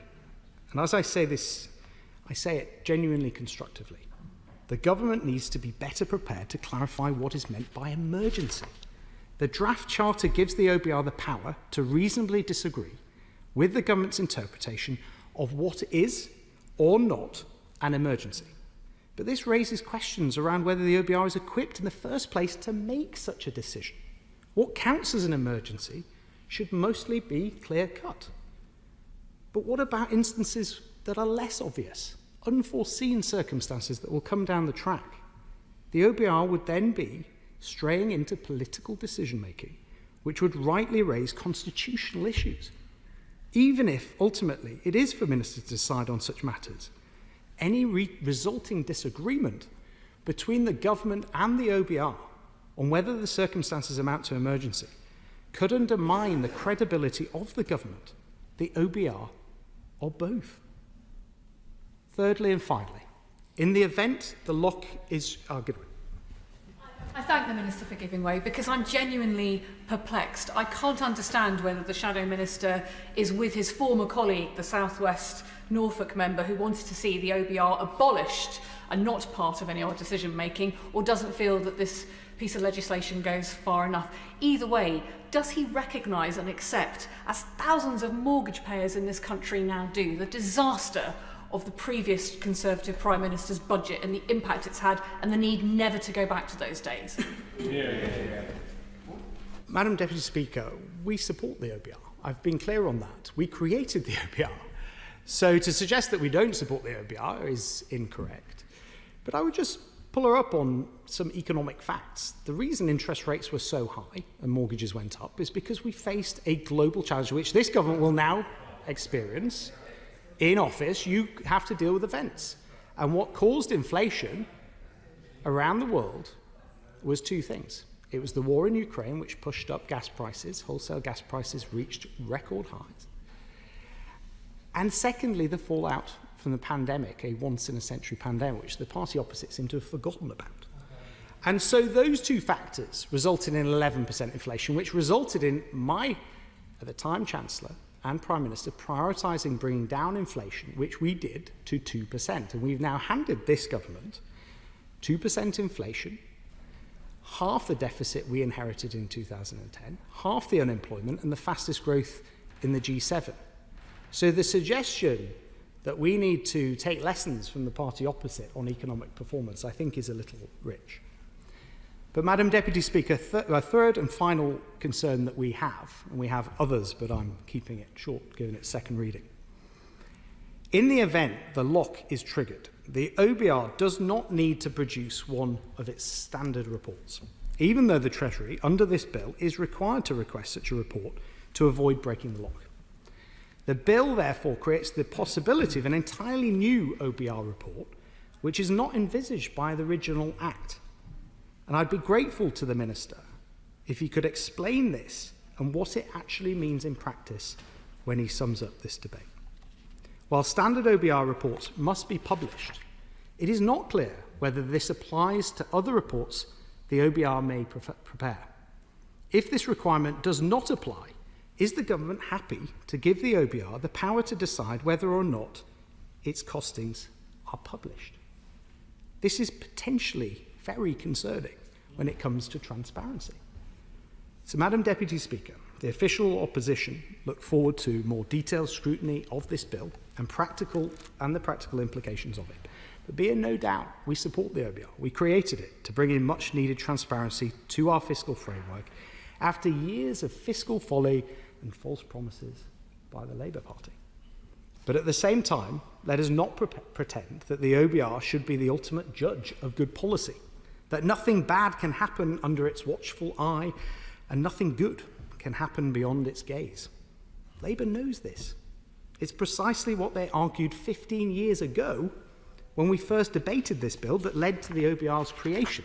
and as I say this, I say it genuinely constructively, the government needs to be better prepared to clarify what is meant by emergency. The draft charter gives the OBR the power to reasonably disagree with the government's interpretation of what is or not an emergency. But this raises questions around whether the OBR is equipped in the first place to make such a decision. What counts as an emergency should mostly be clear-cut. But what about instances that are less obvious, unforeseen circumstances that will come down the track? The OBR would then be straying into political decision-making, which would rightly raise constitutional issues. Even if, ultimately, it is for ministers to decide on such matters, any resulting disagreement between the government and the OBR on whether the circumstances amount to emergency could undermine the credibility of the government, the OBR, or both. Thirdly and finally, in the event the lock is argued. I thank the Minister for giving way because I'm genuinely perplexed. I can't understand whether the Shadow Minister is with his former colleague, the South West Norfolk member who wanted to see the OBR abolished and not part of any other decision making, or doesn't feel that this piece of legislation goes far enough. Either way, does he recognise and accept, as thousands of mortgage payers in this country now do, the disaster of the previous Conservative Prime Minister's budget and the impact it's had and the need never to go back to those days? Madam Deputy Speaker, we support the OBR. I've been clear on that. We created the OBR. So to suggest that we don't support the OBR is incorrect. But I would just pull her up on some economic facts. The reason interest rates were so high and mortgages went up is because we faced a global challenge which this government will now experience. In office, you have to deal with events. And what caused inflation around the world was two things. It was the war in Ukraine, which pushed up gas prices. Wholesale gas prices reached record highs. And secondly, the fallout from the pandemic, a once-in-a-century pandemic, which the party opposite seem to have forgotten about. And so those two factors resulted in 11% inflation, which resulted in at the time, Chancellor and Prime Minister prioritising bringing down inflation, which we did, to 2%. And we've now handed this government 2% inflation, half the deficit we inherited in 2010, half the unemployment, and the fastest growth in the G7. So the suggestion that we need to take lessons from the party opposite on economic performance, I think, is a little rich. But, Madam Deputy Speaker, a third and final concern that we have, and we have others, but I'm keeping it short given its second reading. In the event the lock is triggered, the OBR does not need to produce one of its standard reports, even though the Treasury, under this bill, is required to request such a report to avoid breaking the lock. The bill, therefore, creates the possibility of an entirely new OBR report, which is not envisaged by the original Act. And I'd be grateful to the Minister if he could explain this and what it actually means in practice when he sums up this debate. While standard OBR reports must be published, it is not clear whether this applies to other reports the OBR may prepare. If this requirement does not apply, is the government happy to give the OBR the power to decide whether or not its costings are published? This is potentially very concerning when it comes to transparency. So, Madam Deputy Speaker, the official opposition look forward to more detailed scrutiny of this bill and the practical implications of it. But be in no doubt, we support the OBR. We created it to bring in much needed transparency to our fiscal framework after years of fiscal folly and false promises by the Labour Party. But at the same time, let us not pretend that the OBR should be the ultimate judge of good policy, that nothing bad can happen under its watchful eye and nothing good can happen beyond its gaze. Labour knows this. It's precisely what they argued 15 years ago when we first debated this bill that led to the OBR's creation.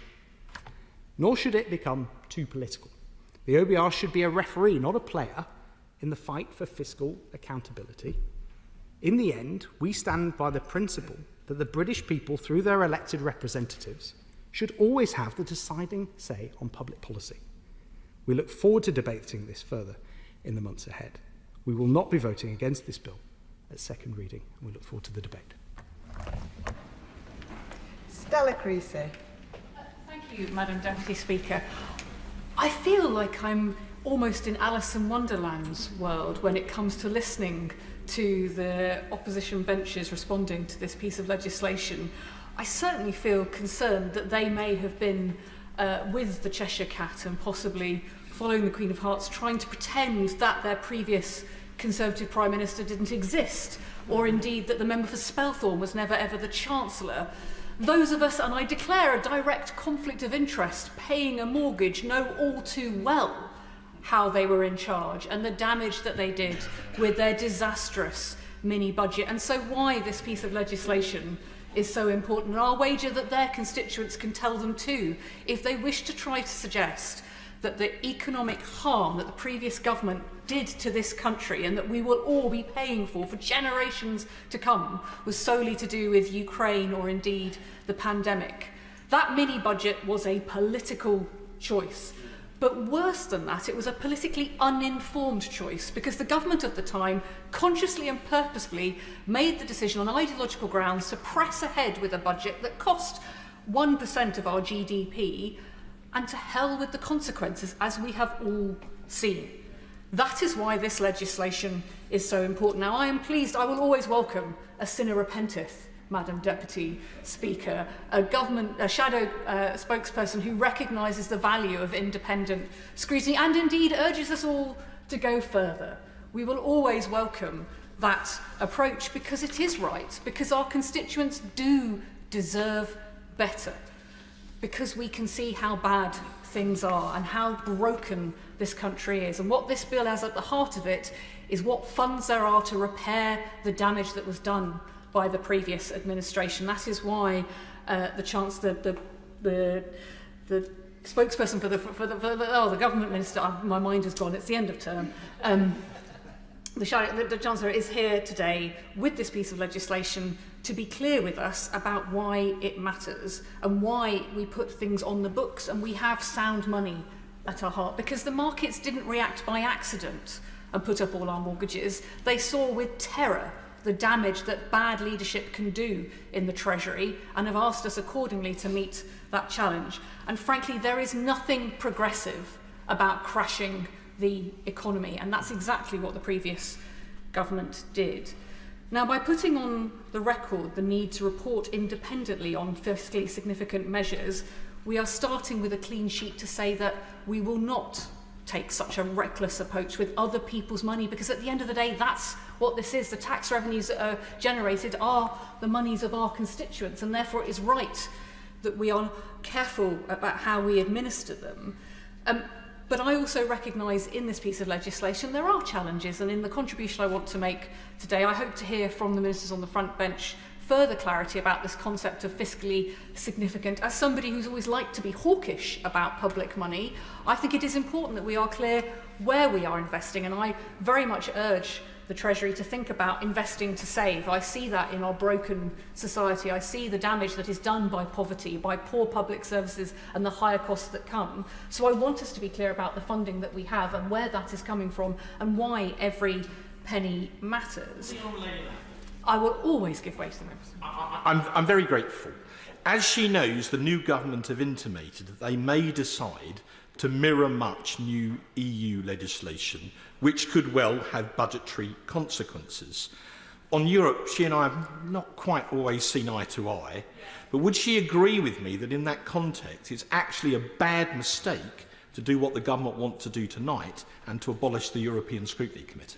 Nor should it become too political. The OBR should be a referee, not a player, in the fight for fiscal accountability. In the end, we stand by the principle that the British people, through their elected representatives, should always have the deciding say on public policy. We look forward to debating this further in the months ahead. We will not be voting against this bill at second reading, and we look forward to the debate. Stella Creasy. Thank you, Madam Deputy Speaker. I feel like I'm almost in Alice in Wonderland's world when it comes to listening to the opposition benches responding to this piece of legislation. I certainly feel concerned that they may have been with the Cheshire Cat and possibly following the Queen of Hearts, trying to pretend that their previous Conservative Prime Minister didn't exist, or indeed that the member for Spelthorne was never ever the Chancellor. Those of us, and I declare a direct conflict of interest, paying a mortgage, know all too well how they were in charge and the damage that they did with their disastrous mini budget, and so why this piece of legislation is so important. And I'll wager that their constituents can tell them too if they wish to try to suggest that the economic harm that the previous government did to this country and that we will all be paying for generations to come was solely to do with Ukraine or indeed the pandemic. That mini budget was a political choice. But worse than that, it was a politically uninformed choice because the government at the time consciously and purposefully made the decision on ideological grounds to press ahead with a budget that cost 1% of our GDP, and to hell with the consequences, as we have all seen. That is why this legislation is so important. Now, I am pleased, I will always welcome a sinner repenteth, Madam Deputy Speaker, a shadow spokesperson who recognises the value of independent scrutiny and indeed urges us all to go further. We will always welcome that approach because it is right, because our constituents do deserve better, because we can see how bad things are and how broken this country is. And what this bill has at the heart of it is what funds there are to repair the damage that was done by the previous administration. That is why the spokesperson for the government minister, my mind has gone, it's the end of term, the Chancellor is here today with this piece of legislation to be clear with us about why it matters and why we put things on the books and we have sound money at our heart, because the markets didn't react by accident and put up all our mortgages. They saw with terror the damage that bad leadership can do in the Treasury and have asked us accordingly to meet that challenge. And frankly, there is nothing progressive about crashing the economy, and that's exactly what the previous government did. Now, by putting on the record the need to report independently on fiscally significant measures, we are starting with a clean sheet to say that we will not take such a reckless approach with other people's money, because at the end of the day, that's what this is. The tax revenues that are generated are the monies of our constituents, and therefore it is right that we are careful about how we administer them. But I also recognise in this piece of legislation there are challenges, and in the contribution I want to make today, I hope to hear from the ministers on the front bench further clarity about this concept of fiscally significant. As somebody who's always liked to be hawkish about public money, I think it is important that we are clear where we are investing, and I very much urge the Treasury to think about investing to save. I see that in our broken society. I see the damage that is done by poverty, by poor public services and the higher costs that come. So I want us to be clear about the funding that we have and where that is coming from and why every penny matters. I will always give way to the members. I'm very grateful. As she knows, the new government have intimated that they may decide to mirror much new EU legislation, which could well have budgetary consequences. On Europe, she and I have not quite always seen eye to eye, but would she agree with me that in that context it's actually a bad mistake to do what the government want to do tonight and to abolish the European Scrutiny Committee?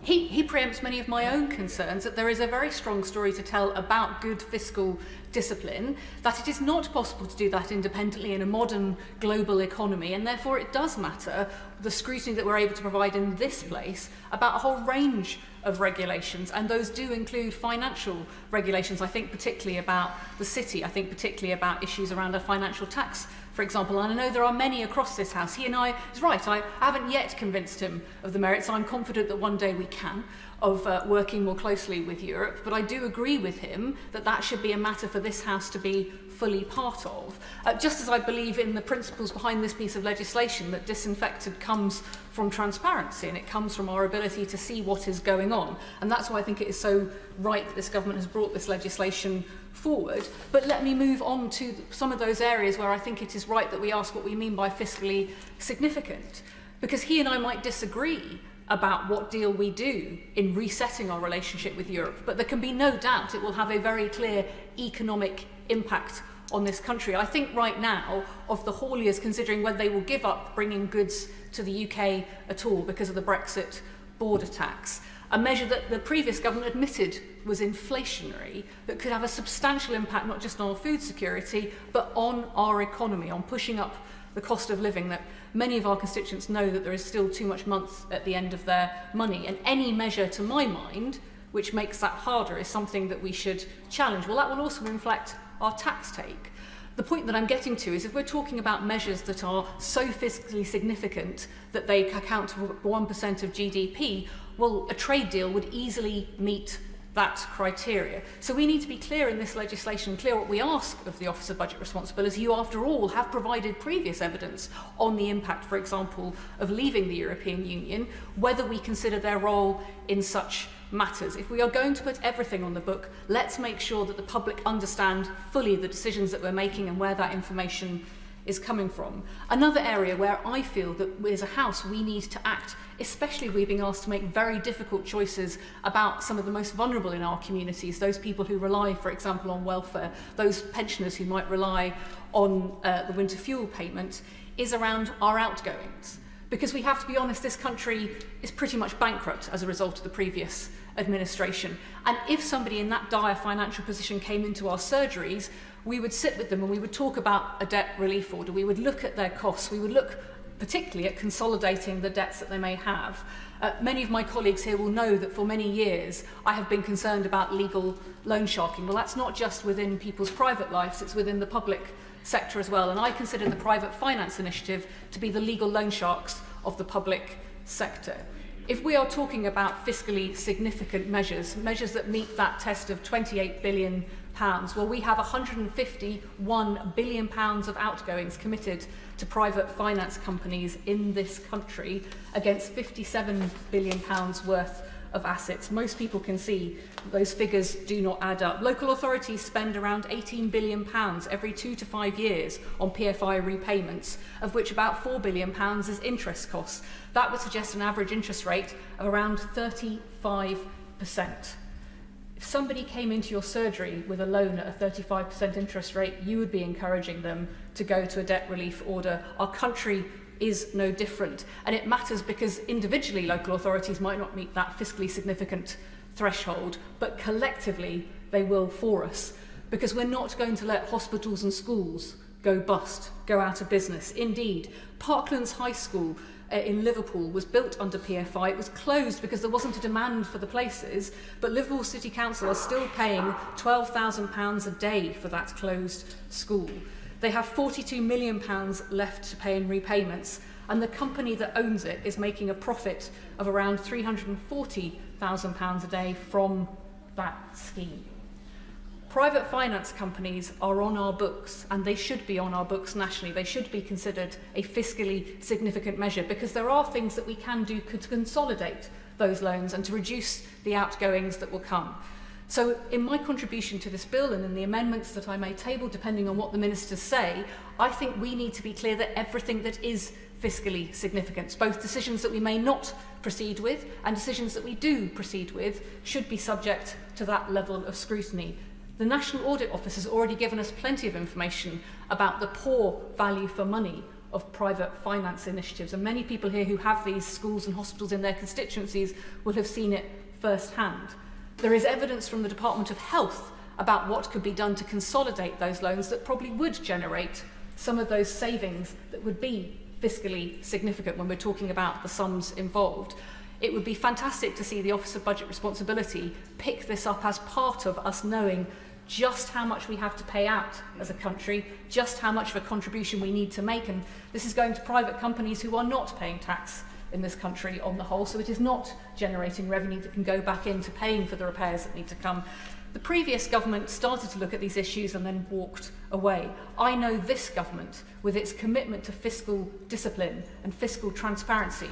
He preempts many of my own concerns that there is a very strong story to tell about good fiscal discipline, that it is not possible to do that independently in a modern global economy, and therefore it does matter the scrutiny that we're able to provide in this place about a whole range of regulations, and those do include financial regulations. I think particularly about the city, I think particularly about issues around a financial tax, for example, and I know there are many across this House. He and I, is right, I haven't yet convinced him of the merits. I'm confident that one day we can, of working more closely with Europe, but I do agree with him that that should be a matter for this House to be fully part of. Just as I believe in the principles behind this piece of legislation, that disinfected comes from transparency and it comes from our ability to see what is going on. And that's why I think it is so right that this government has brought this legislation forward. But let me move on to some of those areas where I think it is right that we ask what we mean by fiscally significant. Because he and I might disagree about what deal we do in resetting our relationship with Europe, but there can be no doubt it will have a very clear economic impact on this country. I think right now of the hauliers considering whether they will give up bringing goods to the UK at all because of the Brexit border tax, a measure that the previous government admitted was inflationary, that could have a substantial impact not just on our food security, but on our economy, on pushing up the cost of living, that many of our constituents know that there is still too much month at the end of their money. And any measure, to my mind, which makes that harder is something that we should challenge. Well, that will also reflect our tax take. The point that I'm getting to is if we're talking about measures that are so fiscally significant that they account for 1% of GDP, well, a trade deal would easily meet that criteria. So we need to be clear in this legislation, clear what we ask of the Office of Budget Responsibility, who after all have provided previous evidence on the impact, for example, of leaving the European Union, whether we consider their role in such matters. If we are going to put everything on the book, let's make sure that the public understand fully the decisions that we're making and where that information is coming from. Another area where I feel that as a House we need to act, especially if we're being asked to make very difficult choices about some of the most vulnerable in our communities, those people who rely, for example, on welfare, those pensioners who might rely on the winter fuel payment, is around our outgoings. Because we have to be honest, this country is pretty much bankrupt as a result of the previous administration. And if somebody in that dire financial position came into our surgeries, we would sit with them and we would talk about a debt relief order. We would look at their costs. We would look particularly at consolidating the debts that they may have. Many of my colleagues here will know that for many years I have been concerned about legal loan sharking. Well, that's not just within people's private lives, it's within the public sector as well. And I consider the Private Finance Initiative to be the legal loan sharks of the public sector. If we are talking about fiscally significant measures, measures that meet that test of £28 billion, well, we have £151 billion of outgoings committed to private finance companies in this country against £57 billion worth of assets. Most people can see those figures do not add up. Local authorities spend around £18 billion every 2 to 5 years on PFI repayments, of which about £4 billion is interest costs. That would suggest an average interest rate of around 35%. If somebody came into your surgery with a loan at a 35% interest rate, you would be encouraging them to go to a debt relief order. Our country is no different. And it matters because individually local authorities might not meet that fiscally significant threshold, but collectively they will for us. Because we're not going to let hospitals and schools go bust, go out of business. Indeed, Parklands High School in Liverpool was built under PFI. It was closed because there wasn't a demand for the places, but Liverpool City Council are still paying £12,000 a day for that closed school. They have £42 million left to pay in repayments, and the company that owns it is making a profit of around £340,000 a day from that scheme. Private finance companies are on our books, and they should be on our books nationally. They should be considered a fiscally significant measure, because there are things that we can do to consolidate those loans and to reduce the outgoings that will come. So in my contribution to this bill and in the amendments that I may table, depending on what the ministers say, I think we need to be clear that everything that is fiscally significant, both decisions that we may not proceed with and decisions that we do proceed with, should be subject to that level of scrutiny. The National Audit Office has already given us plenty of information about the poor value for money of private finance initiatives, and many people here who have these schools and hospitals in their constituencies will have seen it firsthand. There is evidence from the Department of Health about what could be done to consolidate those loans that probably would generate some of those savings that would be fiscally significant when we're talking about the sums involved. It would be fantastic to see the Office of Budget Responsibility pick this up as part of us knowing just how much we have to pay out as a country, just how much of a contribution we need to make. And this is going to private companies who are not paying tax in this country on the whole, so it is not generating revenue that can go back into paying for the repairs that need to come. The previous government started to look at these issues and then walked away. I know this government, with its commitment to fiscal discipline and fiscal transparency,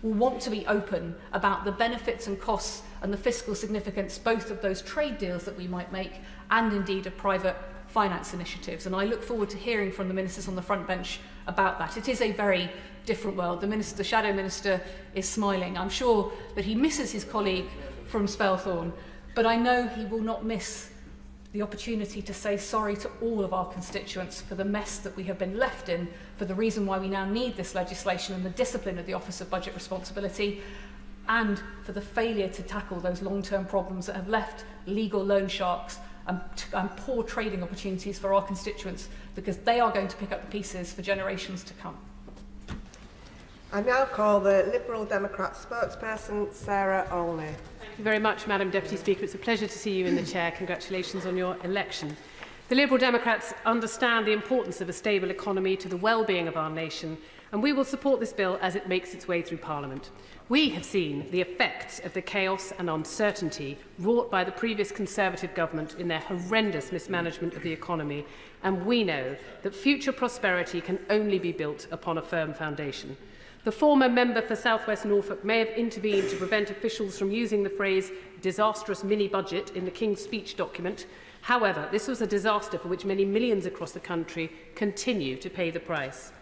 will want to be open about the benefits and costs and the fiscal significance both of those trade deals that we might make and indeed of private finance initiatives. And I look forward to hearing from the ministers on the front bench about that. It is a very different world. The Shadow Minister is smiling. I'm sure that he misses his colleague from Spelthorne, but I know he will not miss the opportunity to say sorry to all of our constituents for the mess that we have been left in, for the reason why we now need this legislation and the discipline of the Office of Budget Responsibility, and for the failure to tackle those long-term problems that have left legal loan sharks and poor trading opportunities for our constituents, because they are going to pick up the pieces for generations to come. I now call the Liberal Democrat spokesperson, Sarah Olney. Thank you very much, Madam Deputy Speaker. It's a pleasure to see you in the chair. Congratulations on your election. The Liberal Democrats understand the importance of a stable economy to the well-being of our nation, and we will support this bill as it makes its way through Parliament. We have seen the effects of the chaos and uncertainty wrought by the previous Conservative government in their horrendous mismanagement of the economy, and we know that future prosperity can only be built upon a firm foundation. The former member for South West Norfolk may have intervened to prevent officials from using the phrase disastrous mini-budget in the King's Speech document. However, this was a disaster for which many millions across the country continue to pay the price.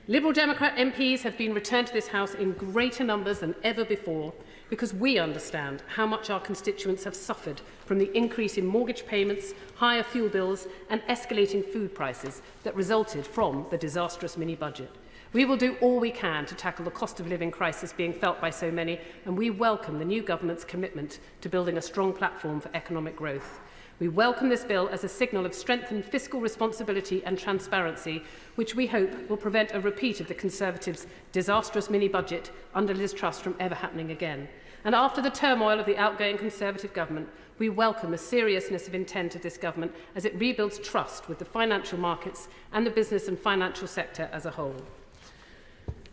Liberal Democrat MPs have been returned to this House in greater numbers than ever before because we understand how much our constituents have suffered from the increase in mortgage payments, higher fuel bills and escalating food prices that resulted from the disastrous mini-budget. We will do all we can to tackle the cost of living crisis being felt by so many, and we welcome the new government's commitment to building a strong platform for economic growth. We welcome this bill as a signal of strengthened fiscal responsibility and transparency, which we hope will prevent a repeat of the Conservatives' disastrous mini-budget under Liz Truss from ever happening again. And after the turmoil of the outgoing Conservative government, we welcome the seriousness of intent of this government as it rebuilds trust with the financial markets and the business and financial sector as a whole.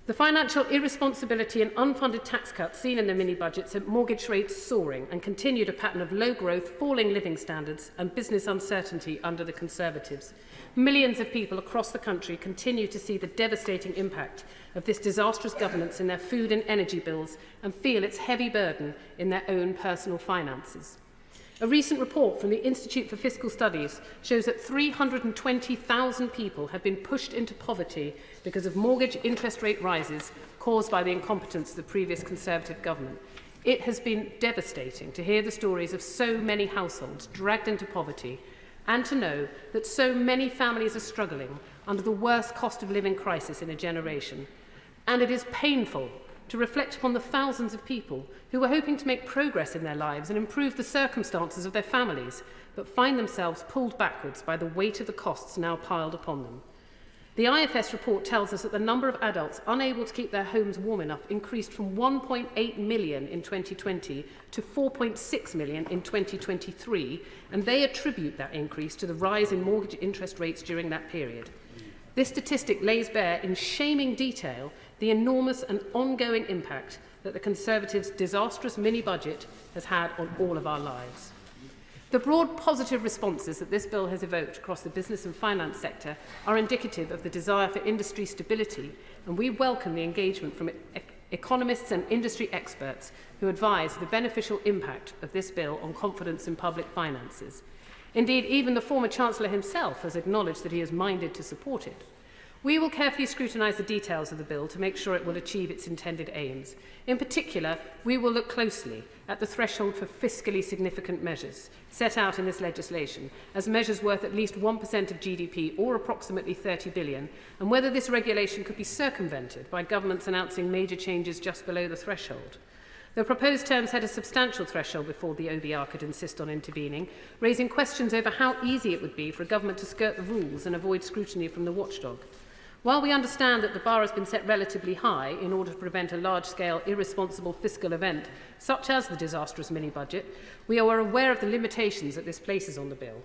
The financial irresponsibility and unfunded tax cuts seen in the mini-budget sent mortgage rates soaring and continued a pattern of low growth, falling living standards and business uncertainty under the Conservatives. Millions of people across the country continue to see the devastating impact of this disastrous governance in their food and energy bills and feel its heavy burden in their own personal finances. A recent report from the Institute for Fiscal Studies shows that 320,000 people have been pushed into poverty because of mortgage interest rate rises caused by the incompetence of the previous Conservative government. It has been devastating to hear the stories of so many households dragged into poverty and to know that so many families are struggling under the worst cost of living crisis in a generation. And it is painful to reflect upon the thousands of people who were hoping to make progress in their lives and improve the circumstances of their families, but find themselves pulled backwards by the weight of the costs now piled upon them. The IFS report tells us that the number of adults unable to keep their homes warm enough increased from 1.8 million in 2020 to 4.6 million in 2023, and they attribute that increase to the rise in mortgage interest rates during that period. This statistic lays bare in shaming detail the enormous and ongoing impact that the Conservatives' disastrous mini-budget has had on all of our lives. The broad positive responses that this bill has evoked across the business and finance sector are indicative of the desire for industry stability, and we welcome the engagement from economists and industry experts who advise the beneficial impact of this bill on confidence in public finances. Indeed, even the former Chancellor himself has acknowledged that he is minded to support it. We will carefully scrutinise the details of the bill to make sure it will achieve its intended aims. In particular, we will look closely at the threshold for fiscally significant measures set out in this legislation as measures worth at least 1% of GDP or approximately 30 billion, and whether this regulation could be circumvented by governments announcing major changes just below the threshold. The proposed terms had a substantial threshold before the OBR could insist on intervening, raising questions over how easy it would be for a government to skirt the rules and avoid scrutiny from the watchdog. While we understand that the bar has been set relatively high in order to prevent a large-scale, irresponsible fiscal event, such as the disastrous mini-budget, we are aware of the limitations that this places on the bill.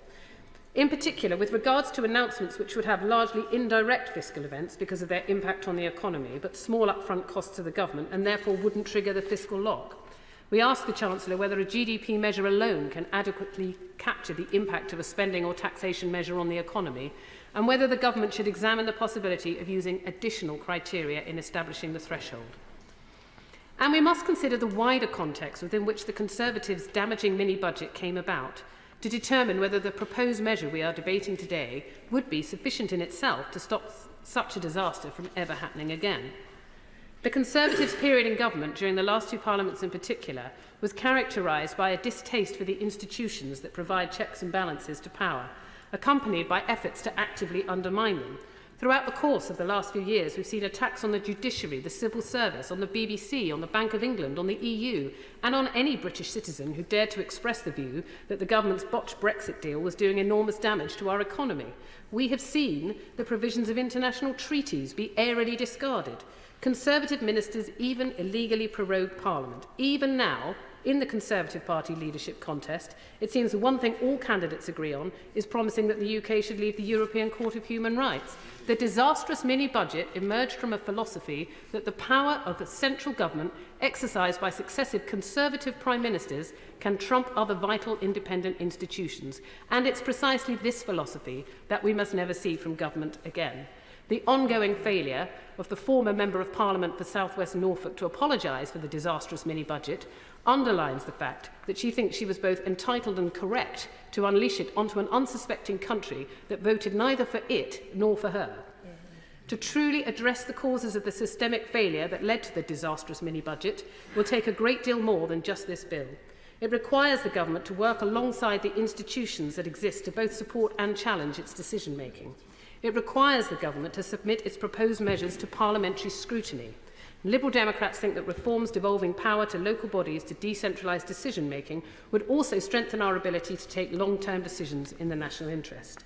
In particular, with regards to announcements which would have largely indirect fiscal events because of their impact on the economy, but small upfront costs to the government and therefore wouldn't trigger the fiscal lock. We ask the Chancellor whether a GDP measure alone can adequately capture the impact of a spending or taxation measure on the economy, and whether the government should examine the possibility of using additional criteria in establishing the threshold. And we must consider the wider context within which the Conservatives' damaging mini-budget came about to determine whether the proposed measure we are debating today would be sufficient in itself to stop such a disaster from ever happening again. The Conservatives' period in government during the last two parliaments in particular was characterised by a distaste for the institutions that provide checks and balances to power, accompanied by efforts to actively undermine them. Throughout the course of the last few years, we've seen attacks on the judiciary, the civil service, on the BBC, on the Bank of England, on the EU, and on any British citizen who dared to express the view that the government's botched Brexit deal was doing enormous damage to our economy. We have seen the provisions of international treaties be airily discarded. Conservative ministers even illegally prorogue Parliament. Even now, in the Conservative Party leadership contest, it seems the one thing all candidates agree on is promising that the UK should leave the European Court of Human Rights. The disastrous mini-budget emerged from a philosophy that the power of a central government exercised by successive Conservative Prime Ministers can trump other vital independent institutions. And it's precisely this philosophy that we must never see from government again. The ongoing failure of the former Member of Parliament for South West Norfolk to apologise for the disastrous mini-budget underlines the fact that she thinks she was both entitled and correct to unleash it onto an unsuspecting country that voted neither for it nor for her. To truly address the causes of the systemic failure that led to the disastrous mini-budget will take a great deal more than just this bill. It requires the government to work alongside the institutions that exist to both support and challenge its decision-making. It requires the government to submit its proposed measures to parliamentary scrutiny. Liberal Democrats think that reforms devolving power to local bodies to decentralised decision-making would also strengthen our ability to take long-term decisions in the national interest.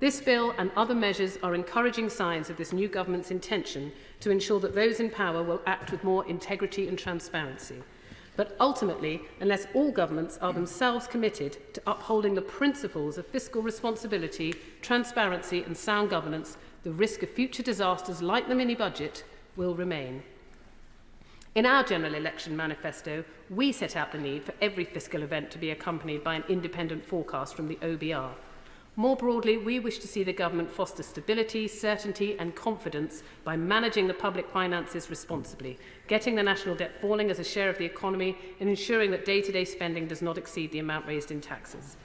This bill and other measures are encouraging signs of this new government's intention to ensure that those in power will act with more integrity and transparency. But ultimately, unless all governments are themselves committed to upholding the principles of fiscal responsibility, transparency and sound governance, the risk of future disasters like the mini-budget will remain. In our general election manifesto, we set out the need for every fiscal event to be accompanied by an independent forecast from the OBR. More broadly, we wish to see the government foster stability, certainty and confidence by managing the public finances responsibly, getting the national debt falling as a share of the economy and ensuring that day-to-day spending does not exceed the amount raised in taxes.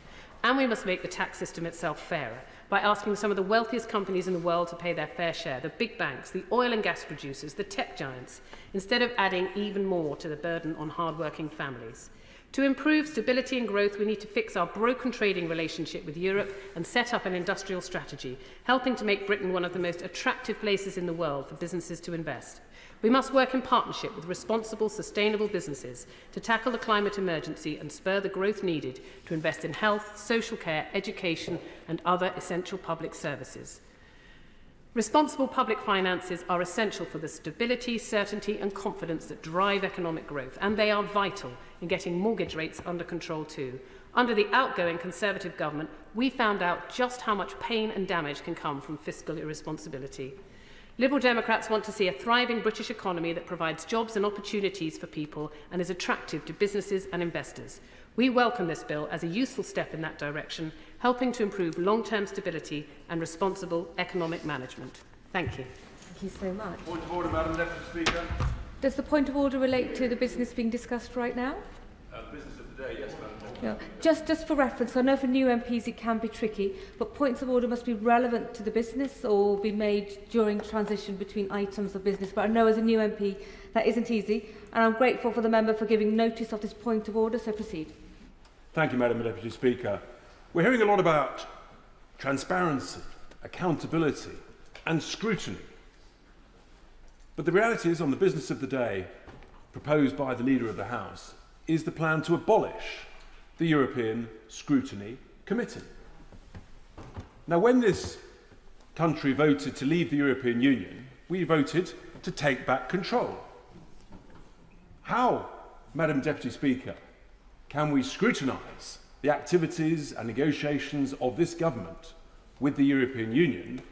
And we must make the tax system itself fairer by asking some of the wealthiest companies in the world to pay their fair share, the big banks, the oil and gas producers, the tech giants, instead of adding even more to the burden on hard-working families. To improve stability and growth, we need to fix our broken trading relationship with Europe and set up an industrial strategy, helping to make Britain one of the most attractive places in the world for businesses to invest. We must work in partnership with responsible, sustainable businesses to tackle the climate emergency and spur the growth needed to invest in health, social care, education and other essential public services. Responsible public finances are essential for the stability, certainty and confidence that drive economic growth, and they are vital in getting mortgage rates under control too. Under the outgoing Conservative government, we found out just how much pain and damage can come from fiscal irresponsibility. Liberal Democrats want to see a thriving British economy that provides jobs and opportunities for people and is attractive to businesses and investors. We welcome this bill as a useful step in that direction, helping to improve long-term stability and responsible economic management. Thank you. Thank you so much. Point of order, Madam Deputy Speaker. Does the point of order relate to the business being discussed right now? Business of the day, yes, Madam Deputy. Yeah. Just for reference, I know for new MPs it can be tricky, but points of order must be relevant to the business or be made during transition between items of business. But I know as a new MP that isn't easy, and I'm grateful for the member for giving notice of this point of order, so proceed. Thank you, Madam Deputy Speaker. We're hearing a lot about transparency, accountability and scrutiny. But the reality is, on the business of the day proposed by the Leader of the House is the plan to abolish the European Scrutiny Committee. Now, when this country voted to leave the European Union, we voted to take back control. How, Madam Deputy Speaker, can we scrutinise the activities and negotiations of this government with the European Union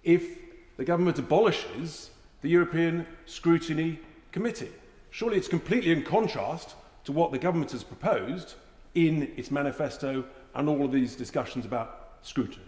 if the government abolishes the European Scrutiny Committee? Surely it's completely in contrast to what the government has proposed in its manifesto and all of these discussions about scrutiny.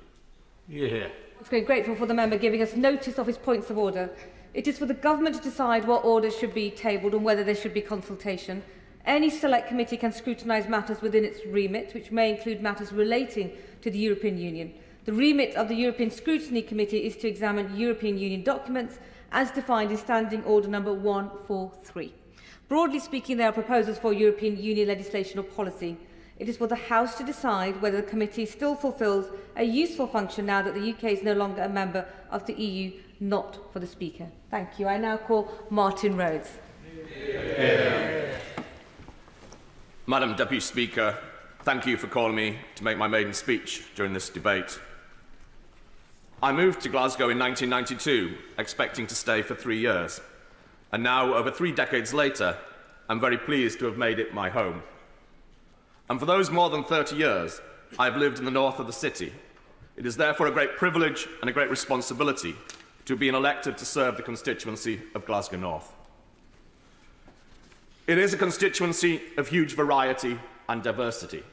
Yeah. I'm very grateful for the member giving us notice of his points of order. It is for the government to decide what orders should be tabled and whether there should be consultation. Any select committee can scrutinise matters within its remit, which may include matters relating to the European Union. The remit of the European Scrutiny Committee is to examine European Union documents as defined in Standing Order number 143. Broadly speaking, there are proposals for European Union legislation or policy. It is for the House to decide whether the committee still fulfils a useful function now that the UK is no longer a member of the EU, not for the Speaker. Thank you. I now call Martin Rhodes. Madam Deputy Speaker, thank you for calling me to make my maiden speech during this debate. I moved to Glasgow in 1992, expecting to stay for 3 years. And now, over 3 decades later, I'm very pleased to have made it my home. And for those more than 30 years, I've lived in the north of the city. It is therefore a great privilege and a great responsibility to have been elected to serve the constituency of Glasgow North. It is a constituency of huge variety and diversity.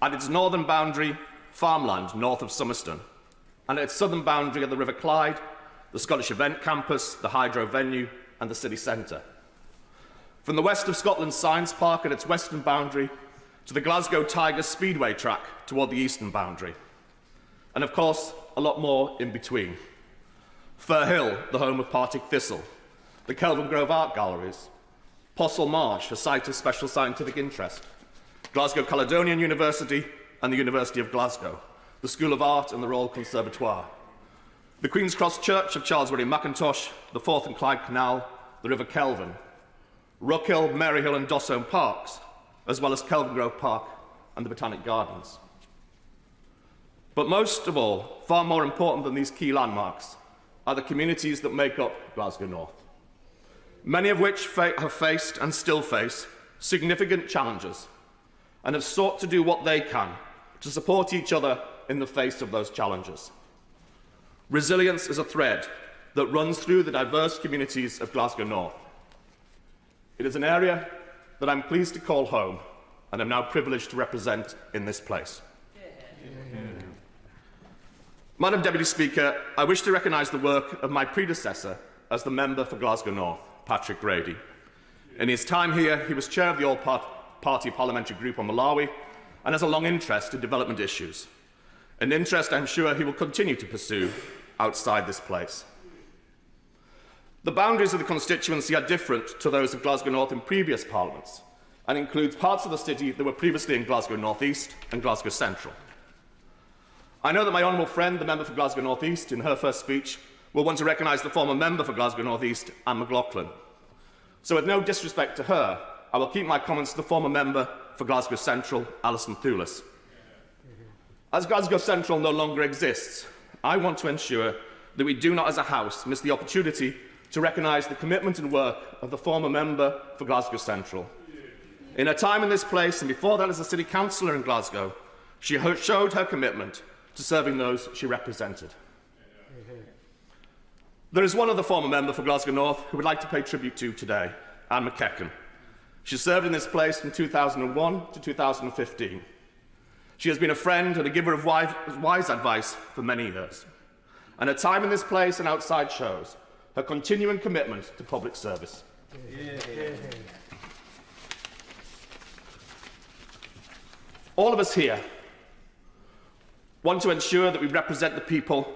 At its northern boundary, farmland north of Somerston, and at its southern boundary are the River Clyde, the Scottish Event Campus, the Hydro Venue, and the city centre. From the west of Scotland's Science Park at its western boundary to the Glasgow Tigers Speedway track toward the eastern boundary. And of course, a lot more in between. Fir Hill, the home of Partick Thistle, the Kelvin Grove Art Galleries, Postle Marsh, a site of special scientific interest, Glasgow Caledonian University and the University of Glasgow, the School of Art and the Royal Conservatoire, the Queen's Cross Church of Charles William Mackintosh, the Forth and Clyde Canal, the River Kelvin, Rockhill, Maryhill and Dossone Parks, as well as Kelvin Grove Park and the Botanic Gardens. But most of all, far more important than these key landmarks, are the communities that make up Glasgow North, many of which have faced and still face significant challenges and have sought to do what they can to support each other in the face of those challenges. Resilience is a thread that runs through the diverse communities of Glasgow North. It is an area that I'm pleased to call home and am now privileged to represent in this place. Madam Deputy Speaker, I wish to recognise the work of my predecessor as the member for Glasgow North, Patrick Grady. In his time here, he was chair of the All-Party Parliamentary Group on Malawi and has a long interest in development issues, an interest I'm sure he will continue to pursue outside this place. The boundaries of the constituency are different to those of Glasgow North in previous parliaments and includes parts of the city that were previously in Glasgow North East and Glasgow Central. I know that my honourable friend, the member for Glasgow North East, in her first speech, will want to recognise the former member for Glasgow North East, Anne McLaughlin. So with no disrespect to her, I will keep my comments to the former member for Glasgow Central, Alison Thewlis. As Glasgow Central no longer exists, I want to ensure that we do not as a House miss the opportunity to recognise the commitment and work of the former member for Glasgow Central. In her time in this place, and before that as a City Councillor in Glasgow, she showed her commitment to serving those she represented. There is one other former member for Glasgow North who would like to pay tribute to today, Anne McKechnie. She served in this place from 2001 to 2015. She has been a friend and a giver of wise advice for many years. And her time in this place and outside shows her continuing commitment to public service. All of us here want to ensure that we represent the people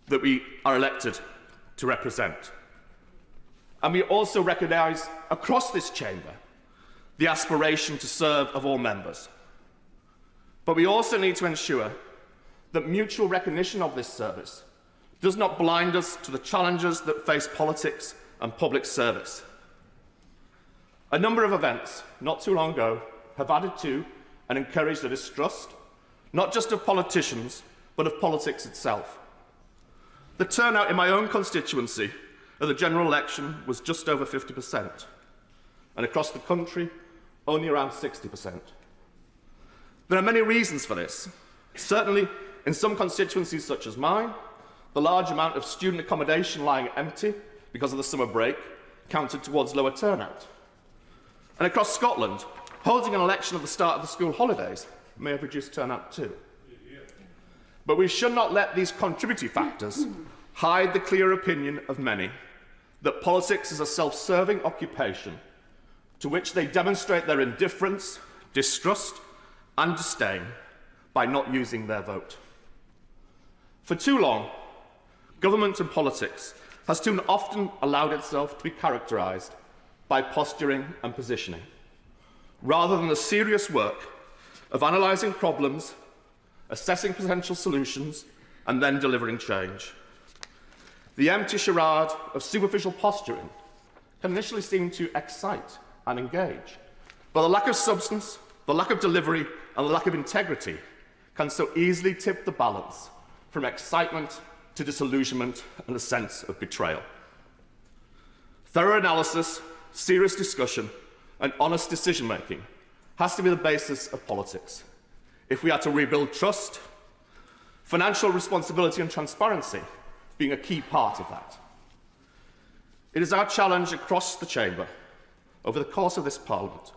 that we are elected to represent. And we also recognise across this chamber the aspiration to serve of all members. But we also need to ensure that mutual recognition of this service does not blind us to the challenges that face politics and public service. A number of events not too long ago have added to and encouraged the distrust, not just of politicians, but of politics itself. The turnout in my own constituency at the general election was just over 50%, and across the country, only around 60%. There are many reasons for this. Certainly, in some constituencies such as mine, the large amount of student accommodation lying empty because of the summer break counted towards lower turnout. And across Scotland, holding an election at the start of the school holidays may have reduced turnout too. But we should not let these contributory factors hide the clear opinion of many that politics is a self-serving occupation to which they demonstrate their indifference, distrust, and disdain by not using their vote. For too long, government and politics has too often allowed itself to be characterised by posturing and positioning, rather than the serious work of analysing problems, assessing potential solutions, and then delivering change. The empty charade of superficial posturing can initially seem to excite and engage, but the lack of substance, the lack of delivery, and the lack of integrity can so easily tip the balance from excitement to disillusionment and a sense of betrayal. Thorough analysis, serious discussion, and honest decision-making has to be the basis of politics. If we are to rebuild trust, financial responsibility and transparency being a key part of that. It is our challenge across the chamber over the course of this Parliament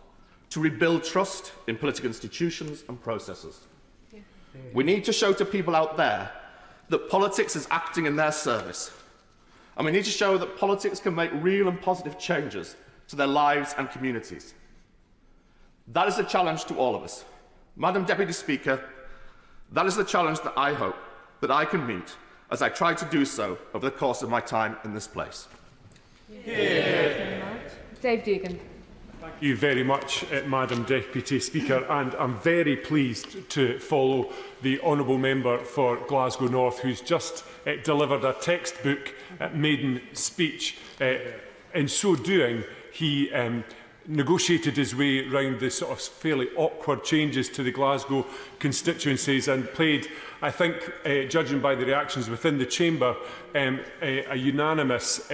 to rebuild trust in political institutions and processes. We need to show to people out there that politics is acting in their service, and we need to show that politics can make real and positive changes to their lives and communities. That is the challenge to all of us. Madam Deputy Speaker, that is the challenge that I hope that I can meet as I try to do so over the course of my time in this place. Dave Dugan. Thank you very much, Madam Deputy Speaker, and I'm very pleased to follow the honourable member for Glasgow North, who's just delivered a textbook maiden speech. In so doing, he negotiated his way round the sort of fairly awkward changes to the Glasgow constituencies and played, I think, judging by the reactions within the chamber, a unanimous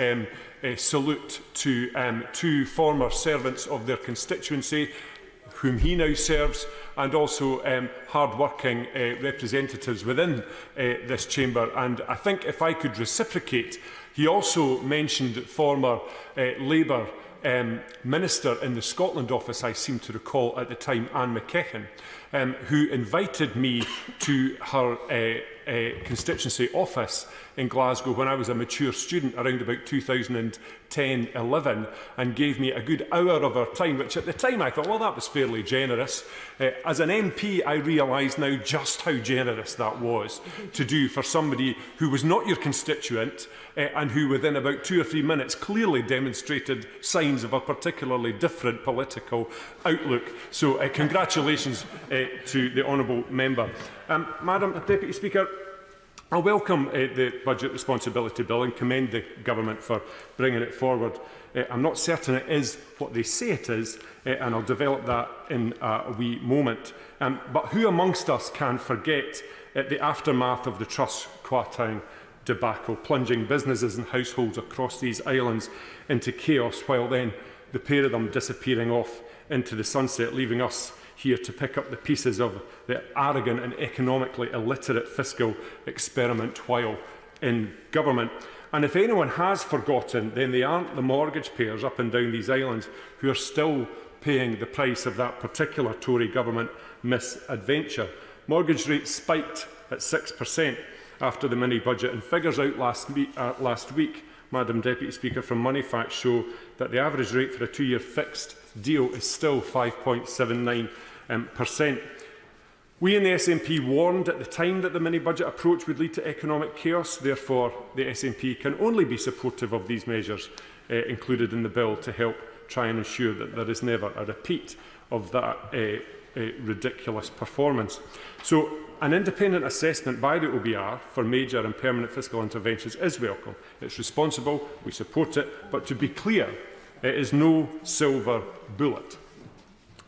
salute to two former servants of their constituency, whom he now serves, and also hard-working representatives within this chamber. And I think if I could reciprocate, he also mentioned former Labour Minister in the Scotland office, I seem to recall at the time, Anne McKechnie, who invited me to her constituency office in Glasgow when I was a mature student around about 2010-11, and gave me a good hour of her time, which at the time I thought, well, that was fairly generous. As an MP, I realise now just how generous that was to do for somebody who was not your constituent and who within about 2 or 3 minutes clearly demonstrated signs of a particularly different political outlook. So congratulations to the honourable member. Madam Deputy Speaker, I welcome the Budget Responsibility Bill and commend the Government for bringing it forward. I'm not certain it is what they say it is, and I'll develop that in a wee moment. But who amongst us can forget the aftermath of the Truss Kwarteng debacle, plunging businesses and households across these islands into chaos, while then the pair of them disappearing off into the sunset, leaving us here to pick up the pieces of the arrogant and economically illiterate fiscal experiment while in government. And if anyone has forgotten, then they aren't the mortgage payers up and down these islands who are still paying the price of that particular Tory government misadventure. Mortgage rates spiked at 6% after the mini-budget, and figures out last week, Madam Deputy Speaker, from Moneyfacts show that the average rate for a 2-year fixed deal is still 5.79%. We in the SNP warned at the time that the mini-budget approach would lead to economic chaos. Therefore, the SNP can only be supportive of these measures included in the bill to help try and ensure that there is never a repeat of that ridiculous performance. So, an independent assessment by the OBR for major and permanent fiscal interventions is welcome. It's responsible, we support it, but to be clear, it is no silver bullet.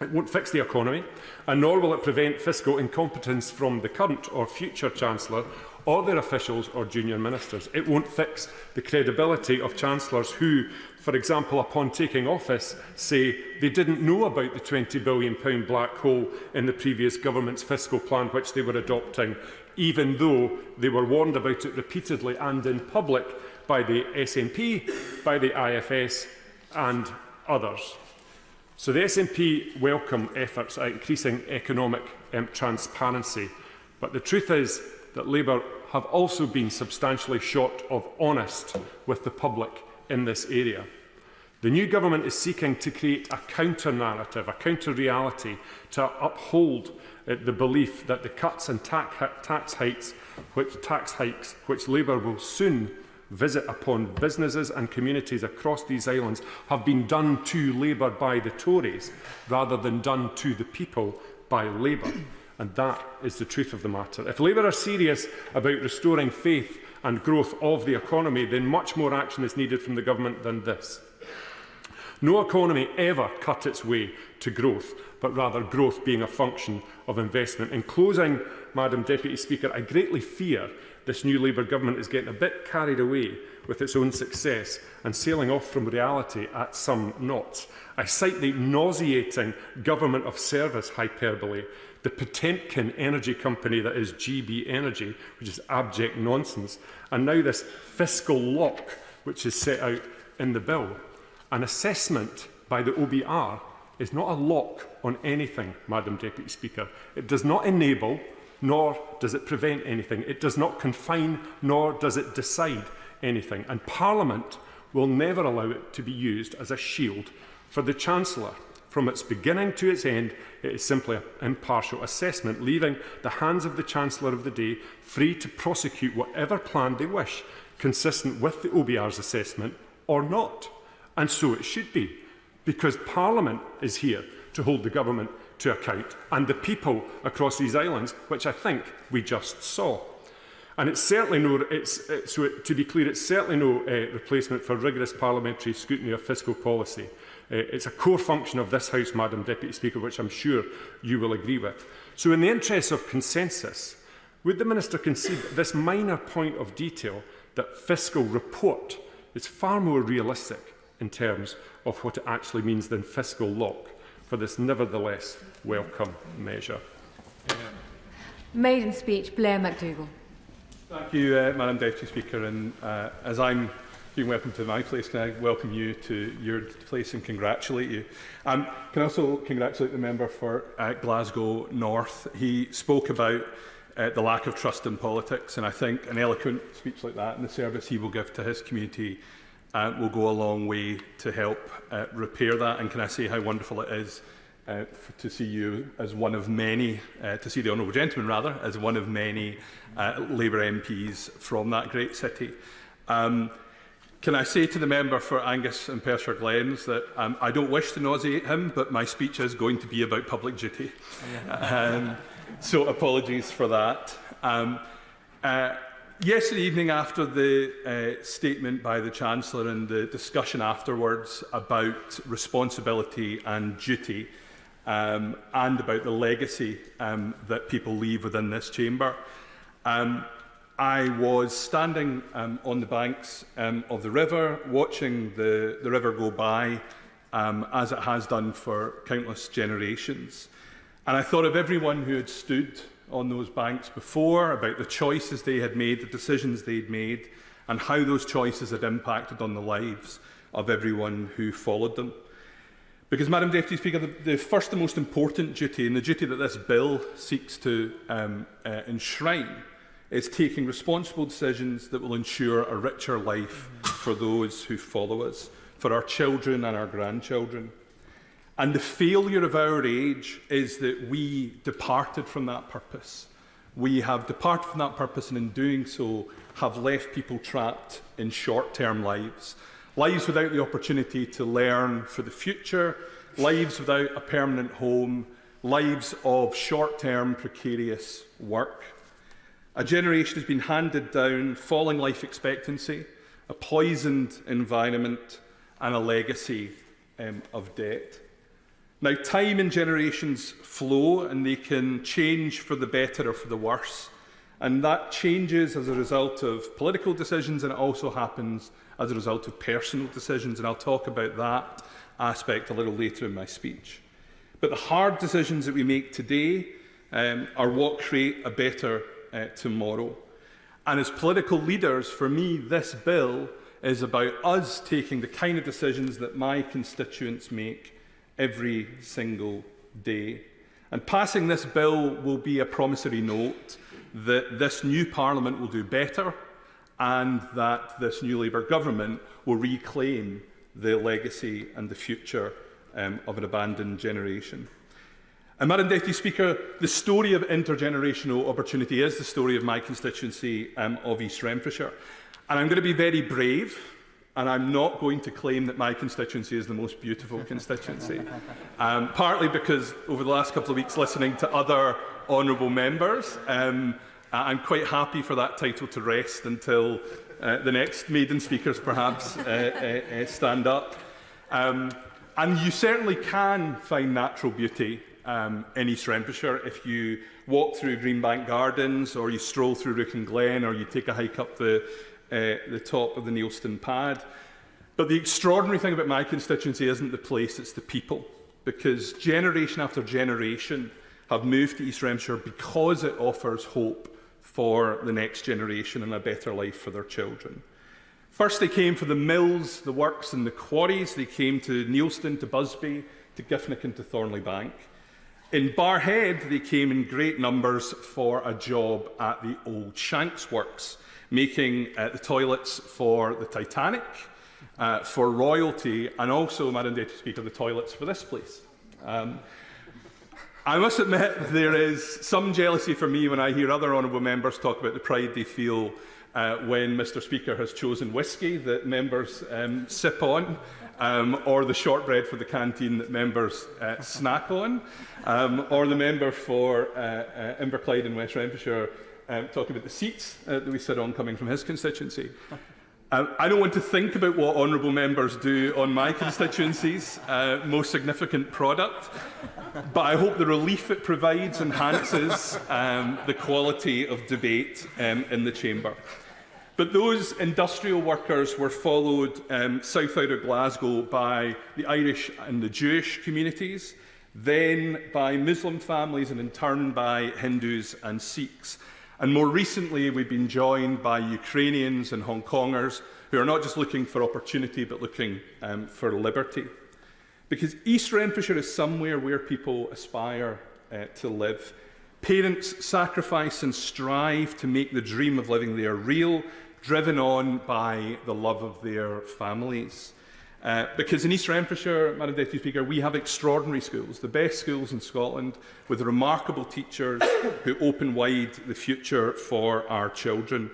It won't fix the economy, and nor will it prevent fiscal incompetence from the current or future Chancellor or their officials or junior ministers. It won't fix the credibility of Chancellors who, for example, upon taking office, say they didn't know about the £20 billion black hole in the previous government's fiscal plan which they were adopting, even though they were warned about it repeatedly and in public by the SNP, by the IFS and others. So the SNP welcome efforts at increasing economic transparency, but the truth is that Labour have also been substantially short of honest with the public in this area. The new government is seeking to create a counter-narrative, a counter-reality to uphold the belief that the cuts and tax hikes which Labour will soon visit upon businesses and communities across these islands have been done to Labour by the Tories rather than done to the people by Labour. And that is the truth of the matter. If Labour are serious about restoring faith and growth of the economy, then much more action is needed from the government than this. No economy ever cut its way to growth, but rather growth being a function of investment. In closing, Madam Deputy Speaker, I greatly fear this new Labour government is getting a bit carried away with its own success and sailing off from reality at some knots. I cite the nauseating government of service hyperbole, the Potemkin energy company that is GB Energy, which is abject nonsense, and now this fiscal lock, which is set out in the bill. An assessment by the OBR is not a lock on anything, Madam Deputy Speaker. It does not enable, nor does it prevent anything. It does not confine, nor does it decide anything. And Parliament will never allow it to be used as a shield for the Chancellor. From its beginning to its end, it is simply an impartial assessment, leaving the hands of the Chancellor of the day free to prosecute whatever plan they wish, consistent with the OBR's assessment or not. And so it should be, because Parliament is here to hold the government to account, and the people across these islands, which I think we just saw. And it's certainly no, to be clear, it's certainly no replacement for rigorous parliamentary scrutiny of fiscal policy. It's a core function of this House, Madam Deputy Speaker, which I'm sure you will agree with. So in the interests of consensus, would the Minister concede this minor point of detail that fiscal report is far more realistic in terms of what it actually means than fiscal lock for this nevertheless welcome measure? Maiden speech, Blair McDougall. Thank you, Madam Deputy Speaker. And as I'm being welcomed to my place, can I welcome you to your place and congratulate you? Can I also congratulate the member for Glasgow North. He spoke about the lack of trust in politics, and I think an eloquent speech like that and the service he will give to his community will go a long way to help repair that. And can I say how wonderful it is to see you as one of many, to see the Honourable Gentleman rather, as one of many Labour MPs from that great city. Can I say to the member for Angus and Perthshire Glens that I don't wish to nauseate him, but my speech is going to be about public duty. So apologies for that. Yesterday evening, after the statement by the Chancellor and the discussion afterwards about responsibility and duty and about the legacy that people leave within this chamber, I was standing on the banks of the river, watching the river go by, as it has done for countless generations. And I thought of everyone who had stood on those banks before, about the choices they had made, the decisions they'd made, and how those choices had impacted on the lives of everyone who followed them. Because, Madam Deputy Speaker, the first and most important duty, and the duty that this bill seeks to enshrine, is taking responsible decisions that will ensure a richer life for those who follow us, for our children and our grandchildren. And the failure of our age is that we departed from that purpose. We have departed from that purpose, and in doing so have left people trapped in short-term lives. Lives without the opportunity to learn for the future, lives without a permanent home, lives of short-term precarious work. A generation has been handed down falling life expectancy, a poisoned environment, and a legacy of debt. Now, time and generations flow, and they can change for the better or for the worse. And that changes as a result of political decisions, and it also happens as a result of personal decisions. And I'll talk about that aspect a little later in my speech. But the hard decisions that we make today are what create a better tomorrow. And as political leaders, for me, this bill is about us taking the kind of decisions that my constituents make every single day. And passing this bill will be a promissory note that this new Parliament will do better, and that this new Labour government will reclaim the legacy and the future of an abandoned generation. And, Madam Deputy Speaker, the story of intergenerational opportunity is the story of my constituency of East Renfrewshire. And I'm going to be very brave, and I'm not going to claim that my constituency is the most beautiful constituency. Partly because over the last couple of weeks, listening to other honourable members, I'm quite happy for that title to rest until the next maiden speakers perhaps stand up. And you certainly can find natural beauty in East Renfrewshire if you walk through Greenbank Gardens, or you stroll through Rooken Glen, or you take a hike up the top of the Neilston Pad. But the extraordinary thing about my constituency isn't the place, it's the people. Because generation after generation have moved to East Renfrewshire because it offers hope for the next generation and a better life for their children. First, they came for the mills, the works and the quarries. They came to Neilston, to Busby, to Giffnock and to Thornley Bank. In Barrhead, they came in great numbers for a job at the old Shanks Works, making the toilets for the Titanic, for royalty, and also, Madam Deputy Speaker, the toilets for this place. I must admit there is some jealousy for me when I hear other honourable members talk about the pride they feel when Mr Speaker has chosen whisky that members sip on, or the shortbread for the canteen that members snack on, or the member for Inverclyde in West Renfrewshire talking about the seats that we sit on coming from his constituency. I don't want to think about what honourable members do on my constituency's most significant product, but I hope the relief it provides enhances the quality of debate in the chamber. But those industrial workers were followed south out of Glasgow by the Irish and the Jewish communities, then by Muslim families, and in turn by Hindus and Sikhs. And more recently, we've been joined by Ukrainians and Hong Kongers who are not just looking for opportunity, but looking for liberty. Because East Renfrewshire is somewhere where people aspire to live. Parents sacrifice and strive to make the dream of living there real, driven on by the love of their families. Because in East Renfrewshire, Madam Deputy Speaker, we have extraordinary schools, the best schools in Scotland, with remarkable teachers who open wide the future for our children.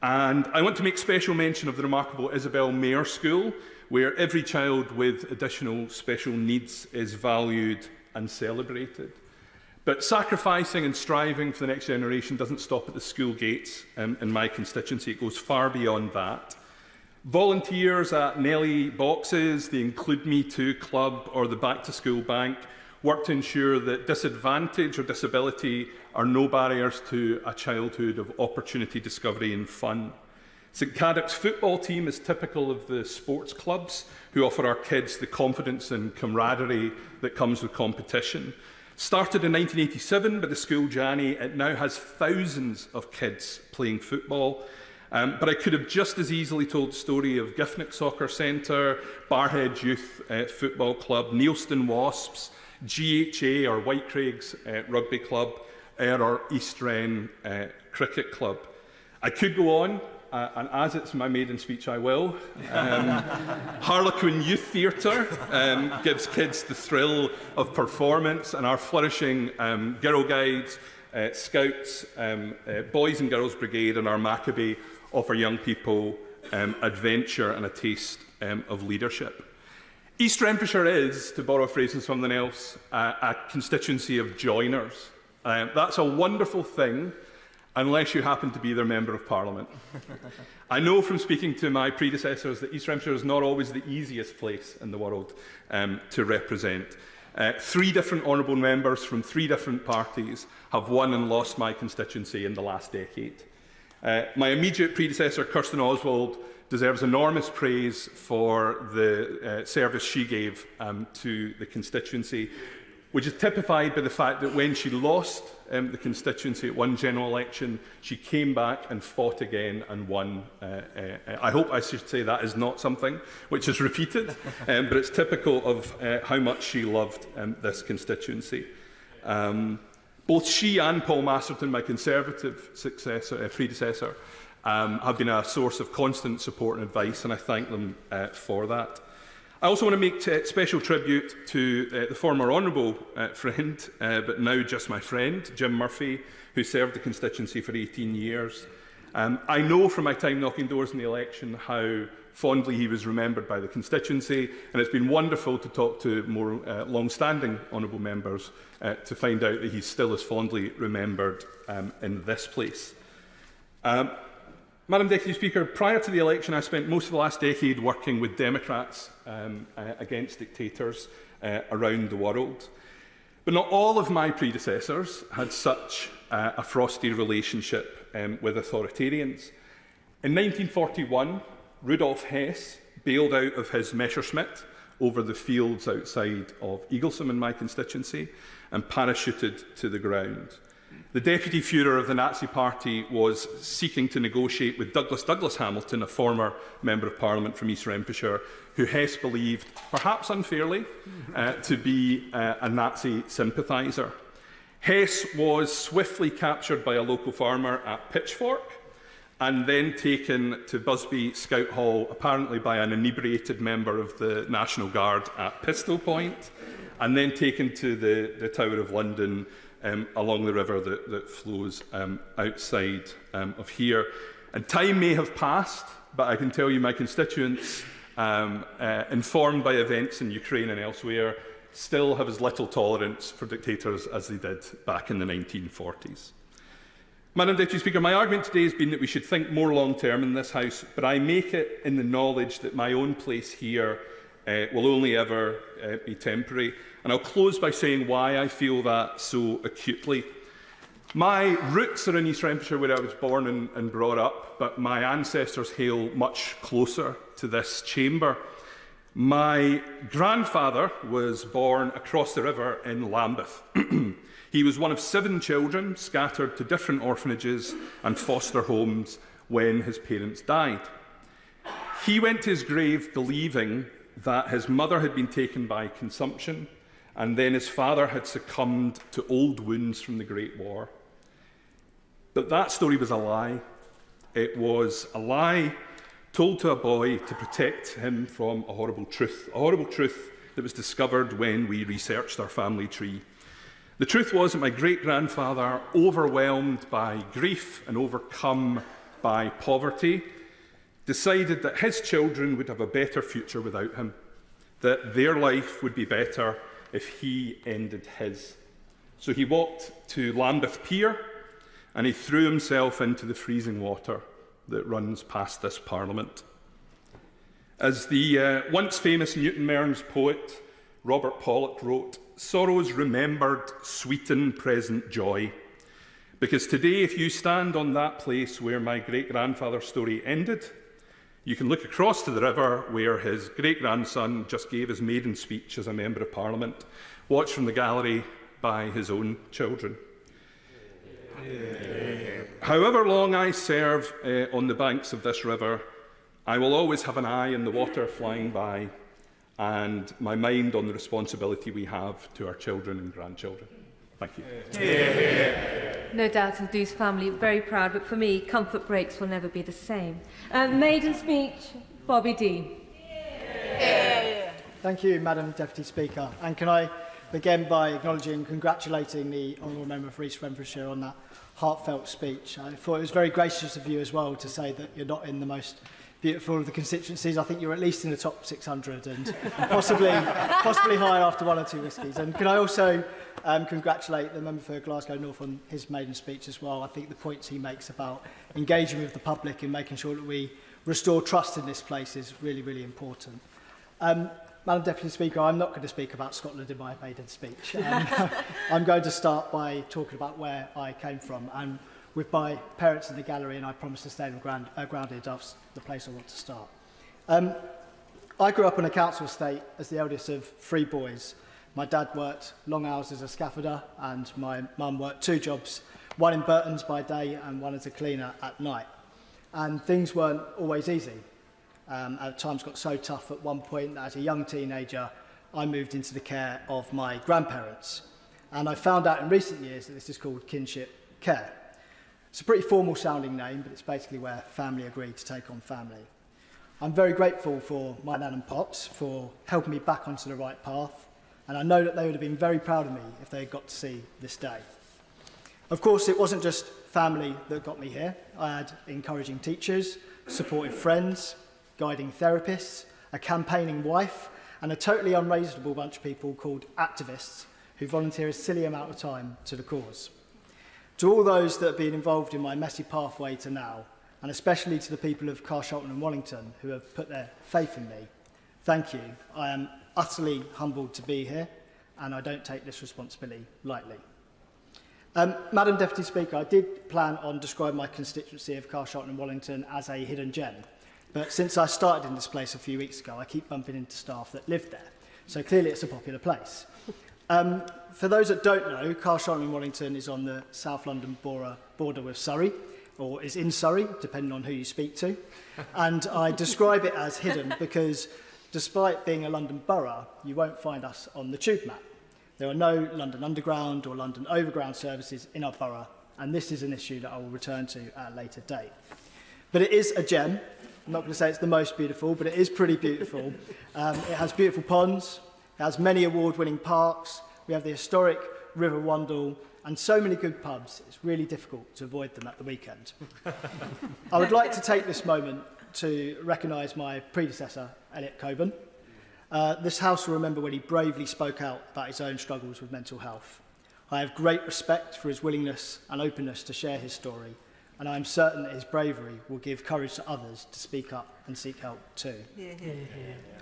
And I want to make special mention of the remarkable Isabel Mayer School, where every child with additional special needs is valued and celebrated. But sacrificing and striving for the next generation doesn't stop at the school gates in my constituency. It goes far beyond that. Volunteers at Nelly Boxes, the Include Me Too Club, or the Back to School Bank work to ensure that disadvantage or disability are no barriers to a childhood of opportunity, discovery and fun. St Cadoc's football team is typical of the sports clubs who offer our kids the confidence and camaraderie that comes with competition. Started in 1987 by the school Janny, it now has thousands of kids playing football. But I could have just as easily told the story of Giffnock Soccer Centre, Barhead Youth Football Club, Neilston Wasps, GHA or Whitecraigs Rugby Club, or East Wren Cricket Club. I could go on, and as it's my maiden speech, I will. Harlequin Youth Theatre gives kids the thrill of performance, and our flourishing Girl Guides, Scouts, Boys and Girls Brigade, and our Maccabee offer young people adventure and a taste of leadership. East Renfrewshire is, to borrow a phrase from something else, a constituency of joiners. That's a wonderful thing, unless you happen to be their Member of Parliament. I know from speaking to my predecessors that East Renfrewshire is not always the easiest place in the world to represent. 3 different honourable members from 3 different parties have won and lost my constituency in the last decade. My immediate predecessor, Kirsten Oswald, deserves enormous praise for the service she gave to the constituency, which is typified by the fact that when she lost the constituency at one general election, she came back and fought again and won. I hope I should say that is not something which is repeated, but it's typical of how much she loved this constituency. Both she and Paul Masterton, my Conservative predecessor, have been a source of constant support and advice, and I thank them for that. I also want to make special tribute to the former honourable friend, but now just my friend, Jim Murphy, who served the constituency for 18 years. I know from my time knocking doors in the election how fondly he was remembered by the constituency, and it's been wonderful to talk to more long-standing honourable members to find out that he's still as fondly remembered in this place. Madam Deputy Speaker, prior to the election, I spent most of the last decade working with Democrats against dictators around the world. But not all of my predecessors had such a frosty relationship with authoritarians. In 1941, Rudolf Hess bailed out of his Messerschmitt over the fields outside of Eaglesham in my constituency and parachuted to the ground. The Deputy Führer of the Nazi Party was seeking to negotiate with Douglas Hamilton, a former Member of Parliament from East Renfrewshire, who Hess believed, perhaps unfairly, to be a Nazi sympathiser. Hess was swiftly captured by a local farmer at Pitchfork and then taken to Busby Scout Hall, apparently by an inebriated member of the National Guard at Pistol Point, and then taken to the Tower of London along the river that flows outside of here. And time may have passed, but I can tell you my constituents, informed by events in Ukraine and elsewhere, still have as little tolerance for dictators as they did back in the 1940s. Madam Deputy Speaker, my argument today has been that we should think more long-term in this House, but I make it in the knowledge that my own place here will only ever be temporary. And I'll close by saying why I feel that so acutely. My roots are in East Renfrewshire, where I was born and brought up, but my ancestors hail much closer to this chamber. My grandfather was born across the river in Lambeth. He was one of 7 children scattered to different orphanages and foster homes when his parents died. He went to his grave believing that his mother had been taken by consumption, and then his father had succumbed to old wounds from the Great War. But that story was a lie. It was a lie told to a boy to protect him from a horrible truth that was discovered when we researched our family tree. The truth was that my great-grandfather, overwhelmed by grief and overcome by poverty, decided that his children would have a better future without him, that their life would be better if he ended his. So he walked to Lambeth Pier and he threw himself into the freezing water that runs past this Parliament. As the once famous Newton Mearns poet Robert Pollock wrote, sorrows remembered sweeten present joy. Because today, if you stand on that place where my great-grandfather's story ended, you can look across to the river where his great-grandson just gave his maiden speech as a Member of Parliament, watched from the gallery by his own children. However long I serve on the banks of this river, I will always have an eye on the water flying by and my mind on the responsibility we have to our children and grandchildren. Thank you. No doubt Ldou's family are very proud, but for me, comfort breaks will never be the same. Maiden speech, Bobby Dean. Thank you, Madam Deputy Speaker. And can I begin by acknowledging and congratulating the Honourable Member for East Renfrewshire on that heartfelt speech. I thought it was very gracious of you as well to say that you're not in the most beautiful of the constituencies. I think you're at least in the top 600 and possibly higher after one or two whiskies. And can I also congratulate the member for Glasgow North on his maiden speech as well. I think the points he makes about engaging with the public and making sure that we restore trust in this place is really, really important. Madam Deputy Speaker, I'm not going to speak about Scotland in my maiden speech. I'm going to start by talking about where I came from. And with my parents in the gallery, and I promise to stay grounded, that's the place I want to start. I grew up on a council estate as the eldest of 3 boys. My dad worked long hours as a scaffolder, and my mum worked 2 jobs, one in Burton's by day and one as a cleaner at night. And things weren't always easy. At times got so tough at one point that as a young teenager, I moved into the care of my grandparents. And I found out in recent years that this is called kinship care. It's a pretty formal sounding name, but it's basically where family agree to take on family. I'm very grateful for my nan and pops for helping me back onto the right path, and I know that they would have been very proud of me if they had got to see this day. Of course, it wasn't just family that got me here. I had encouraging teachers, supportive friends, guiding therapists, a campaigning wife, and a totally unreasonable bunch of people called activists who volunteer a silly amount of time to the cause. To all those that have been involved in my messy pathway to now, and especially to the people of Carshalton and Wallington who have put their faith in me, thank you. I am utterly humbled to be here, and I don't take this responsibility lightly. Madam Deputy Speaker, I did plan on describing my constituency of Carshalton and Wallington as a hidden gem, but since I started in this place a few weeks ago, I keep bumping into staff that live there, so clearly it's a popular place. For those that don't know, Carshalton and Wallington is on the South London border with Surrey, or is in Surrey, depending on who you speak to. And I describe it as hidden because despite being a London borough, you won't find us on the tube map. There are no London Underground or London Overground services in our borough, and this is an issue that I will return to at a later date. But it is a gem. I'm not going to say it's the most beautiful, but it is pretty beautiful. It has beautiful ponds, it has many award-winning parks, we have the historic River Wandle, and so many good pubs, it's really difficult to avoid them at the weekend. I would like to take this moment to recognise my predecessor, Elliot Coburn. This House will remember when he bravely spoke out about his own struggles with mental health. I have great respect for his willingness and openness to share his story, and I am certain that his bravery will give courage to others to speak up and seek help too.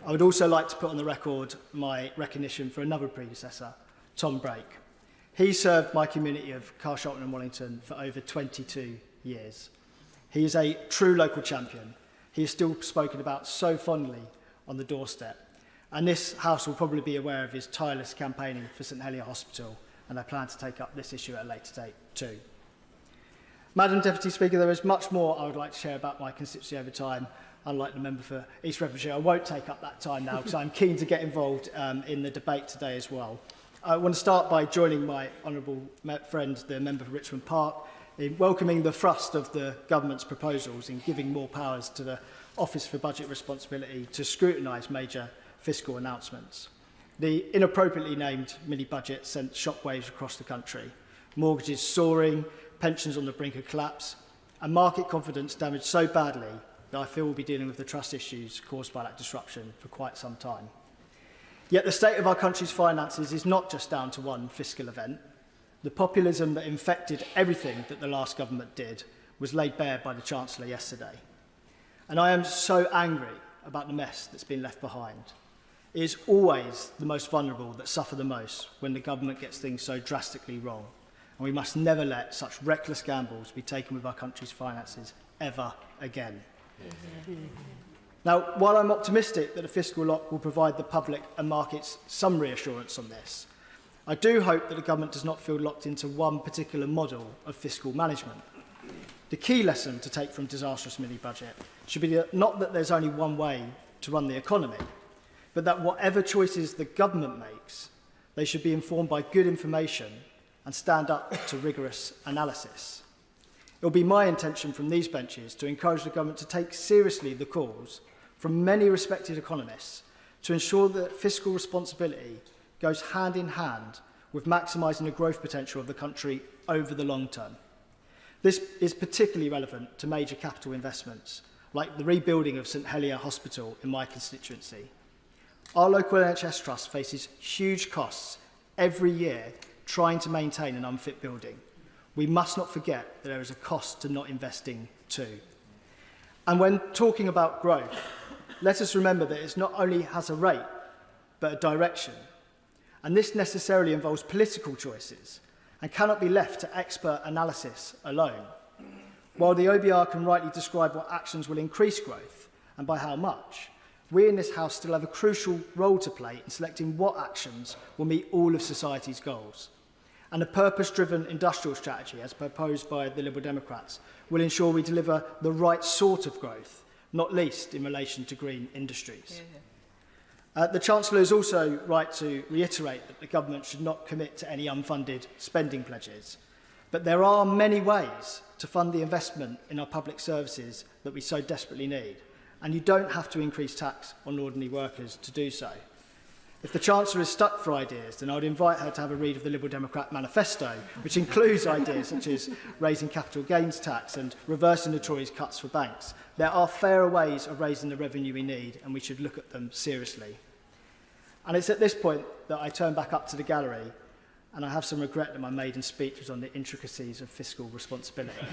I would also like to put on the record my recognition for another predecessor, Tom Brake. He served my community of Carshalton and Wallington for over 22 years. He is a true local champion. He is still spoken about so fondly on the doorstep. And this House will probably be aware of his tireless campaigning for St Helier Hospital, and I plan to take up this issue at a later date too. Madam Deputy Speaker, there is much more I would like to share about my constituency over time. Unlike the member for East Renfrewshire, I won't take up that time now because I'm keen to get involved in the debate today as well. I want to start by joining my honourable friend, the member for Richmond Park, in welcoming the thrust of the government's proposals in giving more powers to the Office for Budget Responsibility to scrutinise major fiscal announcements. The inappropriately named mini-budget sent shockwaves across the country. Mortgages soaring, pensions on the brink of collapse, and market confidence damaged so badly that I feel we'll be dealing with the trust issues caused by that disruption for quite some time. Yet the state of our country's finances is not just down to one fiscal event. The populism that infected everything that the last government did was laid bare by the Chancellor yesterday. And I am so angry about the mess that's been left behind. It is always the most vulnerable that suffer the most when the government gets things so drastically wrong. And we must never let such reckless gambles be taken with our country's finances ever again. Now, while I'm optimistic that a fiscal lock will provide the public and markets some reassurance on this, I do hope that the government does not feel locked into one particular model of fiscal management. The key lesson to take from disastrous mini-budget should be not that there's only one way to run the economy, but that whatever choices the government makes, they should be informed by good information and stand up to rigorous analysis. It will be my intention from these benches to encourage the government to take seriously the calls from many respected economists to ensure that fiscal responsibility goes hand in hand with maximising the growth potential of the country over the long term. This is particularly relevant to major capital investments, like the rebuilding of St Helier Hospital in my constituency. Our local NHS trust faces huge costs every year trying to maintain an unfit building. We must not forget that there is a cost to not investing too. And when talking about growth, let us remember that it not only has a rate, but a direction. And this necessarily involves political choices and cannot be left to expert analysis alone. While the OBR can rightly describe what actions will increase growth and by how much, we in this House still have a crucial role to play in selecting what actions will meet all of society's goals. And a purpose-driven industrial strategy, as proposed by the Liberal Democrats, will ensure we deliver the right sort of growth, not least in relation to green industries. The Chancellor is also right to reiterate that the government should not commit to any unfunded spending pledges. But there are many ways to fund the investment in our public services that we so desperately need. And you don't have to increase tax on ordinary workers to do so. If the Chancellor is stuck for ideas, then I would invite her to have a read of the Liberal Democrat manifesto, which includes ideas such as raising capital gains tax and reversing the Tories' cuts for banks. There are fairer ways of raising the revenue we need, and we should look at them seriously. And it's at this point that I turn back up to the gallery, and I have some regret that my maiden speech was on the intricacies of fiscal responsibility.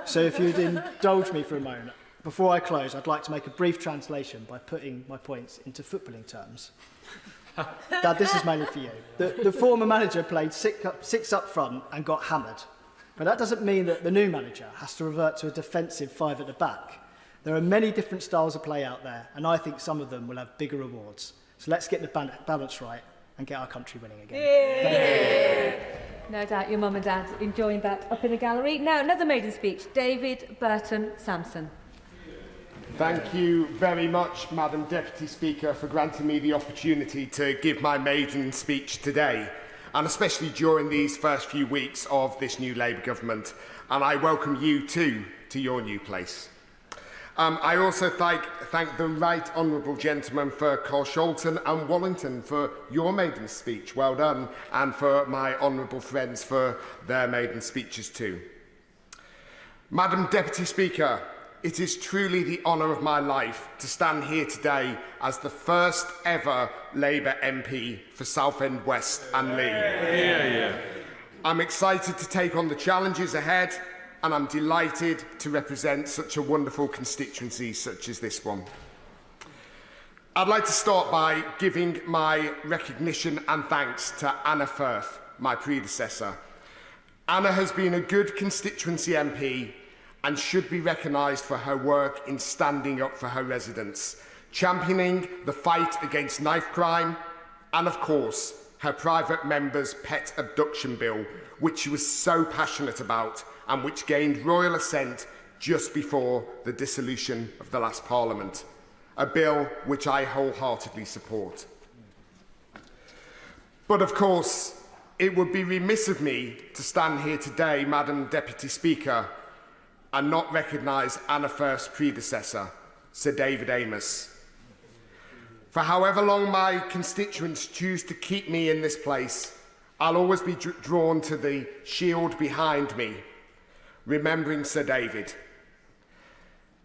So if you'd indulge me for a moment, before I close, I'd like to make a brief translation by putting my points into footballing terms. Dad, this is mainly for you. The former manager played six up front and got hammered. But that doesn't mean that the new manager has to revert to a defensive five at the back. There are many different styles of play out there, and I think some of them will have bigger rewards. So let's get the balance right and get our country winning again. No doubt your mum and dad enjoying that up in the gallery. Now, another maiden speech, David Burton Sampson. Thank you very much, Madam Deputy Speaker, for granting me the opportunity to give my maiden speech today, and especially during these first few weeks of this new Labour government. And I welcome you too to your new place. I also thank the Right Honourable Gentleman for Colsholton and Wallington for your maiden speech. Well done. And for my honourable friends for their maiden speeches too. Madam Deputy Speaker, it is truly the honour of my life to stand here today as the first ever Labour MP for Southend West and Lee. I'm excited to take on the challenges ahead, and I'm delighted to represent such a wonderful constituency such as this one. I'd like to start by giving my recognition and thanks to Anna Firth, my predecessor. Anna has been a good constituency MP and should be recognised for her work in standing up for her residents, championing the fight against knife crime, and of course, her private member's pet abduction bill, which she was so passionate about and which gained royal assent just before the dissolution of the last Parliament, a bill which I wholeheartedly support. But of course, it would be remiss of me to stand here today, Madam Deputy Speaker, and not recognise Anna Firth's predecessor, Sir David Amos. For however long my constituents choose to keep me in this place, I'll always be drawn to the shield behind me, remembering Sir David.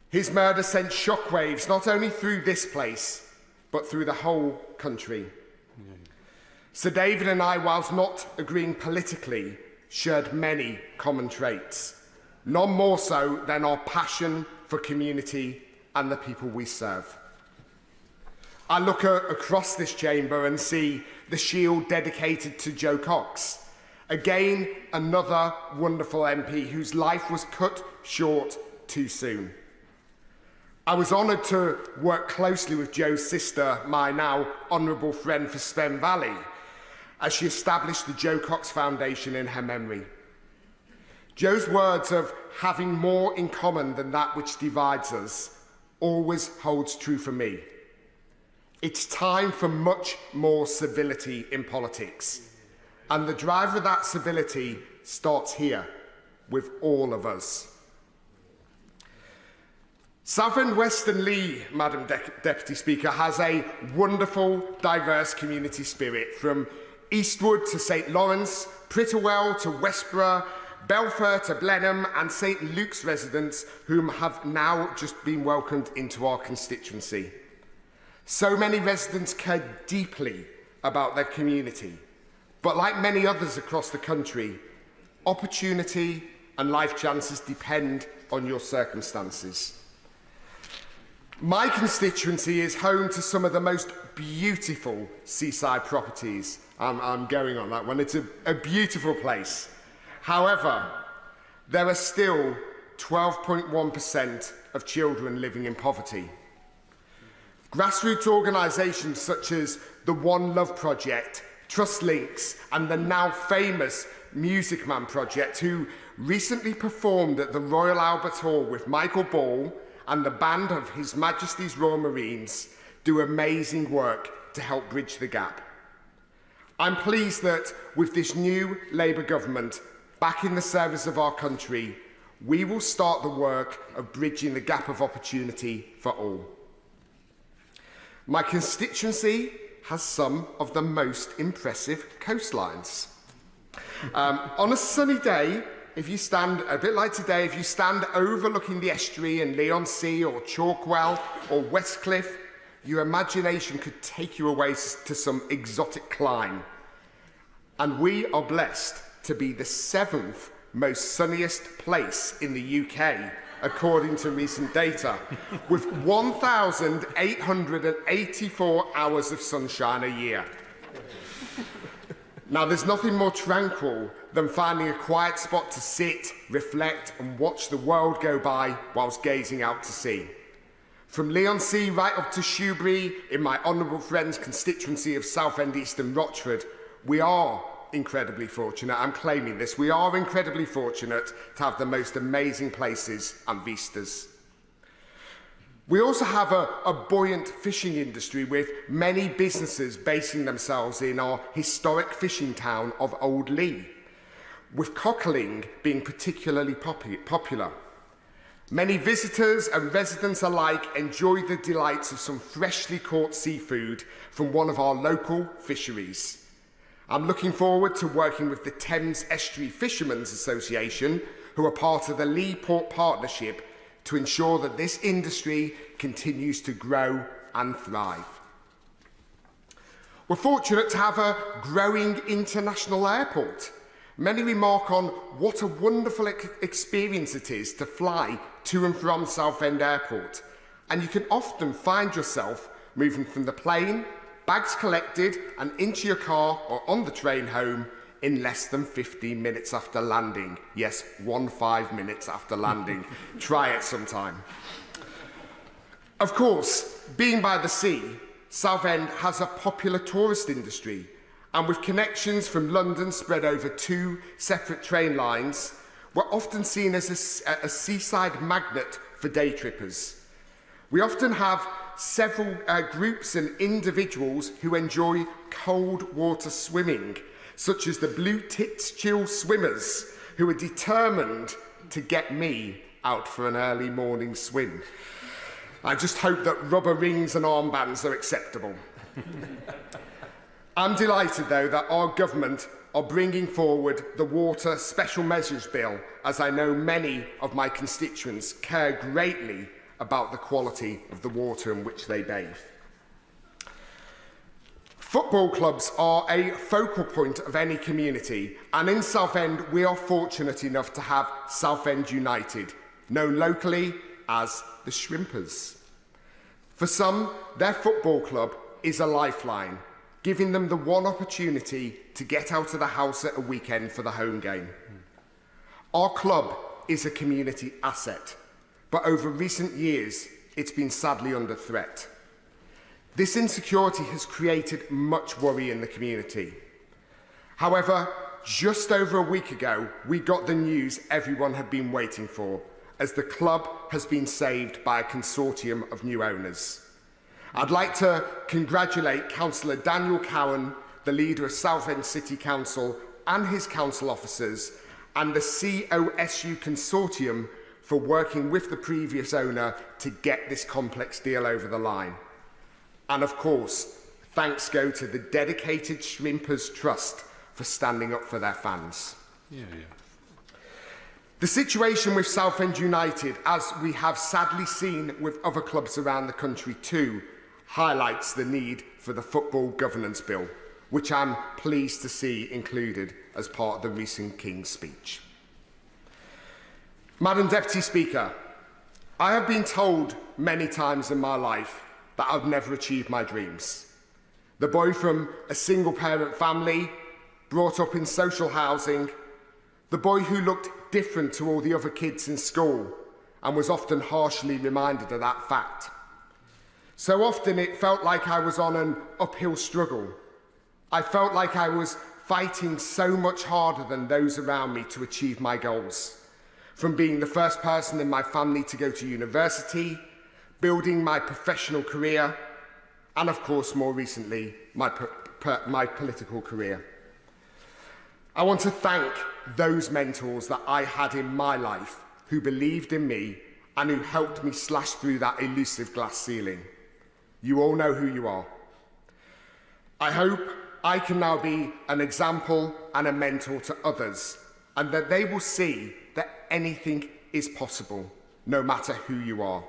His murder sent shockwaves not only through this place, but through the whole country. Sir David and I, whilst not agreeing politically, shared many common traits. None more so than our passion for community and the people we serve. I look across this chamber and see the shield dedicated to Joe Cox. Again, another wonderful MP whose life was cut short too soon. I was honoured to work closely with Joe's sister, my now honourable friend for Spen Valley, as she established the Joe Cox Foundation in her memory. Joe's words of having more in common than that which divides us always holds true for me. It's time for much more civility in politics. And the drive of that civility starts here, with all of us. Southend Western Leigh, Madam Deputy Speaker, has a wonderful, diverse community spirit, from Eastwood to St Lawrence, Pritterwell to Westborough, Belfair to Blenheim, and St Luke's residents, whom have now just been welcomed into our constituency. So many residents care deeply about their community. But like many others across the country, opportunity and life chances depend on your circumstances. My constituency is home to some of the most beautiful seaside properties. I'm going on that one. It's a beautiful place. However, there are still 12.1% of children living in poverty. Grassroots organisations such as the One Love Project, Trust Links, and the now famous Music Man Project, who recently performed at the Royal Albert Hall with Michael Ball and the band of His Majesty's Royal Marines, do amazing work to help bridge the gap. I'm pleased that with this new Labour government back in the service of our country, we will start the work of bridging the gap of opportunity for all. My constituency has some of the most impressive coastlines. On a sunny day, if you stand, a bit like today, if you stand overlooking the estuary in Leigh-on-Sea or Chalkwell or Westcliff, your imagination could take you away to some exotic clime. And we are blessed to be the 7th most sunniest place in the UK, according to recent data, with 1,884 hours of sunshine a year. Now, there's nothing more tranquil than finding a quiet spot to sit, reflect, and watch the world go by whilst gazing out to sea. From Leigh-on-Sea right up to Shoebury, in my honourable friend's constituency of Southend East and Rochford, we are incredibly fortunate. I'm claiming this. We are incredibly fortunate to have the most amazing places and vistas. We also have a buoyant fishing industry, with many businesses basing themselves in our historic fishing town of Old Leigh, with cockling being particularly popular. Many visitors and residents alike enjoy the delights of some freshly caught seafood from one of our local fisheries. I'm looking forward to working with the Thames Estuary Fishermen's Association, who are part of the Leigh Port Partnership, to ensure that this industry continues to grow and thrive. We're fortunate to have a growing international airport. Many remark on what a wonderful experience it is to fly to and from Southend Airport, and you can often find yourself moving from the plane, bags collected, and into your car or on the train home in less than 15 minutes after landing. Yes, 15 minutes after landing. Try it sometime. Of course, being by the sea, Southend has a popular tourist industry, and with connections from London spread over 2 separate train lines, we're often seen as a seaside magnet for day trippers. We often have several groups and individuals who enjoy cold water swimming, such as the Blue Tits Chill Swimmers, who are determined to get me out for an early morning swim. I just hope that rubber rings and armbands are acceptable. I'm delighted, though, that our government are bringing forward the Water Special Measures Bill, as I know many of my constituents care greatly about the quality of the water in which they bathe. Football clubs are a focal point of any community, and in Southend we are fortunate enough to have Southend United, known locally as the Shrimpers. For some, their football club is a lifeline, giving them the one opportunity to get out of the house at a weekend for the home game. Our club is a community asset, but over recent years, it's been sadly under threat. This insecurity has created much worry in the community. However, just over a week ago, we got the news everyone had been waiting for, as the club has been saved by a consortium of new owners. I'd like to congratulate Councillor Daniel Cowan, the leader of Southend City Council, and his council officers, and the COSU Consortium for working with the previous owner to get this complex deal over the line. And of course, thanks go to the dedicated Shrimpers Trust for standing up for their fans. The situation with Southend United, as we have sadly seen with other clubs around the country too, highlights the need for the Football Governance Bill, which I'm pleased to see included as part of the recent King's speech. Madam Deputy Speaker, I have been told many times in my life that I've never achieved my dreams. The boy from a single-parent family, brought up in social housing, the boy who looked different to all the other kids in school and was often harshly reminded of that fact. So often it felt like I was on an uphill struggle. I felt like I was fighting so much harder than those around me to achieve my goals. From being the first person in my family to go to university, building my professional career, and of course, more recently, my political career. I want to thank those mentors that I had in my life who believed in me and who helped me slash through that elusive glass ceiling. You all know who you are. I hope I can now be an example and a mentor to others, and that they will see that anything is possible, no matter who you are.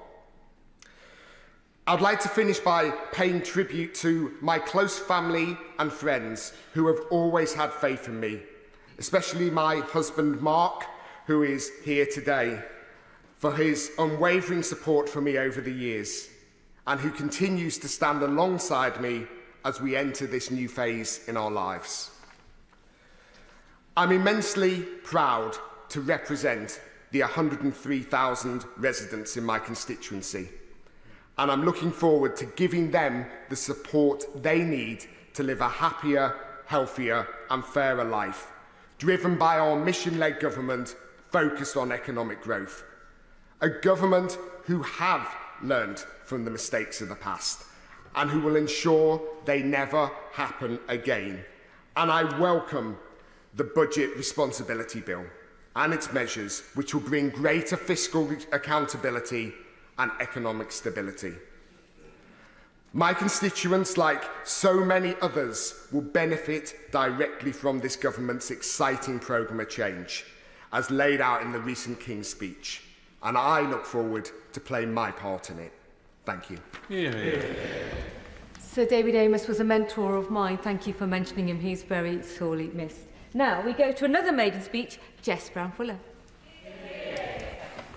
I'd like to finish by paying tribute to my close family and friends who have always had faith in me, especially my husband Mark, who is here today, for his unwavering support for me over the years, and who continues to stand alongside me as we enter this new phase in our lives. I'm immensely proud to represent the 103,000 residents in my constituency, and I'm looking forward to giving them the support they need to live a happier, healthier and fairer life, driven by our mission-led government focused on economic growth. A government who have learned from the mistakes of the past and who will ensure they never happen again. And I welcome the Budget Responsibility Bill and its measures, which will bring greater fiscal accountability and economic stability. My constituents, like so many others, will benefit directly from this government's exciting programme of change, as laid out in the recent King's speech, and I look forward to playing my part in it. Thank you. Sir David Amos was a mentor of mine. Thank you for mentioning him. He's very sorely missed. Now we go to another maiden speech, Jess Brown-Fuller.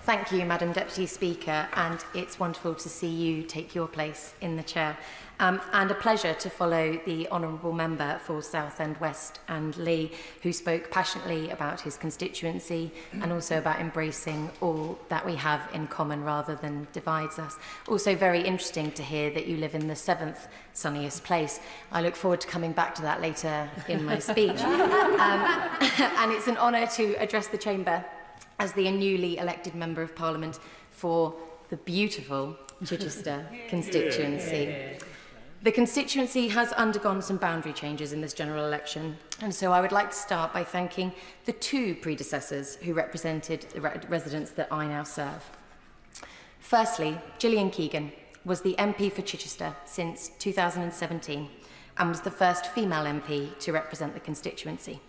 Thank you, Madam Deputy Speaker, and it's wonderful to see you take your place in the chair. And a pleasure to follow the Honourable Member for Southend West and Lee, who spoke passionately about his constituency and also about embracing all that we have in common rather than divides us. Also very interesting to hear that you live in the 7th sunniest place. I look forward to coming back to that later in my speech. And it's an honour to address the Chamber as the newly elected Member of Parliament for the beautiful Chichester constituency. The constituency has undergone some boundary changes in this general election, and so I would like to start by thanking the two predecessors who represented the residents that I now serve. Firstly, Gillian Keegan was the MP for Chichester since 2017 and was the first female MP to represent the constituency.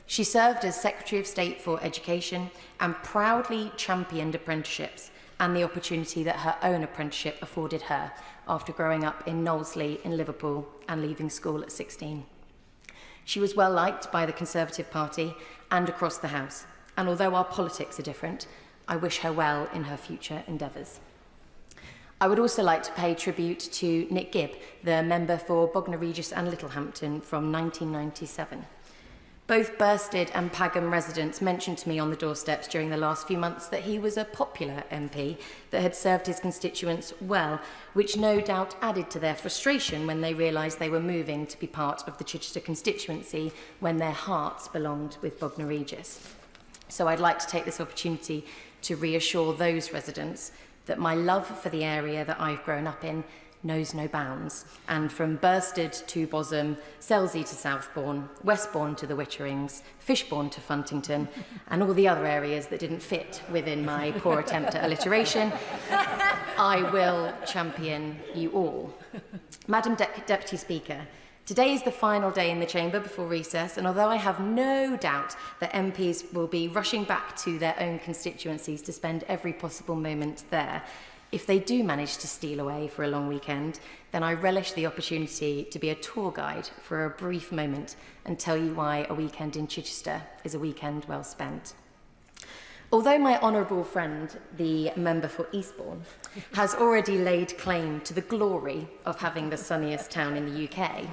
She served as Secretary of State for Education and proudly championed apprenticeships and the opportunity that her own apprenticeship afforded her after growing up in Knowlesley in Liverpool and leaving school at 16. She was well liked by the Conservative Party and across the House, and although our politics are different, I wish her well in her future endeavours. I would also like to pay tribute to Nick Gibb, the member for Bognor Regis and Littlehampton from 1997. Both Bursted and Pagham residents mentioned to me on the doorsteps during the last few months that he was a popular MP that had served his constituents well, which no doubt added to their frustration when they realised they were moving to be part of the Chichester constituency when their hearts belonged with Bognor Regis. So I'd like to take this opportunity to reassure those residents that my love for the area that I've grown up in knows no bounds, and from Bursted to Bosham, Selsey to Southbourne, Westbourne to the Witterings, Fishbourne to Funtington, and all the other areas that didn't fit within my poor attempt at alliteration, I will champion you all. Madam Deputy Speaker, today is the final day in the chamber before recess, and although I have no doubt that MPs will be rushing back to their own constituencies to spend every possible moment there, if they do manage to steal away for a long weekend, then I relish the opportunity to be a tour guide for a brief moment and tell you why a weekend in Chichester is a weekend well spent. Although my honourable friend, the member for Eastbourne, has already laid claim to the glory of having the sunniest town in the UK,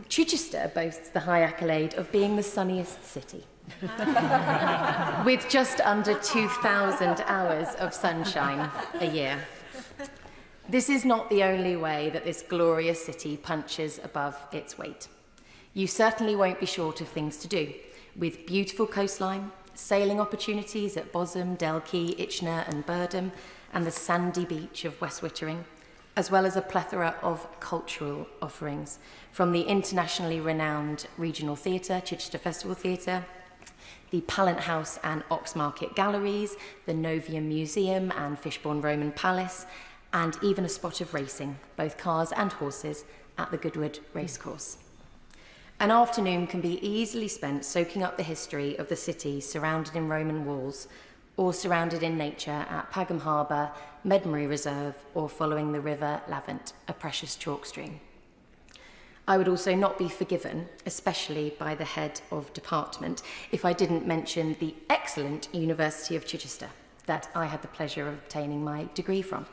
Chichester boasts the high accolade of being the sunniest city, with just under 2,000 hours of sunshine a year. This is not the only way that this glorious city punches above its weight. You certainly won't be short of things to do, with beautiful coastline, sailing opportunities at Bosham, Delkey, Itchnor and Birdham, and the sandy beach of West Wittering, as well as a plethora of cultural offerings, from the internationally renowned regional theatre, Chichester Festival Theatre, the Pallant House and Oxmarket Galleries, the Novium Museum and Fishbourne Roman Palace, and even a spot of racing, both cars and horses, at the Goodwood Racecourse. An afternoon can be easily spent soaking up the history of the city surrounded in Roman walls, or surrounded in nature at Pagham Harbour, Medmery Reserve, or following the River Lavant, a precious chalk stream. I would also not be forgiven, especially by the head of department, if I didn't mention the excellent University of Chichester that I had the pleasure of obtaining my degree from.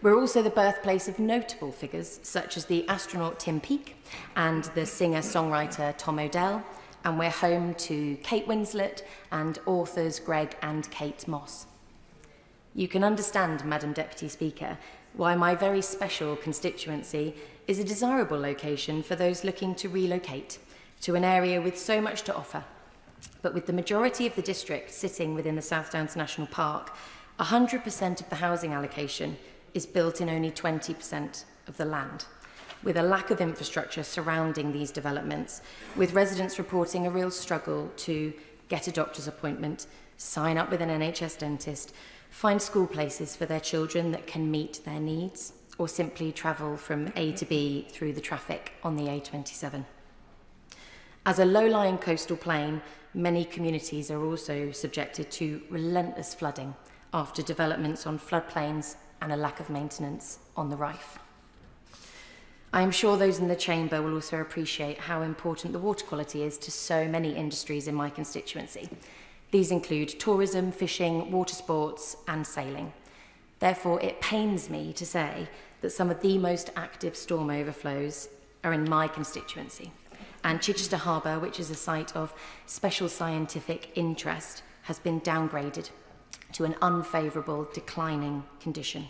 We're also the birthplace of notable figures such as the astronaut Tim Peake and the singer-songwriter Tom Odell, and we're home to Kate Winslet and authors Greg and Kate Moss. You can understand, Madam Deputy Speaker, why my very special constituency is a desirable location for those looking to relocate to an area with so much to offer. But with the majority of the district sitting within the South Downs National Park, 100% of the housing allocation is built in only 20% of the land, with a lack of infrastructure surrounding these developments, with residents reporting a real struggle to get a doctor's appointment, sign up with an NHS dentist, find school places for their children that can meet their needs, or simply travel from A to B through the traffic on the A27. As a low-lying coastal plain, many communities are also subjected to relentless flooding after developments on floodplains and a lack of maintenance on the Rife. I am sure those in the chamber will also appreciate how important the water quality is to so many industries in my constituency. These include tourism, fishing, water sports and sailing. Therefore, it pains me to say that some of the most active storm overflows are in my constituency. And Chichester Harbour, which is a site of special scientific interest, has been downgraded to an unfavourable declining condition.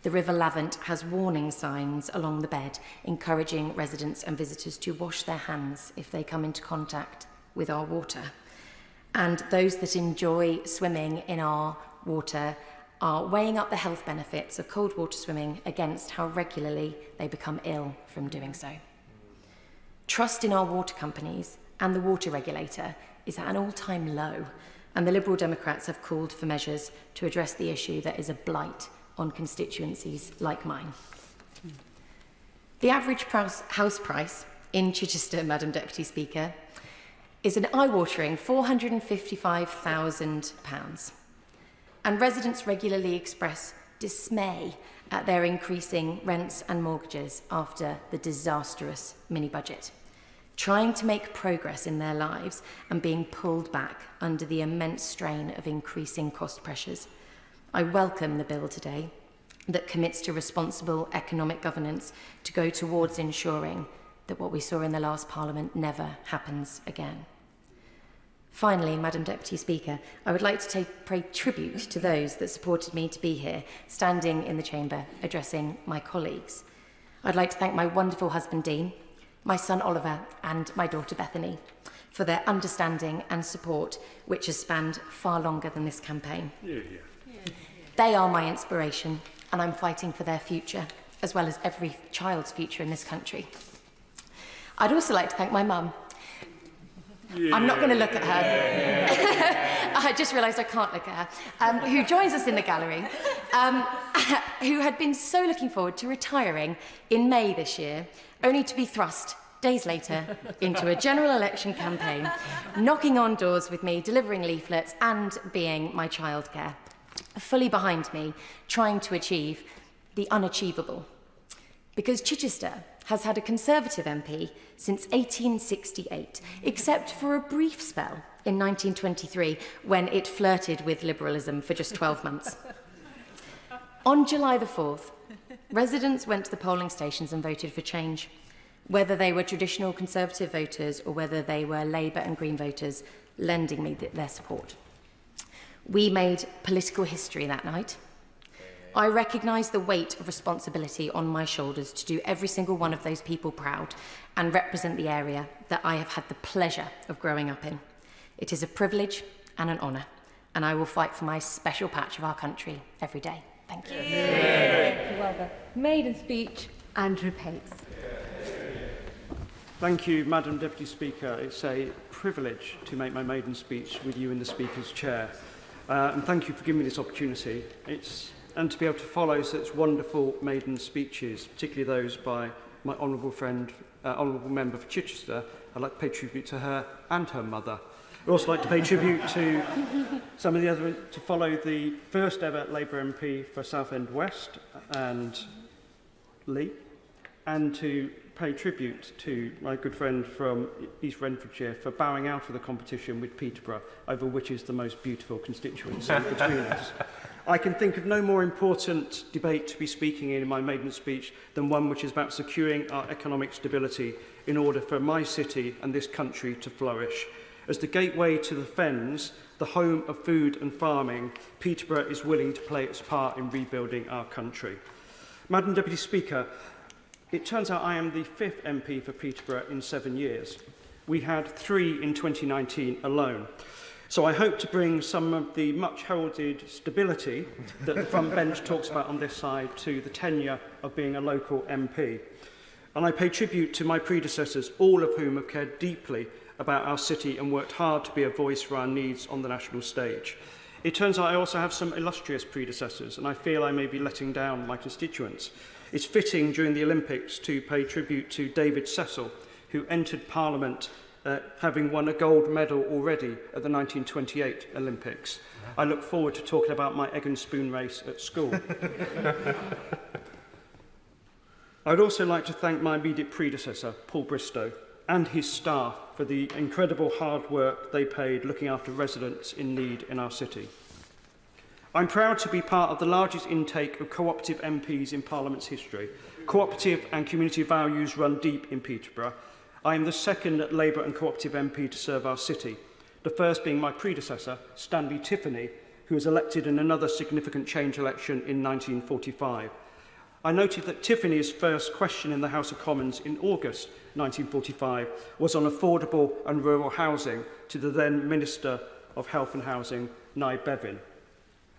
The River Lavant has warning signs along the bed, encouraging residents and visitors to wash their hands if they come into contact with our water. And those that enjoy swimming in our water are weighing up the health benefits of cold water swimming against how regularly they become ill from doing so. Trust in our water companies and the water regulator is at an all-time low, and the Liberal Democrats have called for measures to address the issue that is a blight on constituencies like mine. The average house price in Chichester, Madam Deputy Speaker, is an eye-watering £455,000. And residents regularly express dismay at their increasing rents and mortgages after the disastrous mini-budget, trying to make progress in their lives and being pulled back under the immense strain of increasing cost pressures. I welcome the bill today, that commits to responsible economic governance to go towards ensuring that what we saw in the last Parliament never happens again. Finally, Madam Deputy Speaker, I would like to pay tribute to those that supported me to be here, standing in the chamber, addressing my colleagues. I'd like to thank my wonderful husband, Dean, my son, Oliver, and my daughter, Bethany, for their understanding and support, which has spanned far longer than this campaign. They are my inspiration, and I'm fighting for their future, as well as every child's future in this country. I'd also like to thank my mum. I'm not going to look at her. I just realised I can't look at her. Who joins us in the gallery, who had been so looking forward to retiring in May this year, only to be thrust days later into a general election campaign, knocking on doors with me, delivering leaflets and being my childcare. Fully behind me, trying to achieve the unachievable. Because Chichester has had a Conservative MP since 1868, except for a brief spell in 1923 when it flirted with liberalism for just 12 months. On July the 4th, residents went to the polling stations and voted for change, whether they were traditional Conservative voters or whether they were Labour and Green voters lending me their support. We made political history that night. I recognise the weight of responsibility on my shoulders to do every single one of those people proud and represent the area that I have had the pleasure of growing up in. It is a privilege and an honour, and I will fight for my special patch of our country every day. Thank you. Thank you, well done. Maiden speech, Andrew Pace. Thank you, Madam Deputy Speaker. It's a privilege to make my maiden speech with you in the Speaker's chair. And thank you for giving me this opportunity. And to be able to follow such wonderful maiden speeches, particularly those by my honourable friend, honourable member for Chichester. I'd like to pay tribute to her and her mother. I'd also like to pay tribute to some of the other, to follow the first ever Labour MP for Southend West and Lee, and to pay tribute to my good friend from East Renfrewshire for bowing out of the competition with Peterborough over which is the most beautiful constituency between us. I can think of no more important debate to be speaking in my maiden speech than one which is about securing our economic stability in order for my city and this country to flourish. As the gateway to the Fens, the home of food and farming, Peterborough is willing to play its part in rebuilding our country. Madam Deputy Speaker, it turns out I am the 5th MP for Peterborough in 7 years. We had 3 in 2019 alone. So I hope to bring some of the much heralded stability that the front bench talks about on this side to the tenure of being a local MP. And I pay tribute to my predecessors, all of whom have cared deeply about our city and worked hard to be a voice for our needs on the national stage. It turns out I also have some illustrious predecessors, and I feel I may be letting down my constituents. It's fitting during the Olympics to pay tribute to David Cecil, who entered Parliament having won a gold medal already at the 1928 Olympics. I look forward to talking about my egg and spoon race at school. I'd also like to thank my immediate predecessor, Paul Bristow, and his staff for the incredible hard work they paid looking after residents in need in our city. I'm proud to be part of the largest intake of cooperative MPs in Parliament's history. Cooperative and community values run deep in Peterborough. I am the second Labour and cooperative MP to serve our city, the first being my predecessor, Stanley Tiffany, who was elected in another significant change election in 1945. I noted that Tiffany's first question in the House of Commons in August 1945 was on affordable and rural housing to the then Minister of Health and Housing, Nye Bevan.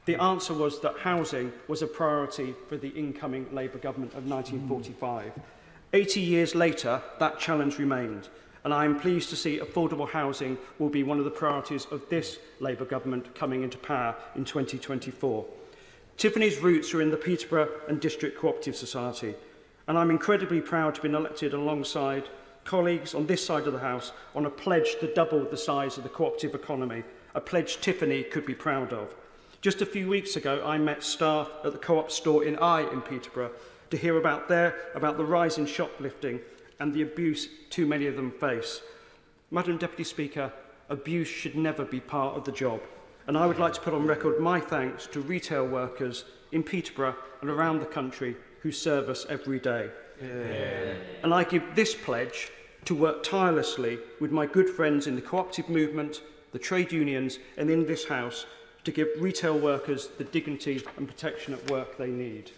The answer was that housing was a priority for the incoming Labour government of 1945. 80 years later, that challenge remained, and I am pleased to see affordable housing will be one of the priorities of this Labour government coming into power in 2024. Tiffany's roots are in the Peterborough and District Cooperative Society, and I'm incredibly proud to have been elected alongside colleagues on this side of the House on a pledge to double the size of the cooperative economy, a pledge Tiffany could be proud of. Just a few weeks ago, I met staff at the Co-op store in Peterborough to hear about the rise in shoplifting and the abuse too many of them face. Madam Deputy Speaker, abuse should never be part of the job, and I would like to put on record my thanks to retail workers in Peterborough and around the country who serve us every day. Yeah. And I give this pledge to work tirelessly with my good friends in the cooperative movement, the trade unions and in this House to give retail workers the dignity and protection at work they need.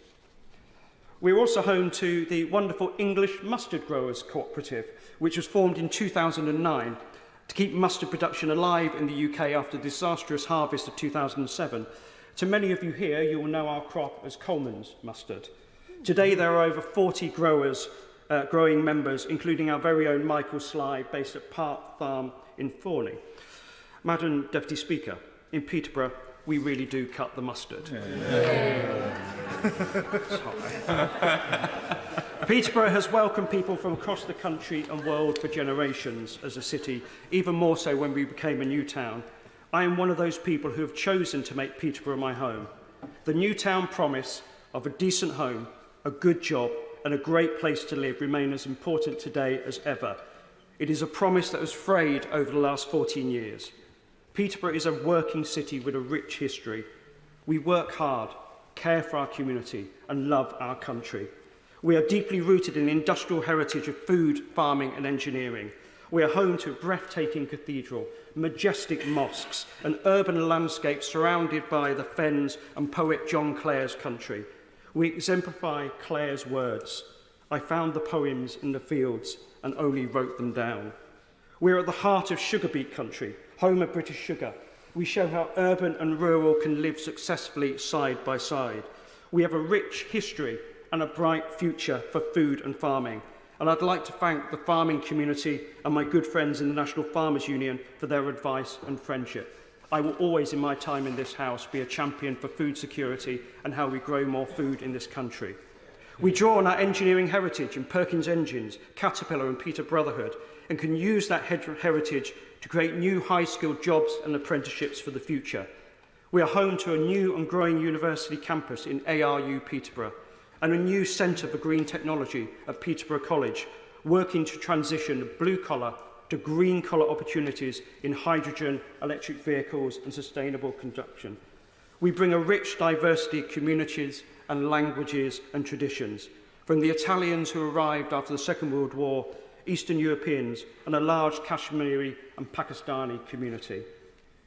We're also home to the wonderful English Mustard Growers Cooperative, which was formed in 2009 to keep mustard production alive in the UK after the disastrous harvest of 2007. To many of you here, you will know our crop as Coleman's mustard. Today there are over 40 growers, growing members, including our very own Michael Sly, based at Park Farm in Forney. Madam Deputy Speaker, in Peterborough, we really do cut the mustard. Peterborough has welcomed people from across the country and world for generations as a city, even more so when we became a new town. I am one of those people who have chosen to make Peterborough my home. The new town promise of a decent home, a good job and a great place to live remain as important today as ever. It is a promise that has frayed over the last 14 years. Peterborough is a working city with a rich history. We work hard, care for our community and love our country. We are deeply rooted in the industrial heritage of food, farming and engineering. We are home to a breathtaking cathedral, majestic mosques, an urban landscape surrounded by the fens and poet John Clare's country. We exemplify Clare's words. I found the poems in the fields and only wrote them down. We're at the heart of sugar beet country, home of British sugar. We show how urban and rural can live successfully side by side. We have a rich history and a bright future for food and farming. And I'd like to thank the farming community and my good friends in the National Farmers Union for their advice and friendship. I will always, in my time in this House, be a champion for food security and how we grow more food in this country. We draw on our engineering heritage in Perkins Engines, Caterpillar and Peter Brotherhood, and can use that heritage to create new high-skilled jobs and apprenticeships for the future. We are home to a new and growing university campus in ARU Peterborough and a new centre for green technology at Peterborough College, working to transition blue-collar to green-collar opportunities in hydrogen, electric vehicles and sustainable consumption. We bring a rich diversity of communities and languages and traditions, from the Italians who arrived after the Second World War, Eastern Europeans and a large Kashmiri and Pakistani community.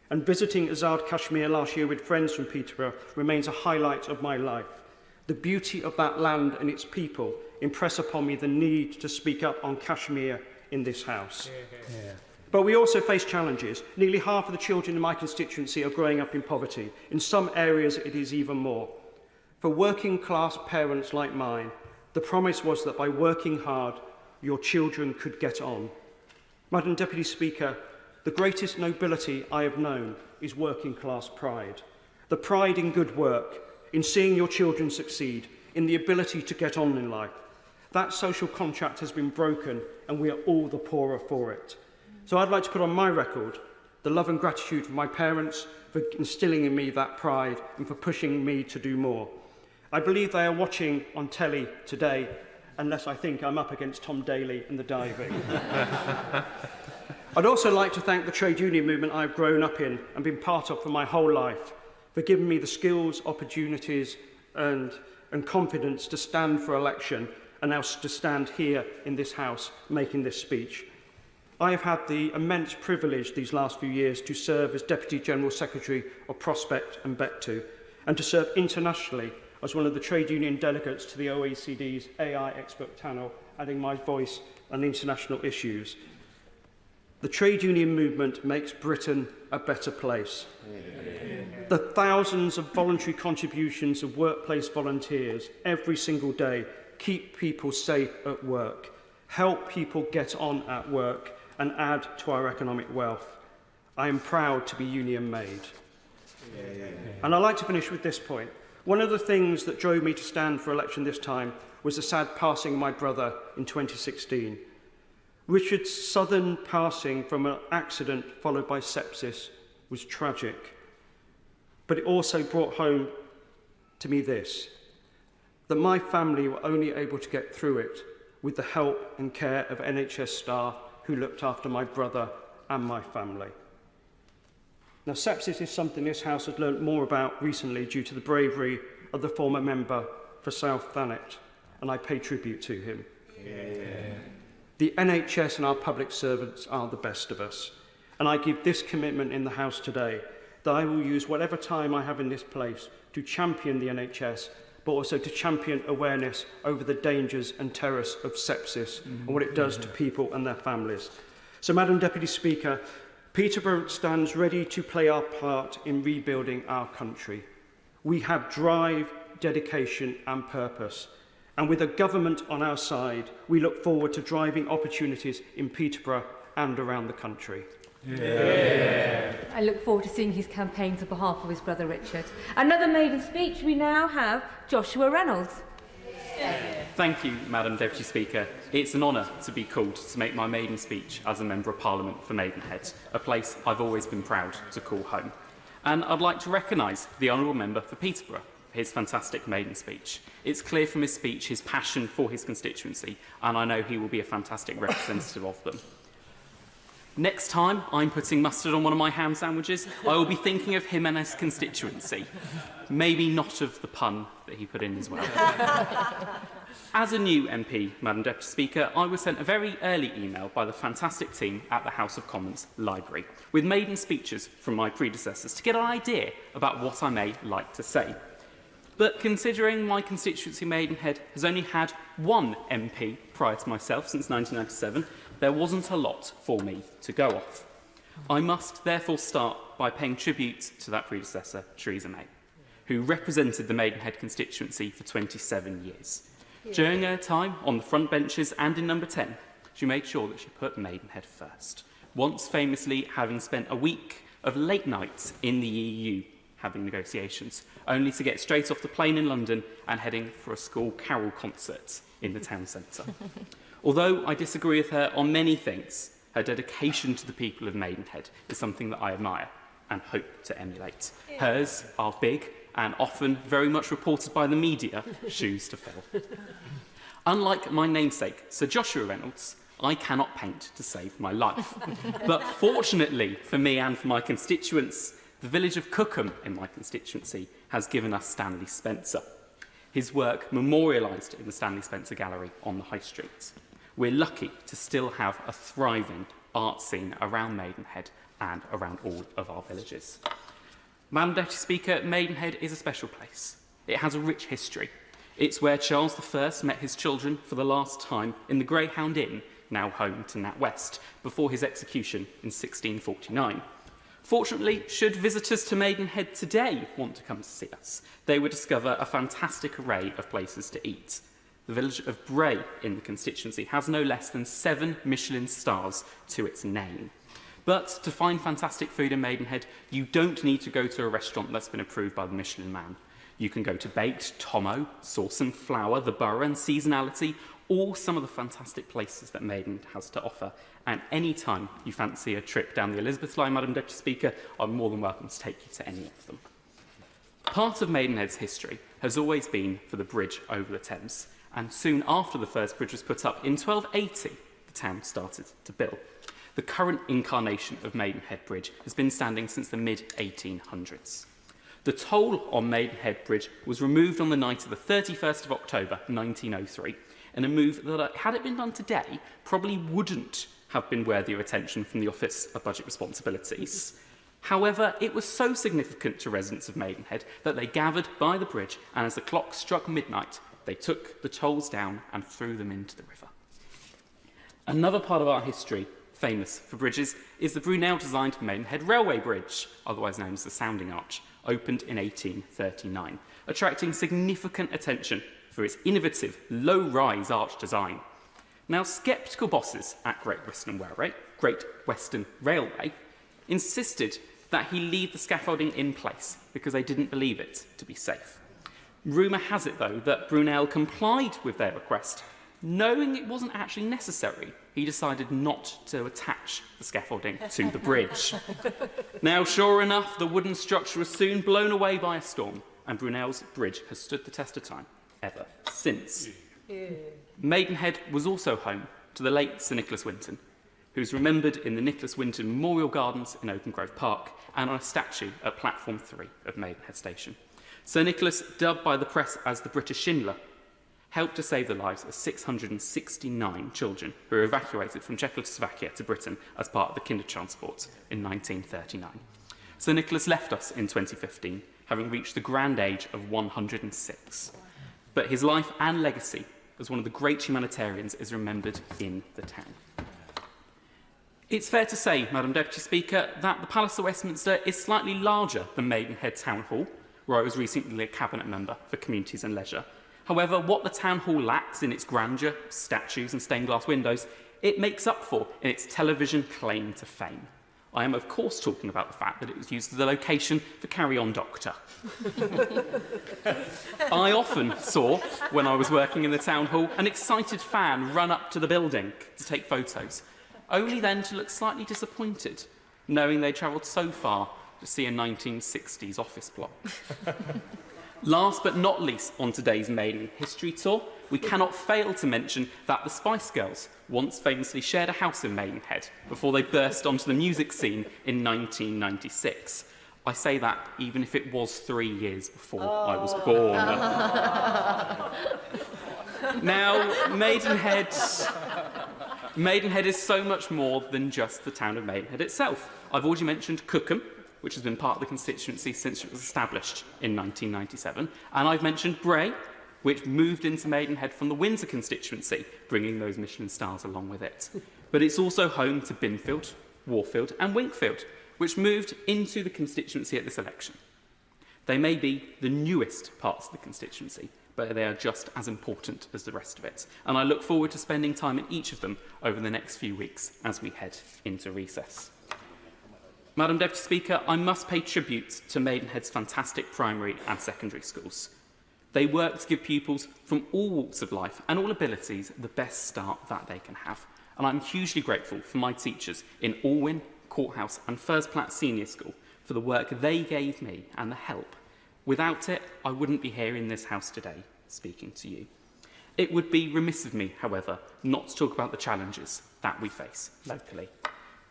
And visiting Azad Kashmir last year with friends from Peterborough remains a highlight of my life. The beauty of that land and its people impress upon me the need to speak up on Kashmir in this House. Yeah. But we also face challenges. Nearly half of the children in my constituency are growing up in poverty. In some areas, it is even more. For working class parents like mine, the promise was that by working hard, your children could get on. Madam Deputy Speaker, the greatest nobility I have known is working class pride. The pride in good work, in seeing your children succeed, in the ability to get on in life. That social contract has been broken and we are all the poorer for it. So I'd like to put on my record the love and gratitude for my parents for instilling in me that pride and for pushing me to do more. I believe they are watching on telly today, unless I think I'm up against Tom Daley and the diving. I'd also like to thank the trade union movement I've grown up in and been part of for my whole life, for giving me the skills, opportunities and confidence to stand for election and now to stand here in this House making this speech. I have had the immense privilege these last few years to serve as Deputy General Secretary of Prospect and Bectu and to serve internationally as one of the trade union delegates to the OECD's AI expert panel, adding my voice on international issues. The trade union movement makes Britain a better place. Yeah. The thousands of voluntary contributions of workplace volunteers every single day keep people safe at work, help people get on at work and add to our economic wealth. I am proud to be union made. Yeah. And I'd like to finish with this point. One of the things that drove me to stand for election this time was the sad passing of my brother in 2016. Richard's sudden passing from an accident followed by sepsis was tragic, but it also brought home to me this, that my family were only able to get through it with the help and care of NHS staff who looked after my brother and my family. Now, sepsis is something this House has learnt more about recently due to the bravery of the former member for South Thanet, and I pay tribute to him. Yeah. The NHS and our public servants are the best of us, and I give this commitment in the House today that I will use whatever time I have in this place to champion the NHS, but also to champion awareness over the dangers and terrors of sepsis and what it does to people and their families. So, Madam Deputy Speaker, Peterborough stands ready to play our part in rebuilding our country. We have drive, dedication and purpose. And with a government on our side, we look forward to driving opportunities in Peterborough and around the country. Yeah. I look forward to seeing his campaigns on behalf of his brother Richard. Another maiden speech, we now have Joshua Reynolds. Thank you, Madam Deputy Speaker. It's an honour to be called to make my maiden speech as a Member of Parliament for Maidenhead, a place I've always been proud to call home. And I'd like to recognise the Honourable Member for Peterborough for his fantastic maiden speech. It's clear from his speech his passion for his constituency, and I know he will be a fantastic representative of them. Next time I'm putting mustard on one of my ham sandwiches, I will be thinking of him and his constituency. Maybe not of the pun that he put in as well. As a new MP, Madam Deputy Speaker, I was sent a very early email by the fantastic team at the House of Commons Library with maiden speeches from my predecessors to get an idea about what I may like to say. But considering my constituency Maidenhead has only had one MP prior to myself since 1997, there wasn't a lot for me to go off. I must therefore start by paying tribute to that predecessor, Theresa May, who represented the Maidenhead constituency for 27 years. During her time on the front benches and in number 10, she made sure that she put Maidenhead first, once famously having spent a week of late nights in the EU having negotiations, only to get straight off the plane in London and heading for a school carol concert in the town centre. Although I disagree with her on many things, her dedication to the people of Maidenhead is something that I admire and hope to emulate. Hers are big and often very much reported by the media shoes to fill. Unlike my namesake, Sir Joshua Reynolds, I cannot paint to save my life. But fortunately for me and for my constituents, the village of Cookham in my constituency has given us Stanley Spencer. His work memorialised in the Stanley Spencer Gallery on the High Street. We're lucky to still have a thriving art scene around Maidenhead and around all of our villages. Madam Deputy Speaker, Maidenhead is a special place. It has a rich history. It's where Charles I met his children for the last time in the Greyhound Inn, now home to NatWest, before his execution in 1649. Fortunately, should visitors to Maidenhead today want to come to see us, they would discover a fantastic array of places to eat. The village of Bray in the constituency has no less than 7 Michelin stars to its name. But to find fantastic food in Maidenhead, you don't need to go to a restaurant that's been approved by the Michelin Man. You can go to Baked, Tomo, Sauce and Flour, The Borough and Seasonality, all some of the fantastic places that Maidenhead has to offer. And any time you fancy a trip down the Elizabeth line, Madam Deputy Speaker, I'm more than welcome to take you to any of them. Part of Maidenhead's history has always been for the bridge over the Thames, and soon after the first bridge was put up in 1280, the town started to build. The current incarnation of Maidenhead Bridge has been standing since the mid-1800s. The toll on Maidenhead Bridge was removed on the night of the 31st of October 1903, in a move that, had it been done today, probably wouldn't have been worthy of attention from the Office of Budget Responsibilities. However, it was so significant to residents of Maidenhead that they gathered by the bridge, and as the clock struck midnight, they took the tolls down and threw them into the river. Another part of our history, famous for bridges, is the Brunel-designed Maidenhead Railway Bridge, otherwise known as the Sounding Arch, opened in 1839, attracting significant attention for its innovative, low-rise arch design. Now, sceptical bosses at Great Western Railway insisted that he leave the scaffolding in place because they didn't believe it to be safe. Rumour has it, though, that Brunel complied with their request. Knowing it wasn't actually necessary, he decided not to attach the scaffolding to the bridge. Now, sure enough, the wooden structure was soon blown away by a storm, and Brunel's bridge has stood the test of time ever since. Maidenhead was also home to the late Sir Nicholas Winton, who's remembered in the Nicholas Winton Memorial Gardens in Oaken Grove Park and on a statue at Platform 3 of Maidenhead Station. Sir Nicholas, dubbed by the press as the British Schindler, helped to save the lives of 669 children who were evacuated from Czechoslovakia to Britain as part of the Kindertransport in 1939. Sir Nicholas left us in 2015, having reached the grand age of 106. But his life and legacy as one of the great humanitarians is remembered in the town. It's fair to say, Madam Deputy Speaker, that the Palace of Westminster is slightly larger than Maidenhead Town Hall, where I was recently a Cabinet Member for Communities and Leisure. However, what the Town Hall lacks in its grandeur, statues and stained glass windows, it makes up for in its television claim to fame. I am, of course, talking about the fact that it was used as the location for Carry On Doctor. I often saw, when I was working in the Town Hall, an excited fan run up to the building to take photos, only then to look slightly disappointed, knowing they travelled so far to see a 1960s office block. Last but not least on today's Maiden History Tour, we cannot fail to mention that the Spice Girls once famously shared a house in Maidenhead before they burst onto the music scene in 1996. I say that even if it was 3 years before I was born. Now, Maidenhead is so much more than just the town of Maidenhead itself. I've already mentioned Cookham, which has been part of the constituency since it was established in 1997. And I've mentioned Bray, which moved into Maidenhead from the Windsor constituency, bringing those Michelin stars along with it. But it's also home to Binfield, Warfield and Winkfield, which moved into the constituency at this election. They may be the newest parts of the constituency, but they are just as important as the rest of it. And I look forward to spending time in each of them over the next few weeks as we head into recess. Madam Deputy Speaker, I must pay tribute to Maidenhead's fantastic primary and secondary schools. They work to give pupils from all walks of life and all abilities the best start that they can have. And I'm hugely grateful for my teachers in Alwyn, Courthouse and First Platt Senior School for the work they gave me and the help. Without it, I wouldn't be here in this house today speaking to you. It would be remiss of me, however, not to talk about the challenges that we face locally.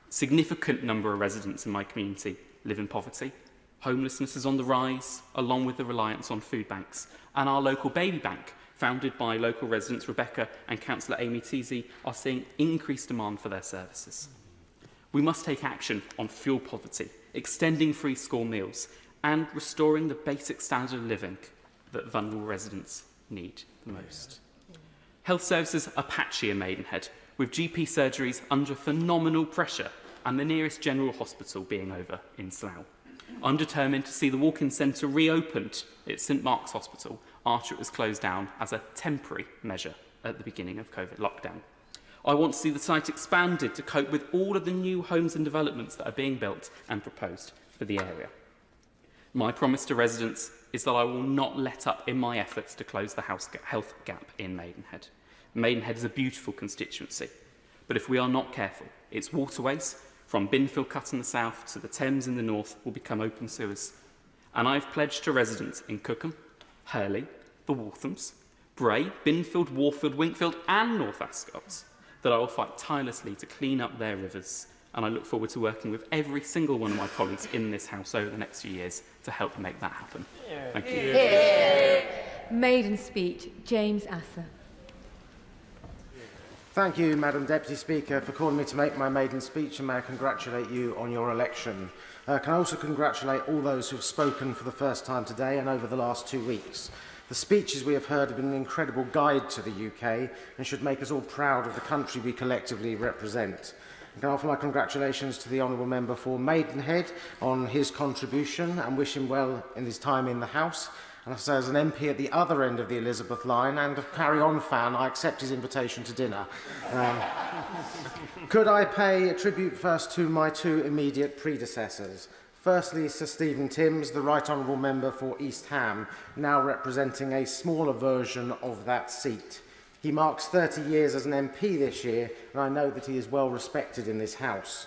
Significant number of residents in my community live in poverty. Homelessness is on the rise, along with the reliance on food banks. And our local baby bank, founded by local residents Rebecca and Councillor Amy Teasey, are seeing increased demand for their services. We must take action on fuel poverty, extending free school meals, and restoring the basic standard of living that vulnerable residents need the most. Health services are patchy in Maidenhead, with GP surgeries under phenomenal pressure and the nearest general hospital being over in Slough. I'm determined to see the walk-in centre reopened at St Mark's Hospital after it was closed down as a temporary measure at the beginning of COVID lockdown. I want to see the site expanded to cope with all of the new homes and developments that are being built and proposed for the area. My promise to residents is that I will not let up in my efforts to close the health gap in Maidenhead. Maidenhead is a beautiful constituency, but if we are not careful, its waterways, from Binfield Cut in the south to the Thames in the north, will become open sewers. And I've pledged to residents in Cookham, Hurley, the Walthams, Bray, Binfield, Warfield, Winkfield and North Ascot that I will fight tirelessly to clean up their rivers. And I look forward to working with every single one of my colleagues in this house over the next few years to help make that happen. Thank you. Maiden speech, James Asser. Thank you, Madam Deputy Speaker, for calling me to make my maiden speech, and may I congratulate you on your election. Can I also congratulate all those who have spoken for the first time today and over the last 2 weeks. The speeches we have heard have been an incredible guide to the UK and should make us all proud of the country we collectively represent. I can offer my congratulations to the Honourable Member for Maidenhead on his contribution and wish him well in his time in the House. And I say, as an MP at the other end of the Elizabeth line and a Carry On fan, I accept his invitation to dinner. Could I pay a tribute first to my two immediate predecessors? Firstly, Sir Stephen Timms, the Right Honourable Member for East Ham, now representing a smaller version of that seat. He marks 30 years as an MP this year, and I know that he is well respected in this House.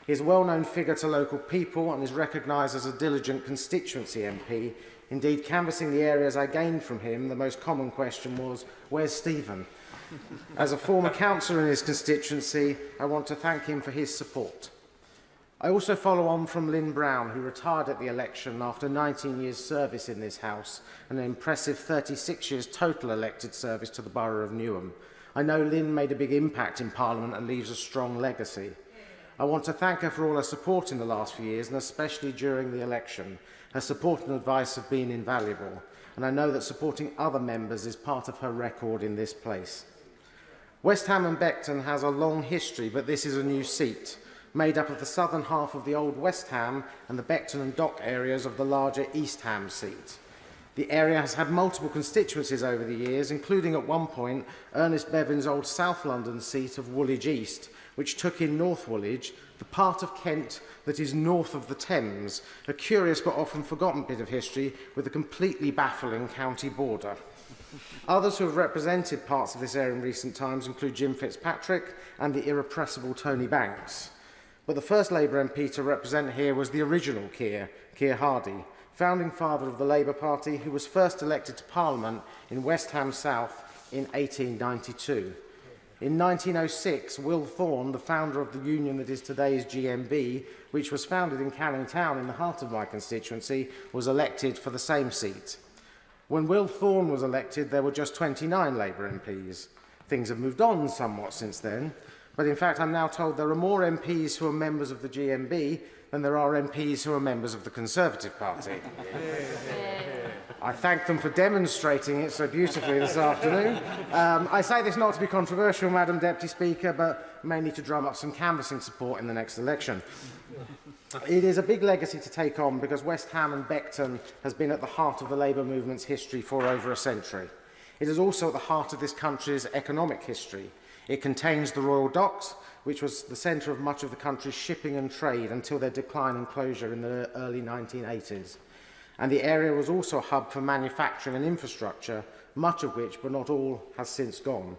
He is a well-known figure to local people and is recognised as a diligent constituency MP. Indeed, canvassing the areas I gained from him, the most common question was, where's Stephen? As a former councillor in his constituency, I want to thank him for his support. I also follow on from Lynn Brown, who retired at the election after 19 years' service in this House and an impressive 36 years total elected service to the Borough of Newham. I know Lynn made a big impact in Parliament and leaves a strong legacy. I want to thank her for all her support in the last few years, and especially during the election. Her support and advice have been invaluable, and I know that supporting other members is part of her record in this place. West Ham and Beckton has a long history, but this is a new seat, made up of the southern half of the old West Ham and the Beckton and Dock areas of the larger East Ham seat. The area has had multiple constituencies over the years, including at one point Ernest Bevan's old South London seat of Woolwich East, which took in North Woolwich, the part of Kent that is north of the Thames, a curious but often forgotten bit of history with a completely baffling county border. Others who have represented parts of this area in recent times include Jim Fitzpatrick and the irrepressible Tony Banks. But the first Labour MP to represent here was the original Keir Hardie, founding father of the Labour Party, who was first elected to Parliament in West Ham South in 1892. In 1906, Will Thorne, the founder of the union that is today's GMB, which was founded in Canning Town in the heart of my constituency, was elected for the same seat. When Will Thorne was elected, there were just 29 Labour MPs. Things have moved on somewhat since then, but in fact I'm now told there are more MPs who are members of the GMB than there are MPs who are members of the Conservative Party. I thank them for demonstrating it so beautifully this afternoon. I say this not to be controversial, Madam Deputy Speaker, but mainly to drum up some canvassing support in the next election. It is a big legacy to take on because West Ham and Beckton has been at the heart of the Labour movement's history for over a century. It is also at the heart of this country's economic history. It contains the Royal Docks, which was the centre of much of the country's shipping and trade until their decline and closure in the early 1980s. And the area was also a hub for manufacturing and infrastructure, much of which, but not all, has since gone.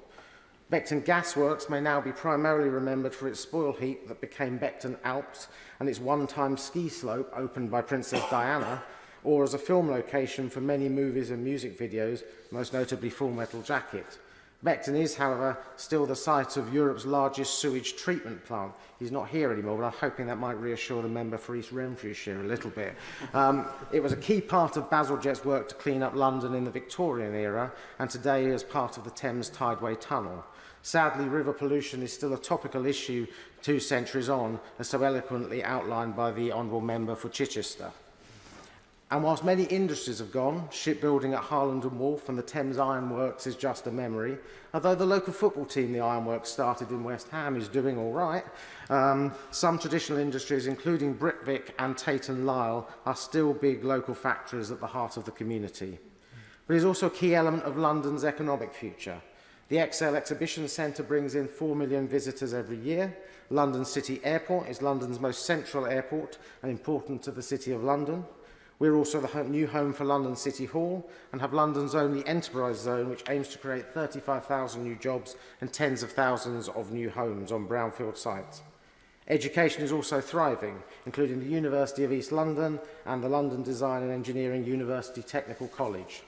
Beckton Gasworks may now be primarily remembered for its spoil heap that became Beckton Alps and its one-time ski slope opened by Princess Diana, or as a film location for many movies and music videos, most notably Full Metal Jacket. Beckton is, however, still the site of Europe's largest sewage treatment plant. He's not here anymore, but I'm hoping that might reassure the member for East Renfrewshire a little bit. It was a key part of Bazalgette's work to clean up London in the Victorian era, and today is part of the Thames Tideway Tunnel. Sadly, river pollution is still a topical issue 2 centuries on, as so eloquently outlined by the Honourable Member for Chichester. And whilst many industries have gone, shipbuilding at Harland and Wolff and the Thames Ironworks is just a memory, although the local football team the Ironworks started in West Ham is doing all right. Some traditional industries, including Britvic and Tate and Lyle, are still big local factories at the heart of the community. But it is also a key element of London's economic future. The XL Exhibition Centre brings in 4 million visitors every year. London City Airport is London's most central airport and important to the City of London. We're also the new home for London City Hall and have London's only enterprise zone, which aims to create 35,000 new jobs and tens of thousands of new homes on brownfield sites. Education is also thriving, including the University of East London and the London Design and Engineering University Technical College.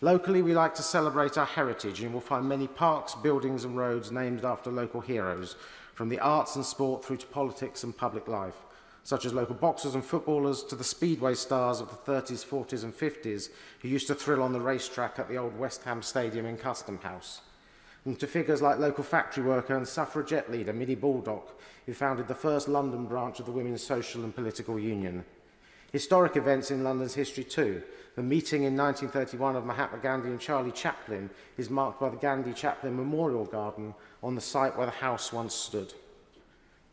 Locally, we like to celebrate our heritage, and we'll find many parks, buildings and roads named after local heroes, from the arts and sport through to politics and public life, such as local boxers and footballers to the speedway stars of the 30s, 40s and 50s who used to thrill on the racetrack at the old West Ham Stadium in Custom House, and to figures like local factory worker and suffragette leader Minnie Baldock, who founded the first London branch of the Women's Social and Political Union. Historic events in London's history too. The meeting in 1931 of Mahatma Gandhi and Charlie Chaplin is marked by the Gandhi-Chaplin Memorial Garden on the site where the house once stood.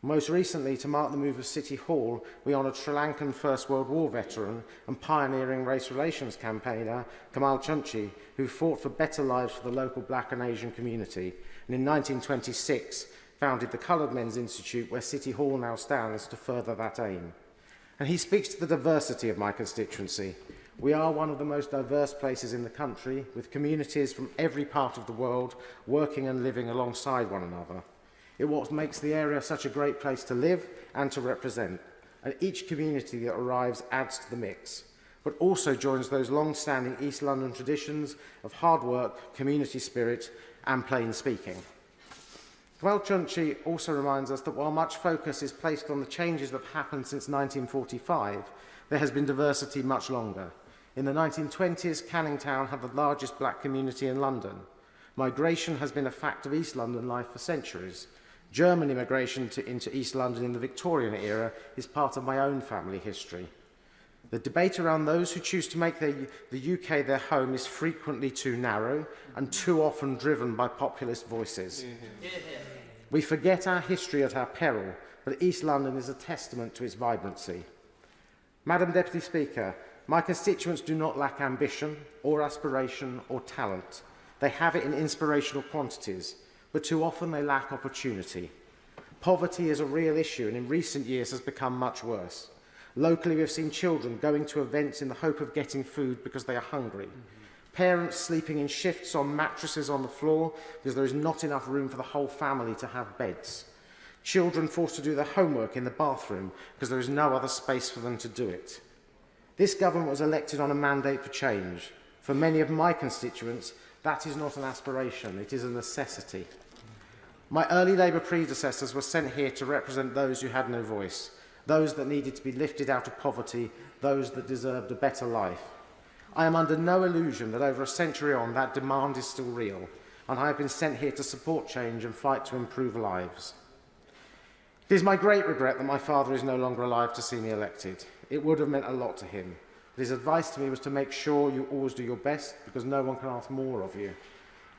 Most recently, to mark the move of City Hall, we honoured Sri Lankan First World War veteran and pioneering race relations campaigner Kamal Chunchi, who fought for better lives for the local black and Asian community, and in 1926 founded the Coloured Men's Institute, where City Hall now stands, to further that aim. And he speaks to the diversity of my constituency. We are one of the most diverse places in the country, with communities from every part of the world working and living alongside one another. It's what makes the area such a great place to live and to represent, and each community that arrives adds to the mix, but also joins those long-standing East London traditions of hard work, community spirit and plain speaking. Gwelchunchi also reminds us that while much focus is placed on the changes that have happened since 1945, there has been diversity much longer. In the 1920s, Canning Town had the largest black community in London. Migration has been a fact of East London life for centuries. German immigration into East London in the Victorian era is part of my own family history. The debate around those who choose to make the UK their home is frequently too narrow and too often driven by populist voices. We forget our history at our peril, but East London is a testament to its vibrancy. Madam Deputy Speaker, my constituents do not lack ambition or aspiration or talent. They have it in inspirational quantities, but too often they lack opportunity. Poverty is a real issue and in recent years has become much worse. Locally, we have seen children going to events in the hope of getting food because they are hungry. Parents sleeping in shifts on mattresses on the floor because there is not enough room for the whole family to have beds. Children forced to do their homework in the bathroom because there is no other space for them to do it. This government was elected on a mandate for change. For many of my constituents, that is not an aspiration, it is a necessity. My early Labour predecessors were sent here to represent those who had no voice, those that needed to be lifted out of poverty, those that deserved a better life. I am under no illusion that over a century on, that demand is still real, and I have been sent here to support change and fight to improve lives. It is my great regret that my father is no longer alive to see me elected. It would have meant a lot to him. His advice to me was to make sure you always do your best, because no one can ask more of you.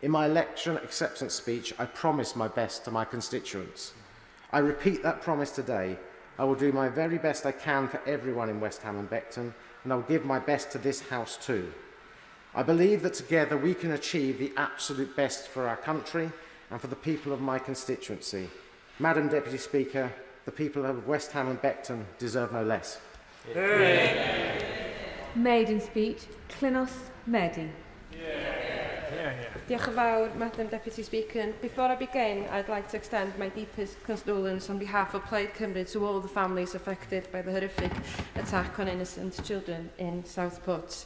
In my election acceptance speech, I promised my best to my constituents. I repeat that promise today. I will do my very best I can for everyone in West Ham and Beckton, and I will give my best to this House too. I believe that together we can achieve the absolute best for our country and for the people of my constituency. Madam Deputy Speaker, the people of West Ham and Beckton deserve no less. Maiden speech, Clynos Medi. Diolch yn fawr, Madam Deputy Speaker. Before I begin, I'd like to extend my deepest condolence on behalf of Plaid Cymru to all the families affected by the horrific attack on innocent children in Southport.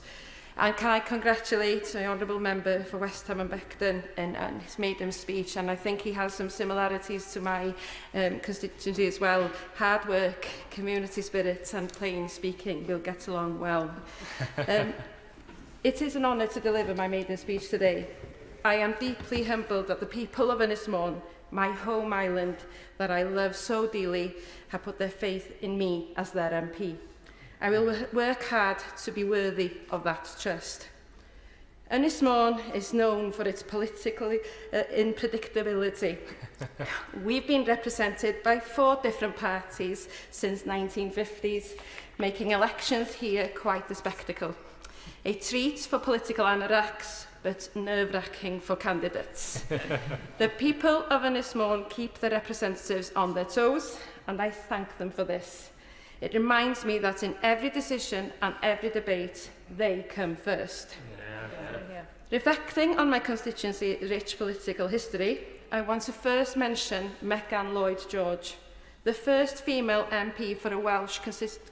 And can I congratulate the Honourable Member for West Ham and Beckton in his maiden speech, and I think he has some similarities to my constituency as well. Hard work, community spirit and plain speaking will get along well. It is an honour to deliver my maiden speech today. I am deeply humbled that the people of Ynysmôn, my home island that I love so dearly, have put their faith in me as their MP. I will work hard to be worthy of that trust. Ynysmôn is known for its political unpredictability. We've been represented by 4 different parties since 1950s, making elections here quite a spectacle. A treat for political anoraks, but nerve-wracking for candidates. The people of Ynysmôn keep their representatives on their toes, and I thank them for this. It reminds me that in every decision and every debate, they come first. Reflecting on my constituency's rich political history, I want to first mention Megan Lloyd-George, the first female MP for a Welsh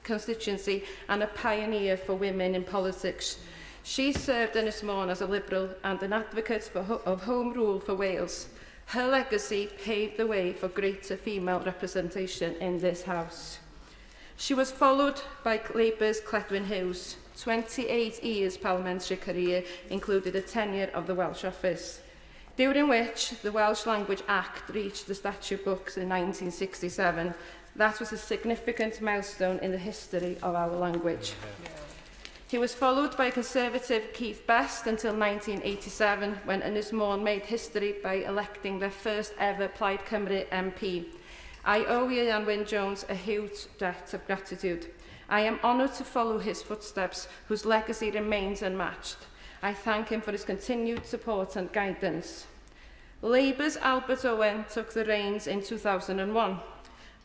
constituency and a pioneer for women in politics. She served Ynysmôn as a Liberal and an advocate of Home Rule for Wales. Her legacy paved the way for greater female representation in this House. She was followed by Labour's Cledwyn Hughes. 28 years parliamentary career included a tenure of the Welsh Office, during which the Welsh Language Act reached the statute books in 1967. That was a significant milestone in the history of our language. He was followed by Conservative Keith Best until 1987, when Ynysmôn made history by electing their first ever Plaid Cymru MP. I owe Ian Wyn-Jones a huge debt of gratitude. I am honoured to follow his footsteps, whose legacy remains unmatched. I thank him for his continued support and guidance. Labour's Albert Owen took the reins in 2001.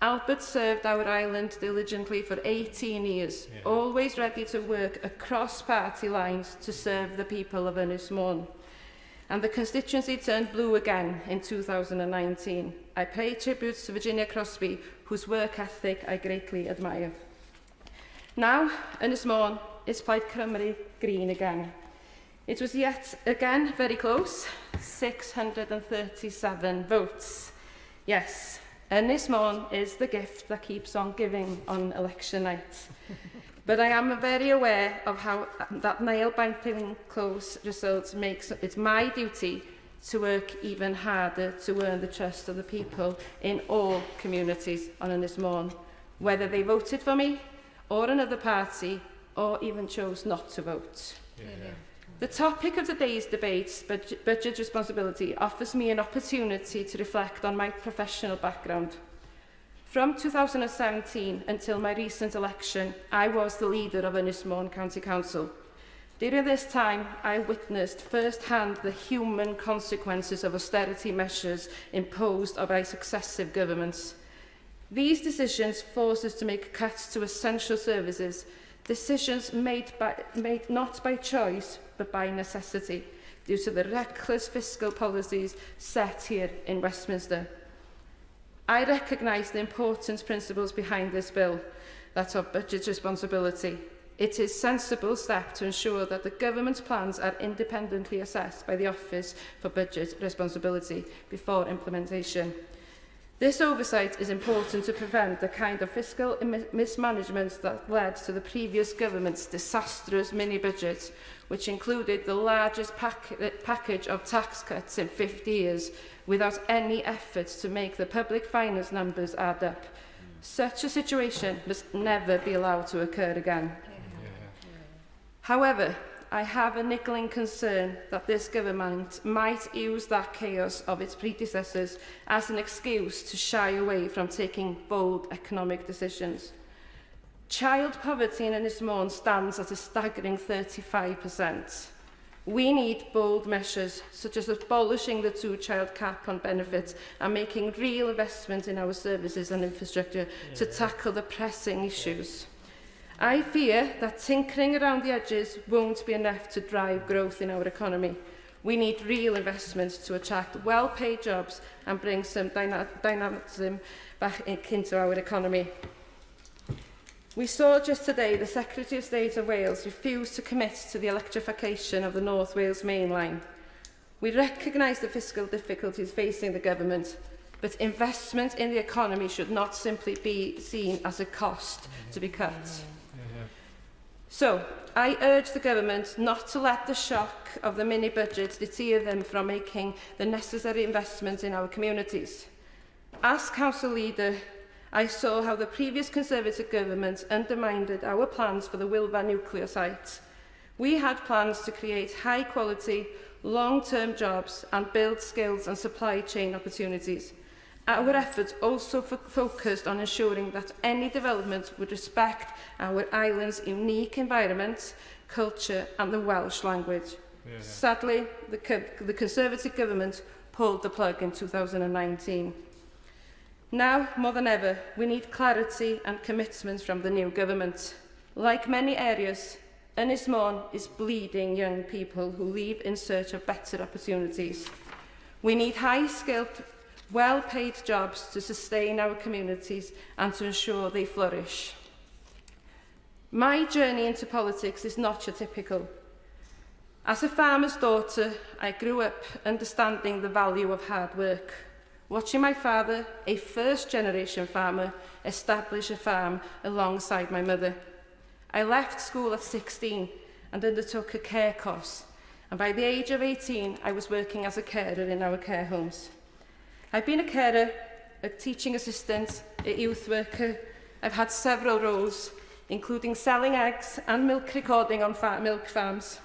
Albert served our island diligently for 18 years, always ready to work across party lines to serve the people of Ynysmôn. And the constituency turned blue again in 2019. I pay tribute to Virginia Crosby, whose work ethic I greatly admire. Now, Ynysmôn is Plaid Cymru green again. It was yet again very close, 637 votes. Yes, Ynys Môn is the gift that keeps on giving on election night. But I am very aware of how that nail-biting close result makes it my duty to work even harder to earn the trust of the people in all communities on Ynys Môn, whether they voted for me or another party or even chose not to vote. The topic of today's debate, budget responsibility, offers me an opportunity to reflect on my professional background. From 2017 until my recent election, I was the leader of Ynys Môn County Council. During this time, I witnessed firsthand the human consequences of austerity measures imposed by successive governments. These decisions forced us to make cuts to essential services, decisions made not by choice, but by necessity, due to the reckless fiscal policies set here in Westminster. I recognise the important principles behind this bill, that of budget responsibility. It is a sensible step to ensure that the government's plans are independently assessed by the Office for Budget Responsibility before implementation. This oversight is important to prevent the kind of fiscal mismanagement that led to the previous government's disastrous mini-budget, which included the largest package of tax cuts in 50 years, without any effort to make the public finance numbers add up. Such a situation must never be allowed to occur again. However, I have a niggling concern that this government might use that chaos of its predecessors as an excuse to shy away from taking bold economic decisions. Child poverty in Ynys Môn stands at a staggering 35%. We need bold measures, such as abolishing the two-child cap on benefits and making real investment in our services and infrastructure to tackle the pressing issues. I fear that tinkering around the edges won't be enough to drive growth in our economy. We need real investment to attract well-paid jobs and bring some dynamism back into our economy. We saw just today the Secretary of State of Wales refuse to commit to the electrification of the North Wales main line. We recognise the fiscal difficulties facing the government, but investment in the economy should not simply be seen as a cost to be cut. So, I urge the government not to let the shock of the mini-budget deter them from making the necessary investment in our communities. As council leader, I saw how the previous Conservative government undermined our plans for the Wilfa nuclear site. We had plans to create high-quality, long-term jobs and build skills and supply chain opportunities. Our efforts also focused on ensuring that any development would respect our island's unique environment, culture and the Welsh language. Sadly, the Conservative government pulled the plug in 2019. Now, more than ever, we need clarity and commitment from the new government. Like many areas, Ynys Môn is bleeding young people who leave in search of better opportunities. We need high-skilled, well-paid jobs to sustain our communities and to ensure they flourish. My journey into politics is not your typical. As a farmer's daughter, I grew up understanding the value of hard work, watching my father, a first-generation farmer, establish a farm alongside my mother. I left school at 16 and undertook a care course, and by the age of 18, I was working as a carer in our care homes. I've been a carer, a teaching assistant, a youth worker. I've had several roles, including selling eggs and milk recording on milk farms.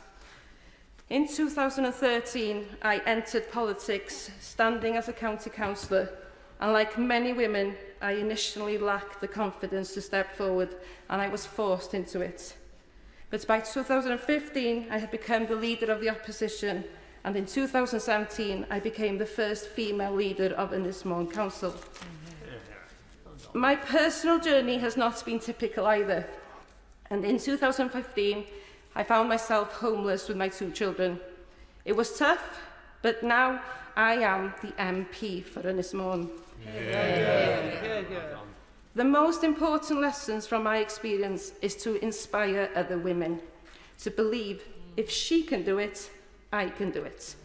In 2013, I entered politics, standing as a county councillor, and like many women, I initially lacked the confidence to step forward, and I was forced into it. But by 2015, I had become the leader of the opposition, and in 2017, I became the first female leader of Ynys Môn Council. My personal journey has not been typical either, and in 2015, I found myself homeless with my 2 children. It was tough, but now I am the MP for Ynys Môn. The most important lessons from my experience is to inspire other women, to believe if she can do it, I can do it.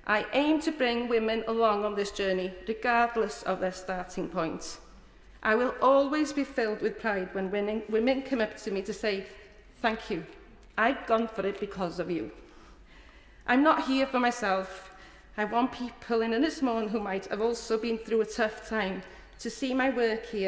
I aim to bring women along on this journey, regardless of their starting point. I will always be filled with pride when women come up to me to say, thank you. I've gone for it because of you. I'm not here for myself. I want people in Ynys Môn who might have also been through a tough time to see my work here